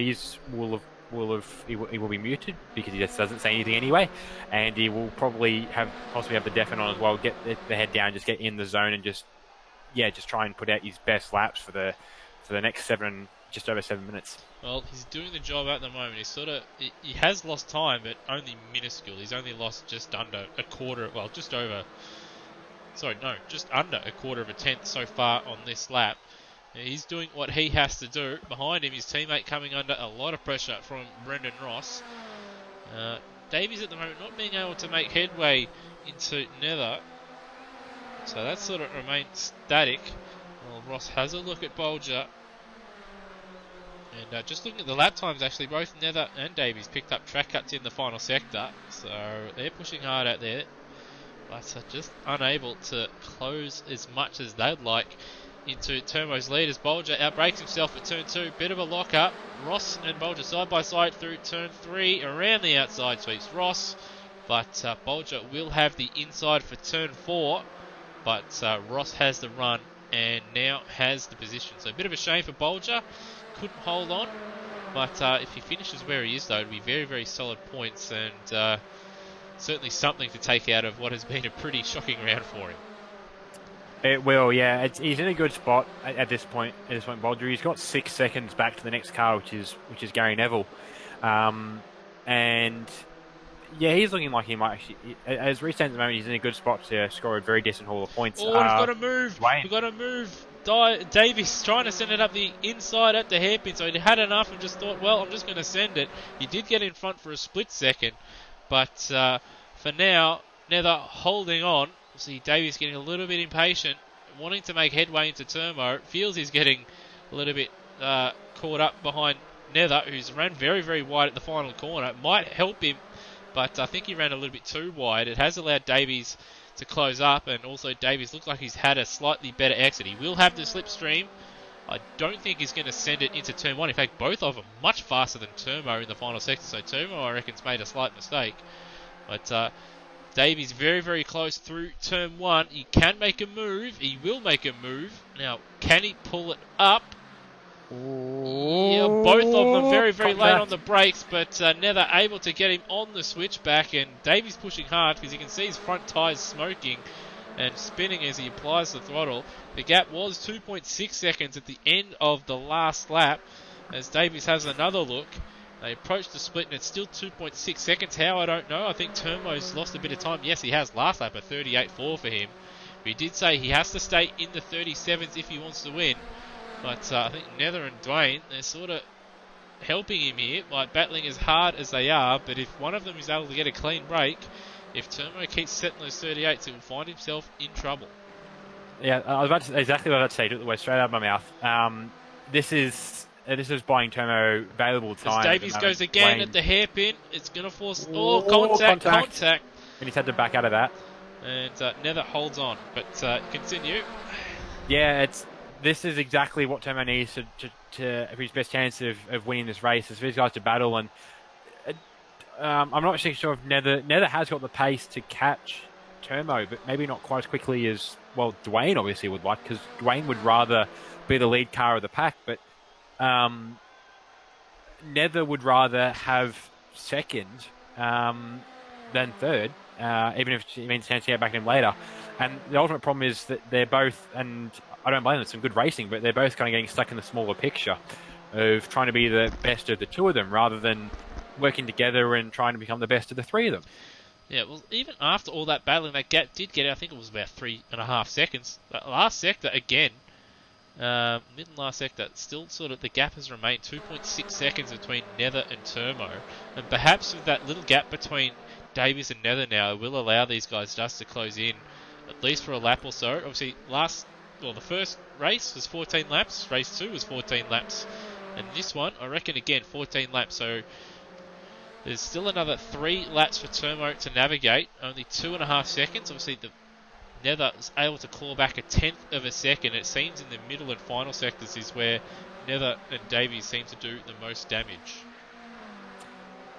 will he will be muted because he just doesn't say anything anyway, and he will probably possibly have the deafen on as well. Get the head down, just get in the zone, and just try and put out his best laps for the next just over 7 minutes. Well, he's doing the job at the moment. He has lost time, but only minuscule. He's only lost just under a quarter. Well, just under a quarter of a tenth so far on this lap. He's doing what he has to do. Behind him, his teammate coming under a lot of pressure from Brendan Ross. Davies at the moment not being able to make headway into Nether. So that sort of remains static. Well, Ross has a look at Bolger. And just looking at the lap times, actually, both Nether and Davies picked up track cuts in the final sector. So they're pushing hard out there. But are just unable to close as much as they'd like into Turmo's lead as Bolger outbrakes himself at turn 2. Bit of a lock-up. Ross and Bolger side by side through turn 3. Around the outside sweeps Ross. But Bolger will have the inside for turn 4. But Ross has the run and now has the position. So a bit of a shame for Bolger. Couldn't hold on. But if he finishes where he is, though, it'd be very, very solid points. And certainly something to take out of what has been a pretty shocking round for him. It will, yeah. He's in a good spot at this point. Bolger. He's got 6 seconds back to the next car, which is Gary Neville, and yeah, he's looking like he might actually. As we stand at the moment, he's in a good spot to score a very decent haul of points. Oh, we've got to move. Dwayne. We've got to move. Davies trying to send it up the inside at the hairpin, so he had enough and just thought, well, I'm just going to send it. He did get in front for a split second, but for now, Nether holding on. See Davies getting a little bit impatient, wanting to make headway into Turmo. Feels he's getting a little bit caught up behind Nether, who's ran very, very wide at the final corner. Might help him, but I think he ran a little bit too wide. It has allowed Davies to close up, and also Davies looks like he's had a slightly better exit. He will have the slipstream. I don't think he's going to send it into turn 1. In fact, both of them much faster than Turmo in the final sector, so Turmo, I reckon's made a slight mistake. But Davies very, very close through turn 1. He can make a move. He will make a move. Now, can he pull it up? Yeah, both of them very, very late on the brakes, but Nether able to get him on the switchback, and Davies pushing hard because you can see his front tyres smoking and spinning as he applies the throttle. The gap was 2.6 seconds at the end of the last lap as Davies has another look. They approach the split and it's still 2.6 seconds. How, I don't know. I think Turmo's lost a bit of time. Yes, he has. Last lap, a 38.4 for him. But he did say he has to stay in the 37s if he wants to win. But I think Nether and Dwayne, they're sort of helping him here, like battling as hard as they are. But if one of them is able to get a clean break, if Turmo keeps setting those 38s, he will find himself in trouble. Yeah, I was about to, exactly what I'd say. Took the words straight out of my mouth. This is buying Turmo valuable time. As Davies goes again at the hairpin, it's going to force contact. And he's had to back out of that. And Nether holds on, but continue. Yeah, this is exactly what Turmo needs to have his best chance of winning this race. Is for these guys to battle, and I'm not actually sure if Nether has got the pace to catch Turmo, but maybe not quite as quickly as Dwayne obviously would like, because Dwayne would rather be the lead car of the pack, but Nether would rather have second than third, even if it means snatching it back in later. And the ultimate problem is that they're both, and I don't blame them, it's some good racing, but they're both kind of getting stuck in the smaller picture of trying to be the best of the two of them rather than working together and trying to become the best of the three of them. Yeah, well, even after all that battling, that gap did get, I think it was about 3.5 seconds. That last sector, again, mid and last sector, still sort of the gap has remained 2.6 seconds between Nether and Turmo. And perhaps with that little gap between Davies and Nether now, it will allow these guys just to close in, at least for a lap or so. Obviously, the first race was 14 laps, race 2 was 14 laps. And this one, I reckon, again, 14 laps. So there's still another 3 laps for Turmo to navigate. Only 2.5 seconds. Obviously, the Nether is able to claw back a 10th of a second. It seems in the middle and final sectors is where Nether and Davies seem to do the most damage.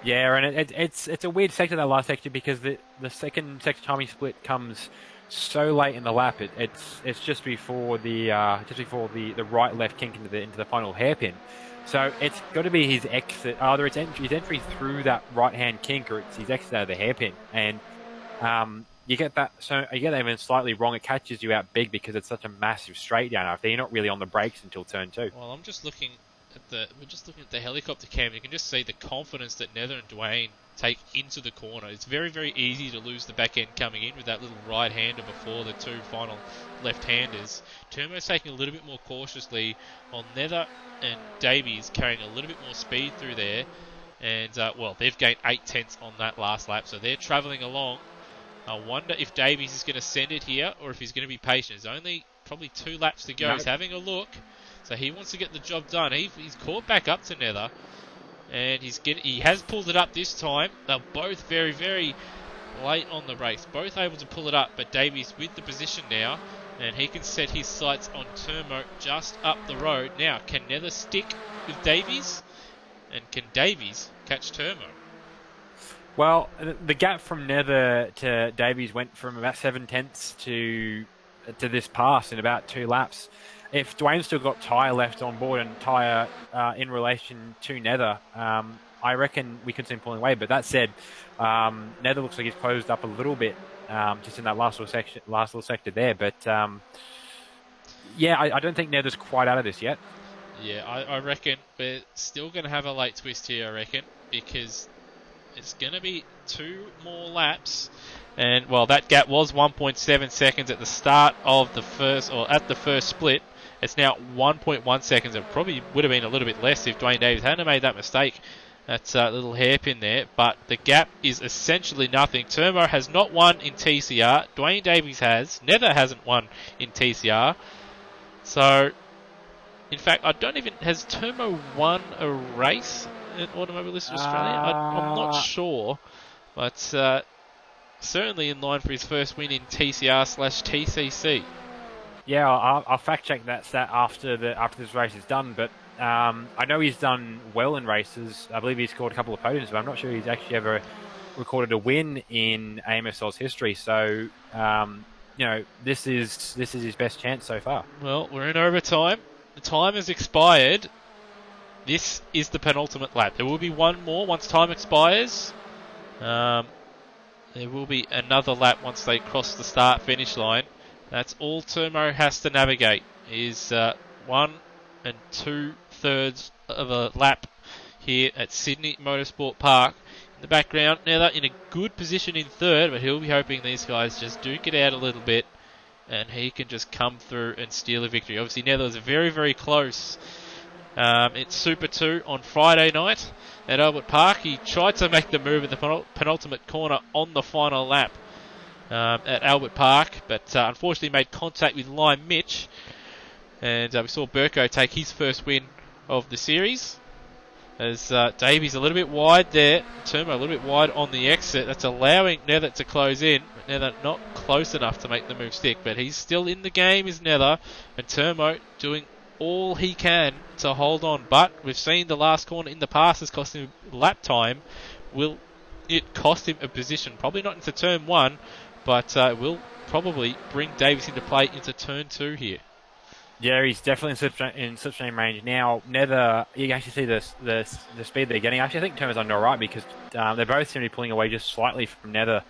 Yeah, and it's a weird sector, that last sector, because the second sector timing split comes so late in the lap. It's just before the right left kink into the final hairpin. So it's got to be his exit, either it's his entry through that right hand kink or it's his exit out of the hairpin. And you get that even slightly wrong. It catches you out big because it's such a massive straight down after you're not really on the brakes until turn 2. Well, we're just looking at the helicopter cam. You can just see the confidence that Nether and Dwayne take into the corner. It's very, very easy to lose the back end coming in with that little right-hander before the two final left-handers. Turmo's taking a little bit more cautiously on Nether, and Davies carrying a little bit more speed through there. And, they've gained 8/10 on that last lap, so they're travelling along. I wonder if Davies is going to send it here or if he's going to be patient. There's only probably 2 laps to go. No. He's having a look. So he wants to get the job done. He's caught back up to Nether, and he has pulled it up this time. They're both very, very late on the race. Both able to pull it up, but Davies with the position now, and he can set his sights on Turmo just up the road. Now, can Nether stick with Davies? And can Davies catch Turmo? Well, the gap from Nether to Davies went from about 7/10 to this pass in about 2 laps. If Dwayne's still got tyre left on board and tyre in relation to Nether, I reckon we could see him pulling away. But that said, Nether looks like he's closed up a little bit just in that last little sector there. But I don't think Nether's quite out of this yet. Yeah, I reckon we're still going to have a late twist here, I reckon, because it's going to be 2 more laps. And, that gap was 1.7 seconds at the start of the first split. It's now 1.1 seconds. It probably would have been a little bit less if Dwayne Davies hadn't made that mistake. That's a little hairpin there. But the gap is essentially nothing. Turmo has not won in TCR. Dwayne Davies has. Nether hasn't won in TCR. So, in fact, has Turmo won a race at Automobilist Australia? I'm not sure. But certainly in line for his first win in TCR/TCC. Yeah, I'll fact check that stat after this race is done. But I know he's done well in races. I believe he's scored a couple of podiums, but I'm not sure he's actually ever recorded a win in AMSOZ history. So this is his best chance so far. Well, we're in overtime. The time has expired. This is the penultimate lap. There will be one more once time expires. There will be another lap once they cross the start-finish line. That's all Turmo has to navigate, is 1 2/3 of a lap here at Sydney Motorsport Park. In the background, Nether in a good position in 3rd, but he'll be hoping these guys just duke it out a little bit and he can just come through and steal a victory. Obviously, Nether was very, very close. It's Super 2 on Friday night at Albert Park. He tried to make the move in the penultimate corner on the final lap at Albert Park, but unfortunately made contact with Lime Mitch, and we saw Burko take his first win of the series. As Davies a little bit wide there, Turmo a little bit wide on the exit. That's allowing Nether to close in. Nether not close enough to make the move stick, but he's still in the game, is Nether, and Turmo doing all he can to hold on. But we've seen the last corner in the past has cost him lap time. Will it cost him a position? Probably not into turn 1, but will probably bring Davies into play into turn 2 here. Yeah, he's definitely in slipstream range now. Nether, you can actually see the speed they're getting. Actually, I think Turmo's under all right because they both seem to be pulling away just slightly from Nether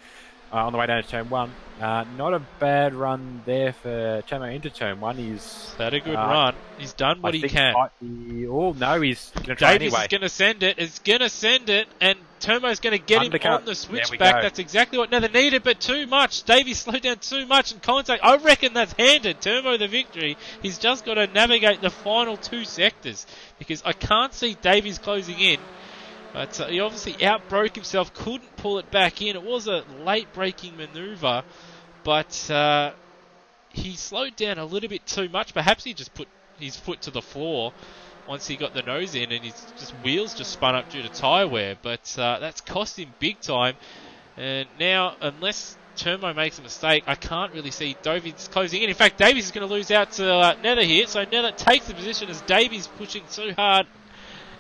on the way down to turn 1. Not a bad run there for Turmo into turn 1. He's had a good run. He's done what he can. He's going to try Davies anyway. is going to send it. It's going to send it, and Turmo's going to get him on the switchback. That's exactly what Nether needed, but too much. Davies slowed down too much in contact. I reckon that's handed Turmo the victory. He's just got to navigate the final 2 sectors because I can't see Davies closing in. But he obviously outbroke himself, couldn't pull it back in. It was a late braking manoeuvre, but he slowed down a little bit too much. Perhaps he just put his foot to the floor once he got the nose in, and his wheels just spun up due to tyre wear. But that's cost him big time. And now, unless Turmo makes a mistake, I can't really see Davies closing in. In fact, Davies is going to lose out to Nether here. So Nether takes the position as Davies pushing too hard.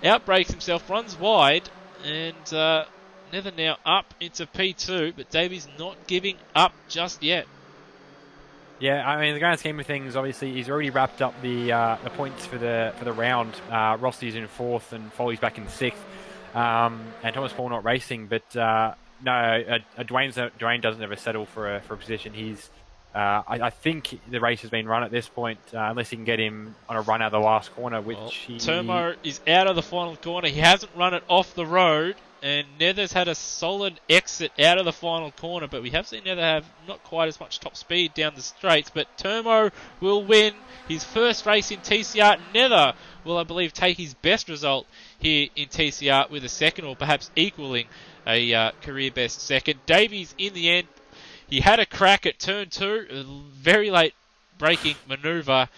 Outbreaks himself, runs wide, and Nether now up into P2, but Davies not giving up just yet. Yeah, I mean, in the grand scheme of things, obviously he's already wrapped up the points for the round. Rossi's in fourth and Foley's back in sixth, and Thomas Paul not racing. But no, Dwayne doesn't ever settle for a position. I think the race has been run at this point, unless he can get him on a run out of the last corner, Termo is out of the final corner. He hasn't run it off the road, and Nether's had a solid exit out of the final corner, but we have seen Nether have not quite as much top speed down the straights. But Termo will win his first race in TCR. Nether will, I believe, take his best result here in TCR with a second, or perhaps equaling a career best second. Davies, in the end, he had a crack at turn 2, a very late braking manoeuvre.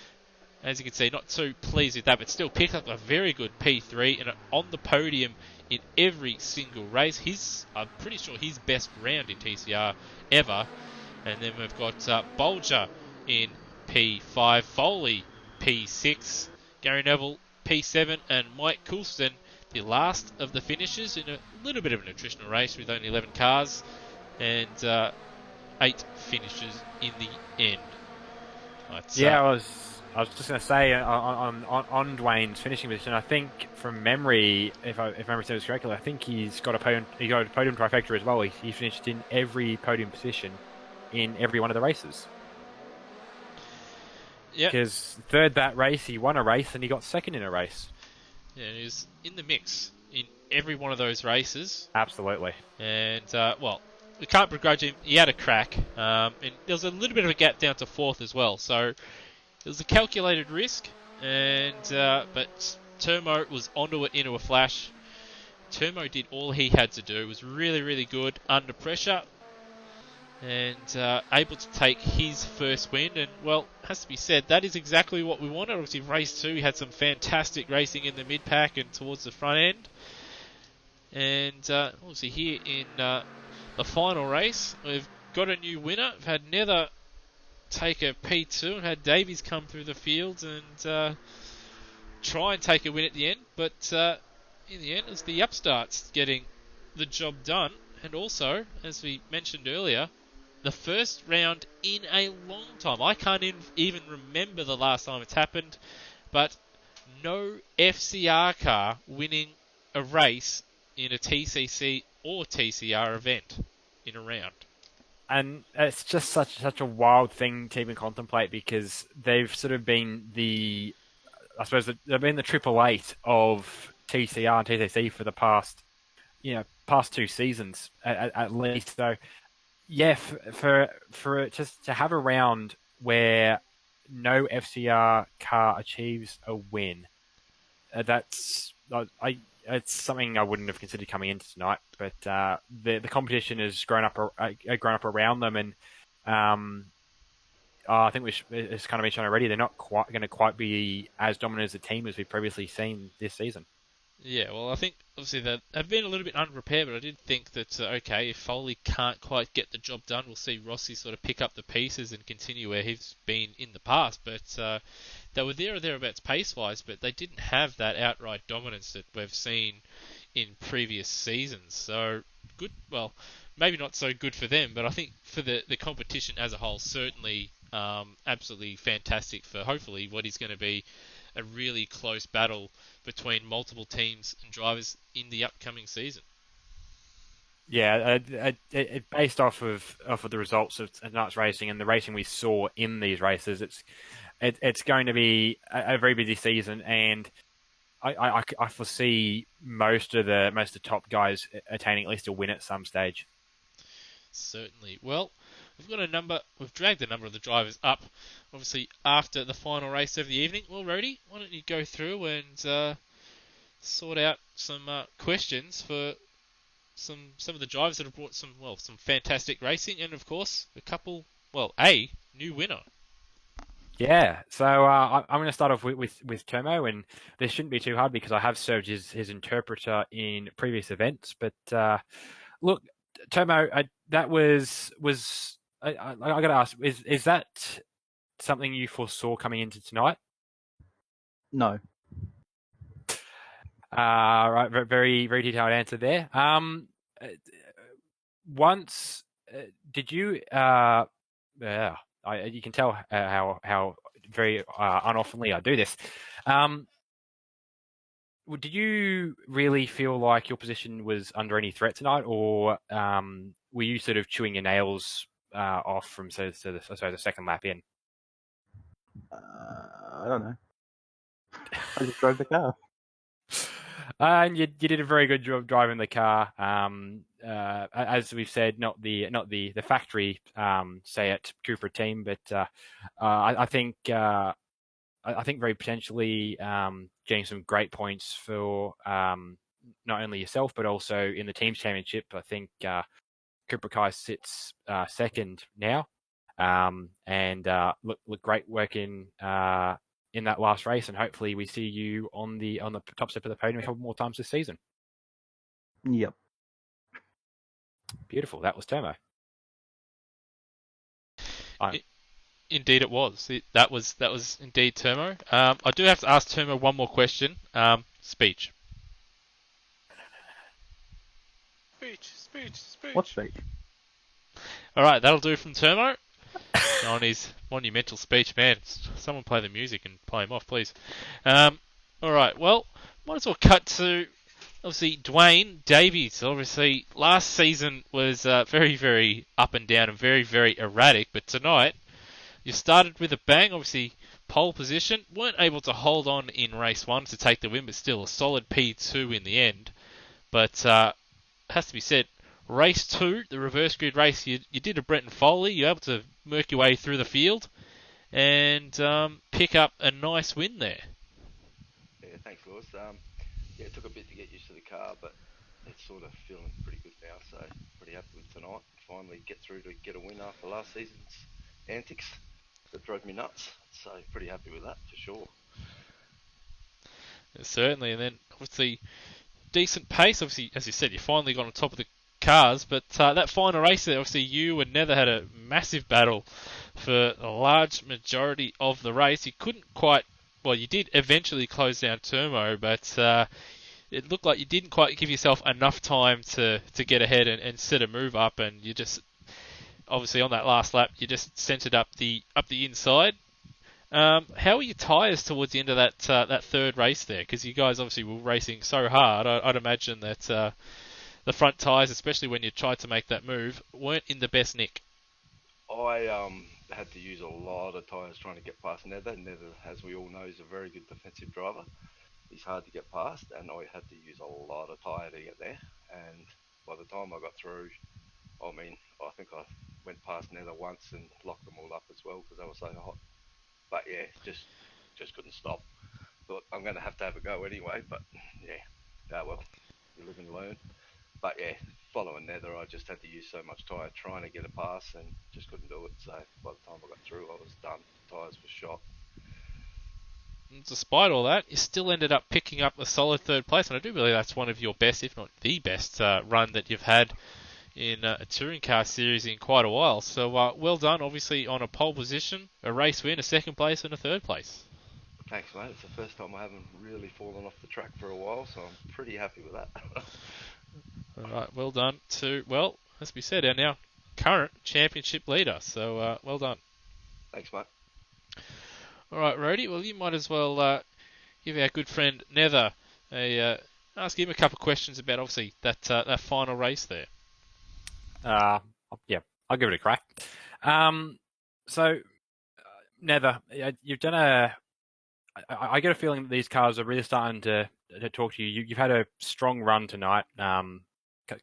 As you can see, not too pleased with that, but still picked up a very good P3 and on the podium in every single race. I'm pretty sure his best round in TCR ever. And then we've got Bolger in P5, Foley P6, Gary Neville P7, and Mike Coulston, the last of the finishers in a little bit of an attritional race with only 11 cars and 8 finishes in the end. Yeah, I was just going to say on Dwayne's finishing position. I think from memory, if memory serves correctly, I think he got a podium trifecta as well. He finished in every podium position in every one of the races. Yeah. Because third that race, he won a race and he got second in a race. Yeah, he was in the mix in every one of those races. Absolutely. And, we can't begrudge him. He had a crack. And there was a little bit of a gap down to fourth as well. So it was a calculated risk. And but Termo was onto it into a flash. Termo did all he had to do. It was really, really good under pressure. And able to take his first win. And, well, has to be said, that is exactly what we wanted. Obviously, race 2, we had some fantastic racing in the mid-pack and towards the front end. And obviously here in the final race, we've got a new winner. We've had Nether take a P2 and had Davies come through the fields and try and take a win at the end. But in the end, it was the upstarts getting the job done. And also, as we mentioned earlier, the first round in a long time. I can't even remember the last time it's happened, but no FCR car winning a race in a TCC or TCR event in a round. And it's just such a wild thing to even contemplate, because they've sort of been they've been the Triple Eight of TCR and TCC for the past 2 seasons at least. So yeah, for just to have a round where no FCR car achieves a win, it's something I wouldn't have considered coming into tonight. But the competition has grown up around them, and I think it's kind of been shown already. They're not quite going to quite be as dominant as a team as we've previously seen this season. Yeah, well, I think obviously they've been a little bit unprepared, but I did think that if Foley can't quite get the job done, we'll see Rossi sort of pick up the pieces and continue where he's been in the past. But they were there or thereabouts pace-wise, but they didn't have that outright dominance that we've seen in previous seasons. So good, well, maybe not so good for them, but I think for the competition as a whole, certainly absolutely fantastic for hopefully what is going to be a really close battle between multiple teams and drivers in the upcoming season. Yeah, based off of the results of tonight's racing and the racing we saw in these races, it's going to be a very busy season, and I foresee most of the top guys attaining at least a win at some stage. Certainly. Well, we've dragged the number of the drivers up, obviously, after the final race of the evening. Well, Rody, why don't you go through and sort out some questions for some of the drivers that have brought some fantastic racing, and of course, a new winner. Yeah, so I'm going to start off with Tomo, and this shouldn't be too hard because I have served his interpreter in previous events. But look, Tomo, that was I got to ask, is that something you foresaw coming into tonight? No. Right, very very detailed answer there. Once did you? you can tell how very unoftenly I do this. Did you really feel like your position was under any threat tonight, or were you sort of chewing your nails off from the second lap in? I don't know. I just drove the car. And you did a very good job driving the car. As we've said, not the factory Seat Cooper team, but I think very potentially getting some great points for not only yourself but also in the team's championship. I think Cooper Kai sits second now, and look great work in that last race, and hopefully we see you on the top step of the podium a couple more times this season. Yep. Beautiful. That was Termo. Indeed, it was. That was indeed Termo. I do have to ask Termo one more question. Speech. Speech. What speech? All right, that'll do from Termo. On his monumental speech, man. Someone play the music and play him off, please. All right, well, might as well cut to obviously Dwayne Davies. Obviously, last season was very, very up and down and very, very erratic, but tonight you started with a bang. Obviously, pole position, weren't able to hold on in race 1 to take the win, but still a solid P2 in the end. But has to be said, race 2, the reverse grid race, you did a Brenton Foley. You were able to work your way through the field and pick up a nice win there. Yeah, thanks, Lewis. It took a bit to get used to the car, but it's sort of feeling pretty good now, so pretty happy with tonight. Finally get through to get a win after last season's antics that drove me nuts, so pretty happy with that for sure. Yeah, certainly, and then obviously decent pace. Obviously, as you said, you finally got on top of the cars, but that final race there, obviously you and Nether had a massive battle for a large majority of the race. You couldn't quite, well, you did eventually close down Termo, but it looked like you didn't quite give yourself enough time to get ahead and set a move up, and you just, obviously on that last lap, you just sent it up the inside. How were your tyres towards the end of that third race there? Because you guys obviously were racing so hard. I'd imagine that the front tyres, especially when you tried to make that move, weren't in the best nick. I had to use a lot of tyres trying to get past Nether. Nether, as we all know, is a very good defensive driver. He's hard to get past, and I had to use a lot of tyre to get there. And by the time I got through, I think I went past Nether once and locked them all up as well because they were so hot. But yeah, just couldn't stop. Thought I'm going to have a go anyway, but yeah, well, you live and learn. But yeah, following Nether, I just had to use so much tyre trying to get a pass and just couldn't do it. So by the time I got through, I was done. Tyres were shot. And despite all that, you still ended up picking up a solid third place, and I do believe that's one of your best, if not the best, run that you've had in a touring car series in quite a while. So well done, obviously, on a pole position, a race win, a second place, and a third place. Thanks, mate. It's the first time I haven't really fallen off the track for a while, so I'm pretty happy with that. All right, well done to, well, as we said, our now current championship leader. So well done. Thanks, mate. All right, Rody. Well, you might as well give our good friend Nether ask him a couple of questions about obviously that final race there. Yeah, I'll give it a crack. So, Nether, you've done I get a feeling that these cars are really starting to talk to you. You've had a strong run tonight, a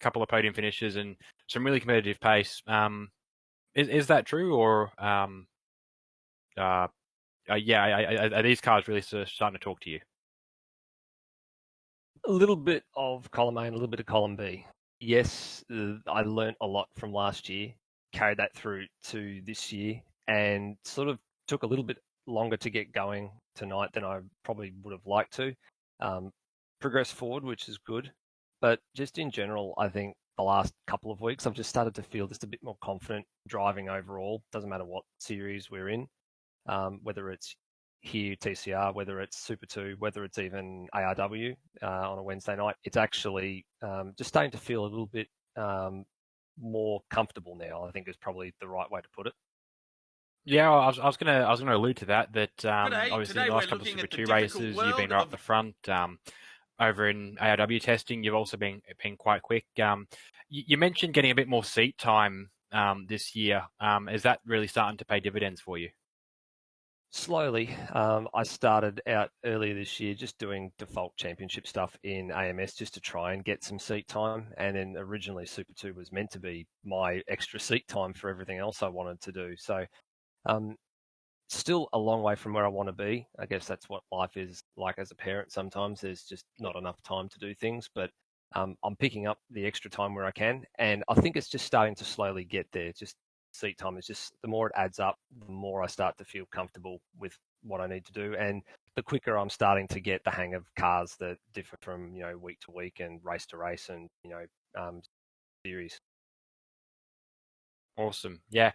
couple of podium finishes and some really competitive pace. Is that true, or are these cars really starting to talk to you? A little bit of column A and a little bit of column B. Yes, I learnt a lot from last year, carried that through to this year, and sort of took a little bit longer to get going tonight than I probably would have liked to. Progress forward, which is good, but just in general, I think the last couple of weeks I've just started to feel just a bit more confident driving overall. Doesn't matter what series we're in, whether it's here TCR, whether it's Super 2, whether it's even ARW on a Wednesday night. It's actually just starting to feel a little bit more comfortable now, I think is probably the right way to put it. Yeah, I was gonna allude to that. Obviously Today the we're last couple of looking Super at the Two difficult races, you've been world right up of. the front. Over in ARW testing, you've also been quite quick. You mentioned getting a bit more seat time this year. Is that really starting to pay dividends for you? Slowly, I started out earlier this year just doing default championship stuff in AMS just to try and get some seat time. And then originally Super 2 was meant to be my extra seat time for everything else I wanted to do. So um, still a long way from where I want to be. I guess that's what life is like as a parent. Sometimes there's just not enough time to do things, but I'm picking up the extra time where I can, and I think it's just starting to slowly get there. Just seat time is just the more it adds up, the more I start to feel comfortable with what I need to do, and the quicker I'm starting to get the hang of cars that differ from week to week and race to race and series. Awesome. Yeah.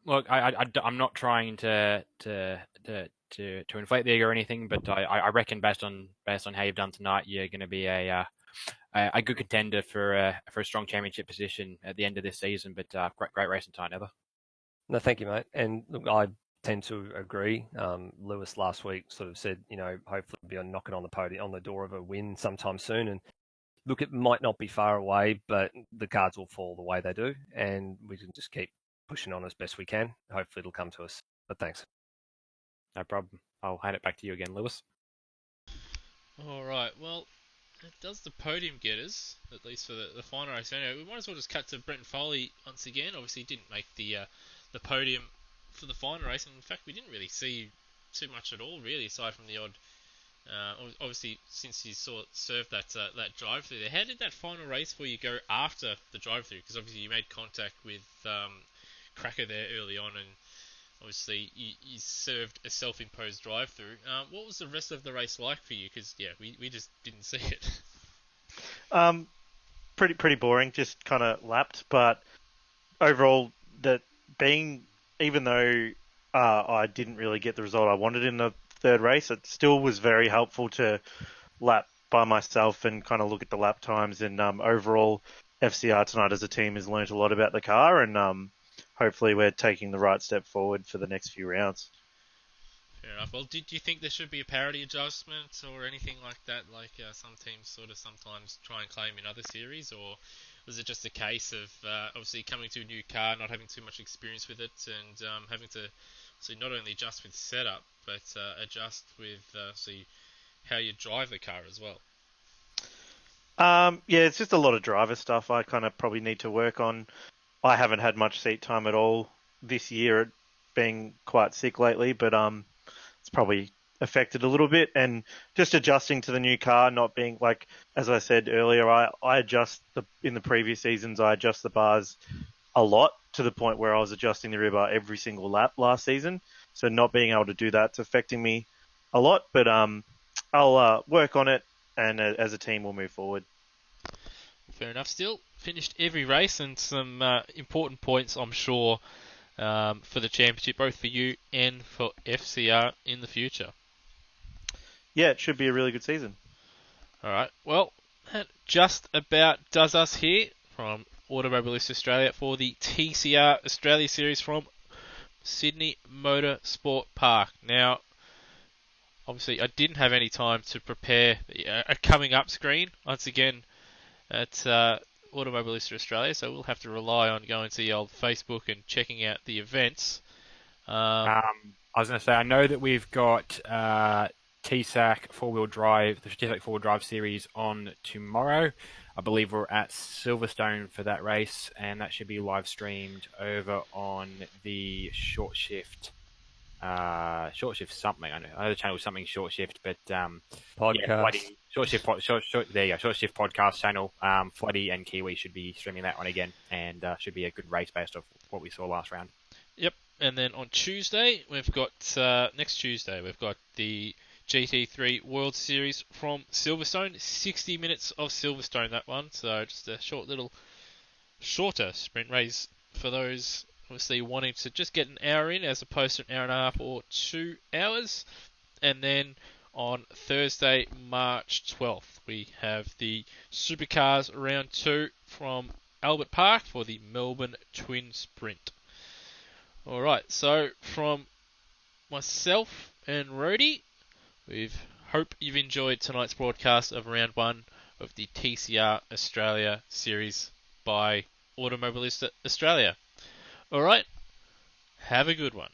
Look, I'm not trying to inflate the ego or anything, but I reckon based on how you've done tonight, you're going to be a good contender for a strong championship position at the end of this season. But great racing tonight, Ever. No, thank you, mate. And look, I tend to agree. Lewis last week sort of said, hopefully be knocking on the podium, on the door of a win sometime soon. And look, it might not be far away, but the cards will fall the way they do, and we can just keep pushing on as best we can. Hopefully, it'll come to us. But thanks. No problem. I'll hand it back to you again, Lewis. All right. Well, it does the podium getters, at least for the final race. Anyway, we might as well just cut to Brenton Foley once again. Obviously, he didn't make the podium for the final race, and in fact, we didn't really see too much at all, really, aside from the odd. Obviously, since you served that drive through there, how did that final race for you go after the drive through? Because obviously you made contact with Cracker there early on, and obviously you served a self-imposed drive through. What was the rest of the race like for you? Because we just didn't see it. Pretty boring, just kind of lapped. But overall, that being, even though I didn't really get the result I wanted in the third race, it still was very helpful to lap by myself and kind of look at the lap times. And overall, FCR tonight as a team has learnt a lot about the car, and hopefully we're taking the right step forward for the next few rounds. Fair enough. Well, did you think there should be a parity adjustment or anything like that, like some teams sort of sometimes try and claim in other series, or was it just a case of obviously coming to a new car, not having too much experience with it, and having to not only adjust with setup, but adjust with how you drive the car as well? Yeah, it's just a lot of driver stuff I kind of probably need to work on. I haven't had much seat time at all this year, being quite sick lately, but it's probably affected a little bit. And just adjusting to the new car, not being like, as I said earlier, I adjust in the previous seasons, I adjust the bars a lot to the point where I was adjusting the rear bar every single lap last season. So not being able to do that's affecting me a lot, but I'll work on it, and as a team we'll move forward. Fair enough. Still finished every race and some important points, I'm sure, for the championship, both for you and for FCR in the future. Yeah, it should be a really good season. All right. Well, that just about does us here from Automobilist Australia for the TCR Australia Series from Sydney Motorsport Park. Now, obviously, I didn't have any time to prepare a coming up screen once again at Automobilist Australia, so we'll have to rely on going to the old Facebook and checking out the events. I was going to say, I know that we've got TSAC four-wheel drive, the TSAC four-wheel drive series on tomorrow. I believe we're at Silverstone for that race, and that should be live streamed over on the Short Shift something. I know the channel is something Short Shift, but Podcast. Yeah, Floody, there you go, Short Shift podcast channel. Floody and Kiwi should be streaming that one again, and should be a good race based off what we saw last round. Yep, and then on Tuesday we've got next Tuesday we've got the GT3 World Series from Silverstone. 60 minutes of Silverstone, that one. So just a shorter sprint race for those obviously wanting to just get an hour in as opposed to an hour and a half or 2 hours. And then on Thursday, March 12th, we have the Supercars Round 2 from Albert Park for the Melbourne Twin Sprint. All right. So from myself and Rody, we hope you've enjoyed tonight's broadcast of round 1 of the TCR Australia series by Automobilista Australia. All right. Have a good one.